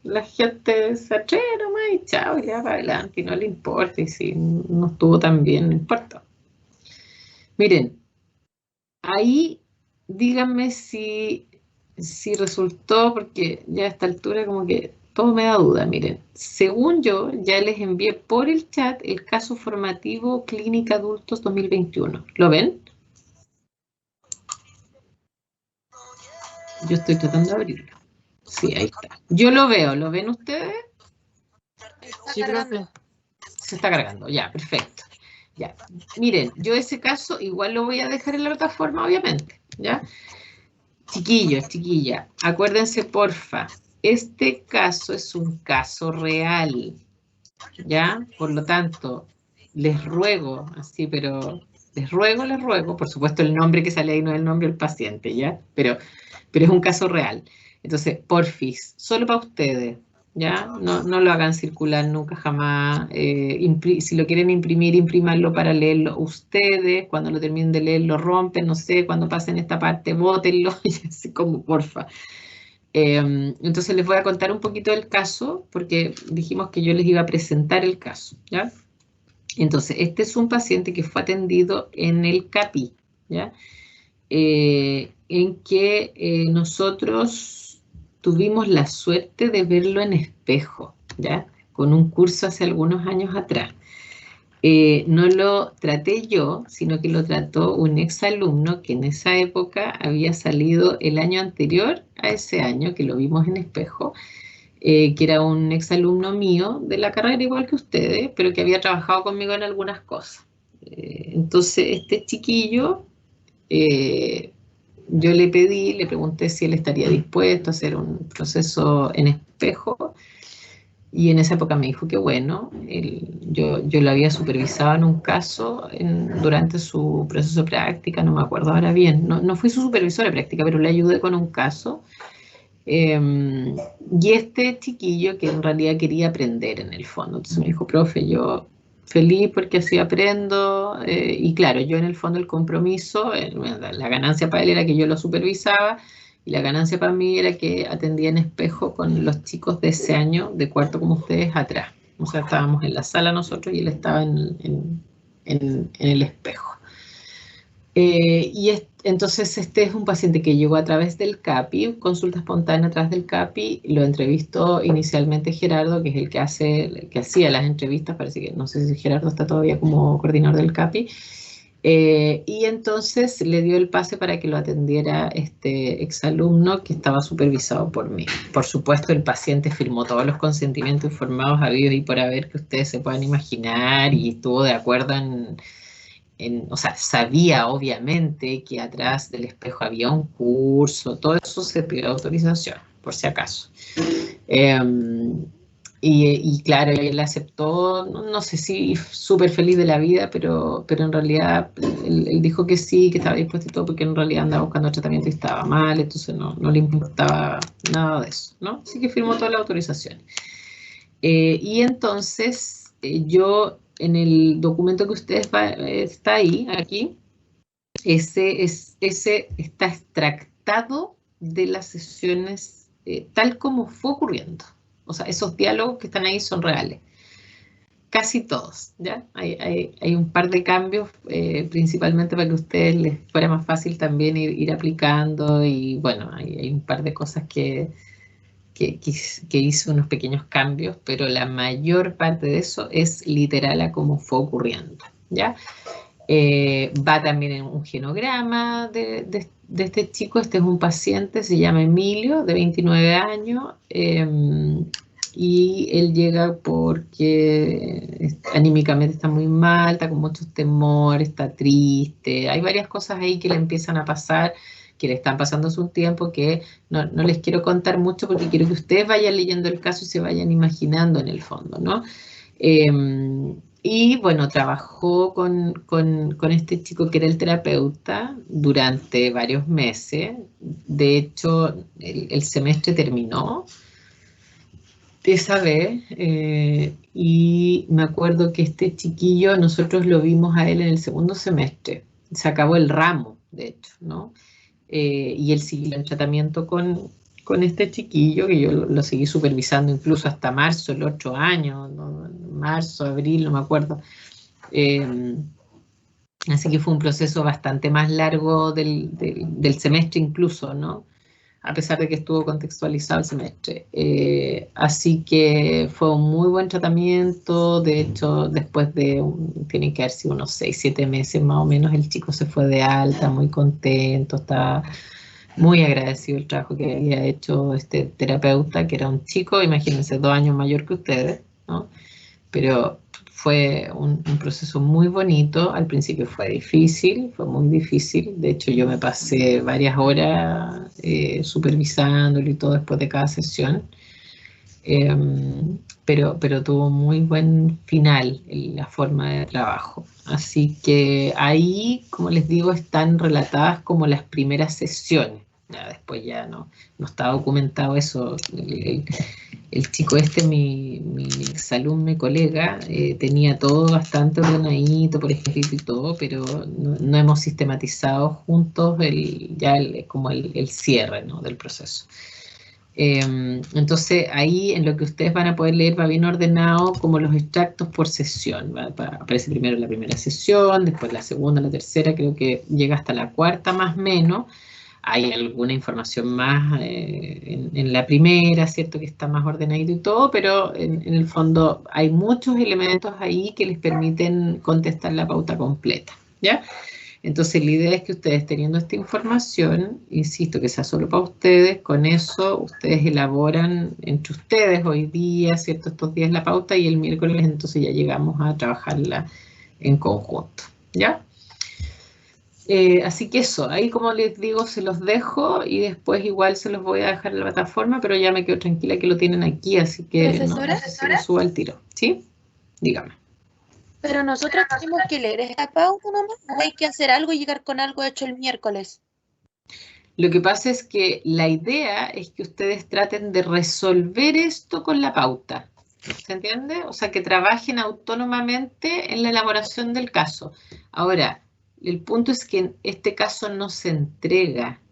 la gente se atreve nomás y chao, y le va para adelante y no le importa, y si no estuvo tan bien, no importa. Miren, ahí díganme si resultó, porque ya a esta altura como que todo me da duda. Miren, según yo, ya les envié por el chat el caso formativo Clínica Adultos 2021. ¿Lo ven? Yo estoy tratando de abrirlo. Sí, ahí está. Yo lo veo. ¿Lo ven ustedes? Sí, profe. Se está cargando. Ya, perfecto. Ya. Miren, yo ese caso igual lo voy a dejar en la plataforma, obviamente. ¿Ya? Chiquillos, chiquillas, acuérdense, porfa. Este caso es un caso real. ¿Ya? Por lo tanto, les ruego, así, pero les ruego, por supuesto el nombre que sale ahí no es el nombre del paciente, ¿ya? Pero es un caso real. Entonces, porfis, solo para ustedes, ¿ya? No lo hagan circular nunca, jamás. Si lo quieren imprimir, imprímanlo para leerlo ustedes. Cuando lo terminen de leer, lo rompen, no sé, cuando pasen esta parte, bótenlo, y así como porfa. Entonces les voy a contar un poquito del caso, porque dijimos que yo les iba a presentar el caso, ¿ya? Entonces, este es un paciente que fue atendido en el CAPI, ¿ya? En que nosotros tuvimos la suerte de verlo en espejo, ¿ya? Con un curso hace algunos años atrás. No lo traté yo, sino que lo trató un exalumno que en esa época había salido el año anterior a ese año, que lo vimos en espejo, que era un exalumno mío de la carrera igual que ustedes, pero que había trabajado conmigo en algunas cosas. Entonces, este chiquillo, yo le pregunté si él estaría dispuesto a hacer un proceso en espejo, y en esa época me dijo que bueno, yo lo había supervisado en un caso durante su proceso de práctica, no me acuerdo ahora bien, no fui su supervisora de práctica, pero le ayudé con un caso. Y este chiquillo que en realidad quería aprender en el fondo, entonces me dijo, profe, yo feliz porque así aprendo, y claro, yo en el fondo el compromiso, la ganancia para él era que yo lo supervisaba, y la ganancia para mí era que atendía en espejo con los chicos de ese año, de cuarto como ustedes, atrás. O sea, estábamos en la sala nosotros y él estaba en el espejo. Entonces este es un paciente que llegó a través del CAPI, consulta espontánea a través del CAPI, lo entrevistó inicialmente Gerardo, que es el que hacía las entrevistas, parece que no sé si Gerardo está todavía como coordinador del CAPI, y entonces le dio el pase para que lo atendiera este exalumno que estaba supervisado por mí. Por supuesto, el paciente firmó todos los consentimientos informados habidos y por haber que ustedes se puedan imaginar, y estuvo de acuerdo o sea, sabía obviamente que atrás del espejo había un curso, todo eso se pidió autorización, por si acaso. Y claro, él aceptó, no sé si súper feliz de la vida, pero en realidad él dijo que sí, que estaba dispuesto y todo, porque en realidad andaba buscando tratamiento y estaba mal, entonces no le importaba nada de eso, ¿no? Así que firmó toda la autorización. Y entonces yo en el documento que ustedes está ahí, aquí, ese está extractado de las sesiones tal como fue ocurriendo. O sea, esos diálogos que están ahí son reales. Casi todos, ¿ya? Hay un par de cambios, principalmente para que a ustedes les fuera más fácil también ir aplicando, y bueno, hay un par de cosas que hizo unos pequeños cambios, pero la mayor parte de eso es literal a cómo fue ocurriendo, ¿ya? Va también en un genograma de este chico. Este es un paciente, se llama Emilio, de 29 años, y él llega porque anímicamente está muy mal, está con muchos temores, está triste, hay varias cosas ahí que le empiezan a pasar, que le están pasando hace un tiempo, que no les quiero contar mucho porque quiero que ustedes vayan leyendo el caso y se vayan imaginando en el fondo, ¿no? Y bueno, trabajó con este chico que era el terapeuta durante varios meses. De hecho, el semestre terminó esa vez, y me acuerdo que este chiquillo, nosotros lo vimos a él en el segundo semestre. Se acabó el ramo, de hecho, ¿no? Y él siguió en tratamiento con este chiquillo, que yo lo seguí supervisando incluso hasta marzo el otro año, ¿no? Marzo, abril, no me acuerdo. Así que fue un proceso bastante más largo del semestre incluso, ¿no? A pesar de que estuvo contextualizado el semestre. Así que fue un muy buen tratamiento. De hecho, después de, tienen que haber sido unos 6, 7 meses más o menos, el chico se fue de alta, muy contento, estaba muy agradecido el trabajo que había hecho este terapeuta, que era un chico, imagínense, 2 años mayor que ustedes, ¿no? Pero fue un proceso muy bonito. Al principio fue difícil, fue muy difícil. De hecho, yo me pasé varias horas supervisándolo y todo después de cada sesión. Pero tuvo muy buen final la forma de trabajo. Así que ahí, como les digo, están relatadas como las primeras sesiones, Ya después ya no está documentado eso. El chico mi exalumno y colega, tenía todo bastante ordenadito por escrito y todo, pero no hemos sistematizado juntos como el cierre, ¿no?, del proceso. Entonces ahí en lo que ustedes van a poder leer va bien ordenado como los extractos por sesión. Aparece primero la primera sesión, después la segunda, la tercera, creo que llega hasta la cuarta más o menos. Hay alguna información más en la primera, ¿cierto?, que está más ordenadito y todo, pero en el fondo hay muchos elementos ahí que les permiten contestar la pauta completa, ¿ya? Entonces la idea es que ustedes, teniendo esta información, insisto, que sea solo para ustedes, con eso ustedes elaboran entre ustedes hoy día, ¿cierto?, estos días la pauta, y el miércoles entonces ya llegamos a trabajarla en conjunto, ¿ya? Así que eso, ahí como les digo, se los dejo y después igual se los voy a dejar en la plataforma, pero ya me quedo tranquila que lo tienen aquí, así que ¿Profesora? no se lo suba al tiro, ¿sí? Dígame. Pero nosotros tenemos que leer esta pauta nomás, o hay que hacer algo y llegar con algo hecho el miércoles. Lo que pasa es que la idea es que ustedes traten de resolver esto con la pauta, ¿se entiende? O sea, que trabajen autónomamente en la elaboración del caso. Ahora, el punto es que en este caso no se entrega,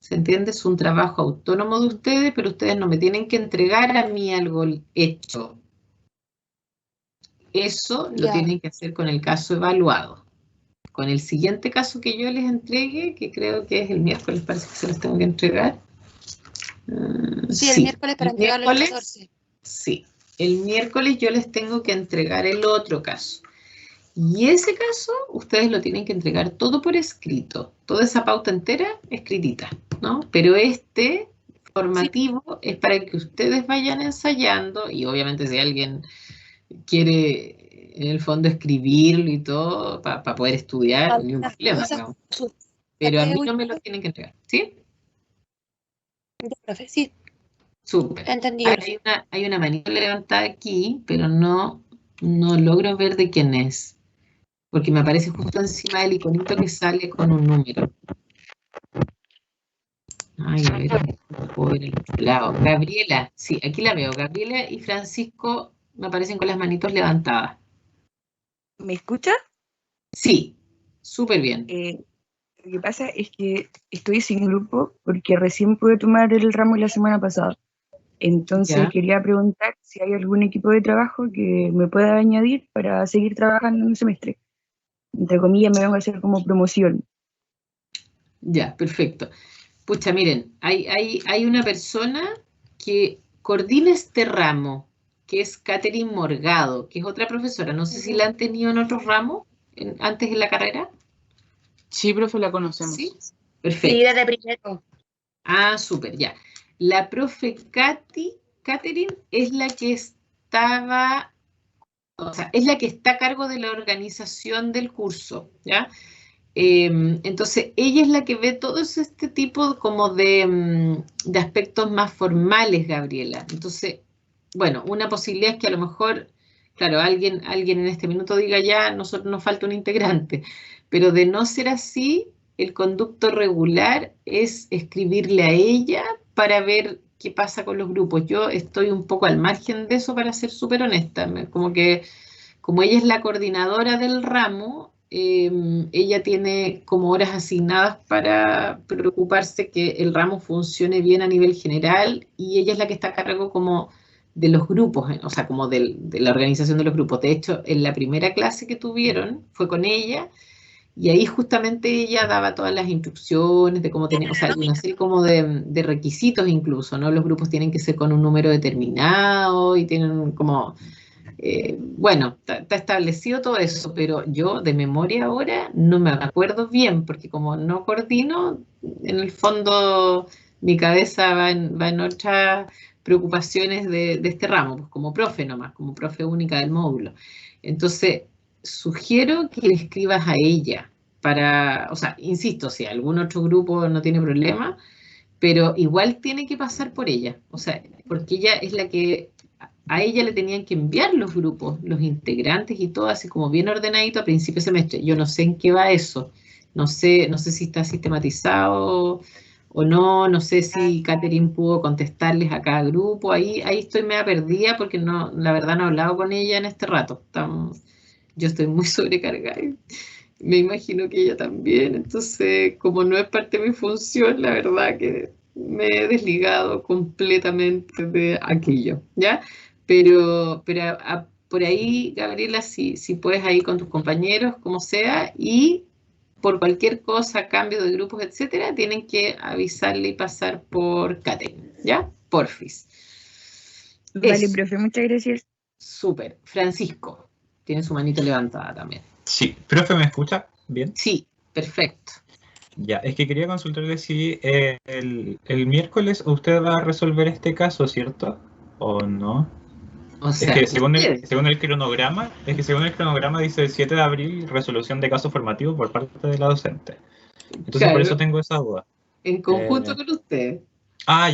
¿se entiende? Es un trabajo autónomo de ustedes, pero ustedes no me tienen que entregar a mí algo hecho. Eso lo Ya. tienen que hacer con el caso evaluado. Con el siguiente caso que yo les entregue, que creo que es el miércoles, parece que se los tengo que entregar. Sí, el miércoles para entregarlo el 14. Sí, el miércoles yo les tengo que entregar el otro caso. Y ese caso, ustedes lo tienen que entregar todo por escrito, toda esa pauta entera escritita, ¿no? Pero este formativo es para que ustedes vayan ensayando, y obviamente si alguien quiere en el fondo escribirlo y todo para poder estudiar, ni un problema, digamos. Pero a mí no me lo tienen que entregar, ¿sí? Ya, profe, sí. Súper. Entendido. Hay una manita levantada aquí, pero no logro ver de quién es, porque me aparece justo encima del iconito que sale con un número. Ay, a ver, no puedo ver el otro lado. Gabriela, sí, aquí la veo. Gabriela y Francisco me aparecen con las manitos levantadas. ¿Me escucha? Sí, súper bien. Lo que pasa es que estoy sin grupo porque recién pude tomar el ramo la semana pasada. Entonces Ya. quería preguntar si hay algún equipo de trabajo que me pueda añadir para seguir trabajando en un semestre. Entre comillas, me vengo a hacer como promoción. Ya, perfecto. Pucha, miren, hay una persona que coordina este ramo, que es Catherine Morgado, que es otra profesora. No sé si la han tenido en otros ramos antes en la carrera. Sí, profe, la conocemos. Sí, Sí, perfecto. desde primero. Ah, súper, ya. La profe Catherine es la que estaba, o sea, es la que está a cargo de la organización del curso, ¿ya? Entonces, ella es la que ve todo este tipo como de aspectos más formales, Gabriela. Entonces, bueno, una posibilidad es que a lo mejor, claro, alguien en este minuto diga ya, nosotros nos falta un integrante, pero de no ser así, el conducto regular es escribirle a ella para ver qué pasa con los grupos. Yo estoy un poco al margen de eso, para ser súper honesta, como ella es la coordinadora del ramo, ella tiene como horas asignadas para preocuparse que el ramo funcione bien a nivel general, y ella es la que está a cargo como de los grupos, o sea, como de la organización de los grupos. De hecho, en la primera clase que tuvieron fue con ella, y ahí justamente ella daba todas las instrucciones de cómo tenía, o sea, hay una serie como de requisitos incluso, ¿no? Los grupos tienen que ser con un número determinado y tienen como... bueno, está establecido todo eso, pero yo de memoria ahora no me acuerdo bien, porque como no coordino, en el fondo mi cabeza va en otras preocupaciones de este ramo, pues como profe nomás, como profe única del módulo. Entonces, sugiero que le escribas a ella o sea, insisto, si algún otro grupo no tiene problema, pero igual tiene que pasar por ella, o sea, porque ella es la que... A ella le tenían que enviar los grupos, los integrantes y todo, así como bien ordenadito a principio de semestre. Yo no sé en qué va eso. No sé si está sistematizado o no. No sé si Catherine pudo contestarles a cada grupo. Ahí estoy media perdida porque no, la verdad no he hablado con ella en este rato. Yo estoy muy sobrecargada. Me imagino que ella también. Entonces, como no es parte de mi función, la verdad que me he desligado completamente de aquello, ¿ya? Pero por ahí, Gabriela, si puedes ahí con tus compañeros, como sea, y por cualquier cosa, cambio de grupos, etcétera, tienen que avisarle y pasar por Catherine, ¿ya? Porfis. Vale, Eso, profe, muchas gracias. súper. Francisco, tiene su manito levantada también. Sí, profe, ¿me escucha? ¿Bien? Sí, perfecto. Ya, es que quería consultarle si el miércoles usted va a resolver este caso, ¿cierto? ¿O no? O Es sea, que según ustedes. el cronograma, dice el 7 de abril, resolución de caso formativo por parte de la docente. Entonces por Claro, eso tengo esa duda. en conjunto con ustedes.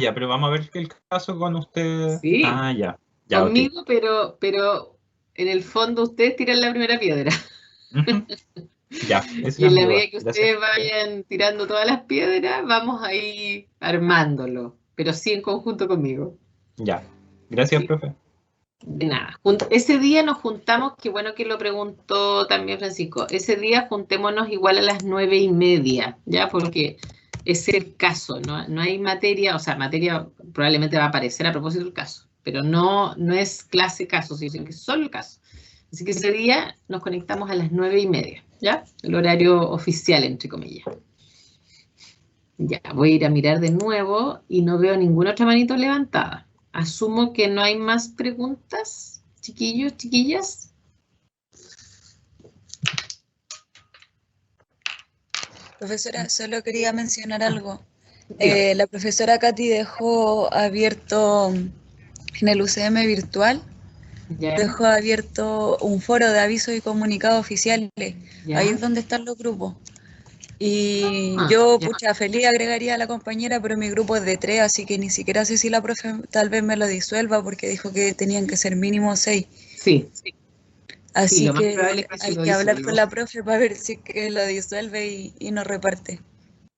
Ya, pero vamos a ver el caso con usted. Sí, Ya. Ya, ok. conmigo, pero en el fondo ustedes tiran la primera piedra. Ujú. Ya, esa Y era en mi la duda. medida que ustedes vayan tirando todas las piedras, vamos a ir armándolo, pero sí en conjunto conmigo. Ya. Gracias, Sí. profe. De nada. Ese día nos juntamos, qué bueno que lo preguntó también Francisco, ese día juntémonos igual a las 9:30, ¿ya? Porque es el caso, no hay materia, o sea, materia probablemente va a aparecer a propósito del caso, pero no es clase caso, sino que es solo el caso. Así que ese día nos conectamos a las 9:30, ¿ya? El horario oficial, entre comillas. Ya, voy a ir a mirar de nuevo y no veo ninguna otra manito levantada. Asumo que no hay más preguntas, chiquillos, chiquillas. Profesora, solo quería mencionar algo. Dígame. La profesora Katy dejó abierto en el UCM virtual, Ya, dejó abierto un foro de avisos y comunicados oficiales. ya. Ahí es donde están los grupos. Y Ah, yo, ya. pucha, feliz agregaría a la compañera, pero mi grupo es de 3, así que ni siquiera sé si la profe tal vez me lo disuelva porque dijo que tenían que ser mínimo 6. Sí, Así lo más que probable es que se hay lo que hablar con disuelva. la profe para ver si es que lo disuelve y nos reparte.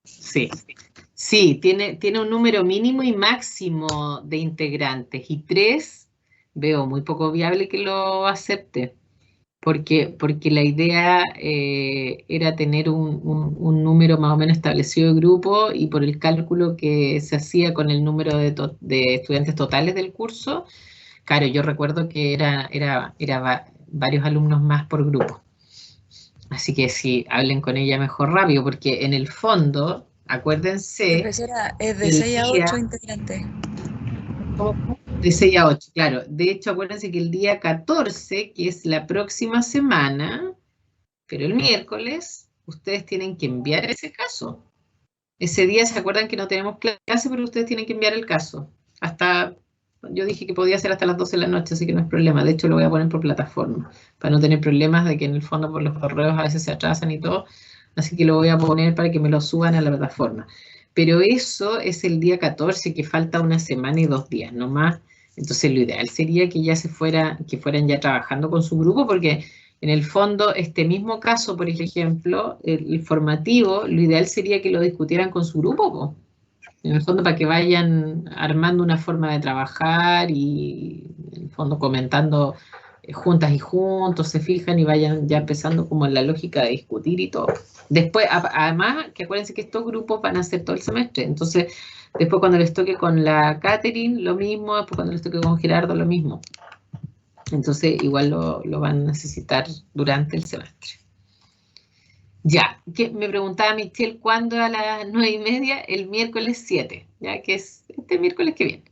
Sí, tiene un número mínimo y máximo de integrantes, y 3 veo muy poco viable que lo acepte. Porque la idea era tener un número más o menos establecido de grupo, y por el cálculo que se hacía con el número de estudiantes totales del curso, claro, yo recuerdo que era varios alumnos más por grupo. Así que sí, hablen con ella mejor rápido, porque en el fondo, acuérdense, Profesora, es de el 6 a 8 día integrantes. de 6 a 8, claro. De hecho, acuérdense que el día 14, que es la próxima semana, pero el miércoles, ustedes tienen que enviar ese caso. Ese día, ¿se acuerdan que no tenemos clase? Pero ustedes tienen que enviar el caso. Yo dije que podía ser hasta las 12 de la noche, así que no es problema. De hecho, lo voy a poner por plataforma, para no tener problemas de que en el fondo por los correos a veces se atrasan y todo. Así que lo voy a poner para que me lo suban a la plataforma. Pero eso es el día 14, que falta una semana y 2 días, no más. Entonces, lo ideal sería que que fueran ya trabajando con su grupo, porque en el fondo, este mismo caso, por ejemplo, el formativo, lo ideal sería que lo discutieran con su grupo, po. En el fondo, para que vayan armando una forma de trabajar y, en el fondo, comentando juntas y juntos, se fijan y vayan ya empezando como en la lógica de discutir y todo. Después, además, que acuérdense que estos grupos van a ser todo el semestre. Entonces, después cuando les toque con la Catherine, lo mismo. Después cuando les toque con Gerardo, lo mismo. Entonces, igual lo van a necesitar durante el semestre. Ya, que me preguntaba Michelle cuándo a las 9:30, el miércoles 7, ya que es este miércoles que viene.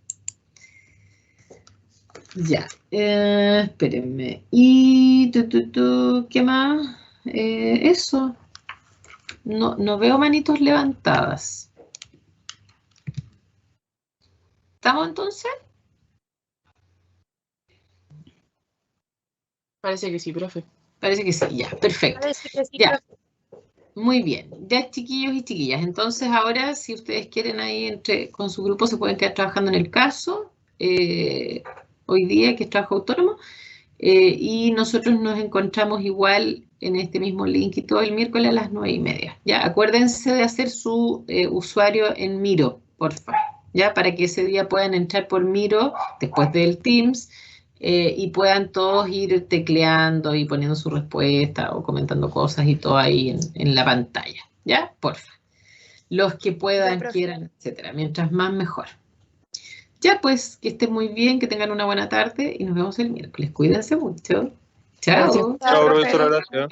Ya, espérenme. Y ¿qué más? Eso. No veo manitos levantadas. ¿Estamos entonces? Parece que sí, profe. Parece que sí, ya, perfecto. Parece que sí, Ya. profe. Muy bien, ya chiquillos y chiquillas, entonces ahora si ustedes quieren ahí con su grupo se pueden quedar trabajando en el caso, hoy día que es trabajo autónomo, y nosotros nos encontramos igual en este mismo link y todo el miércoles a las 9:30. Ya, acuérdense de hacer su usuario en Miro, porfa, ya, para que ese día puedan entrar por Miro después del Teams y puedan todos ir tecleando y poniendo su respuesta o comentando cosas y todo ahí en la pantalla, ya, porfa. Los que puedan, quieran, etcétera. Mientras más, mejor. Ya, pues, que estén muy bien, que tengan una buena tarde y nos vemos el miércoles. Cuídense mucho. Chao. Gracias. Chao, profesora, gracias.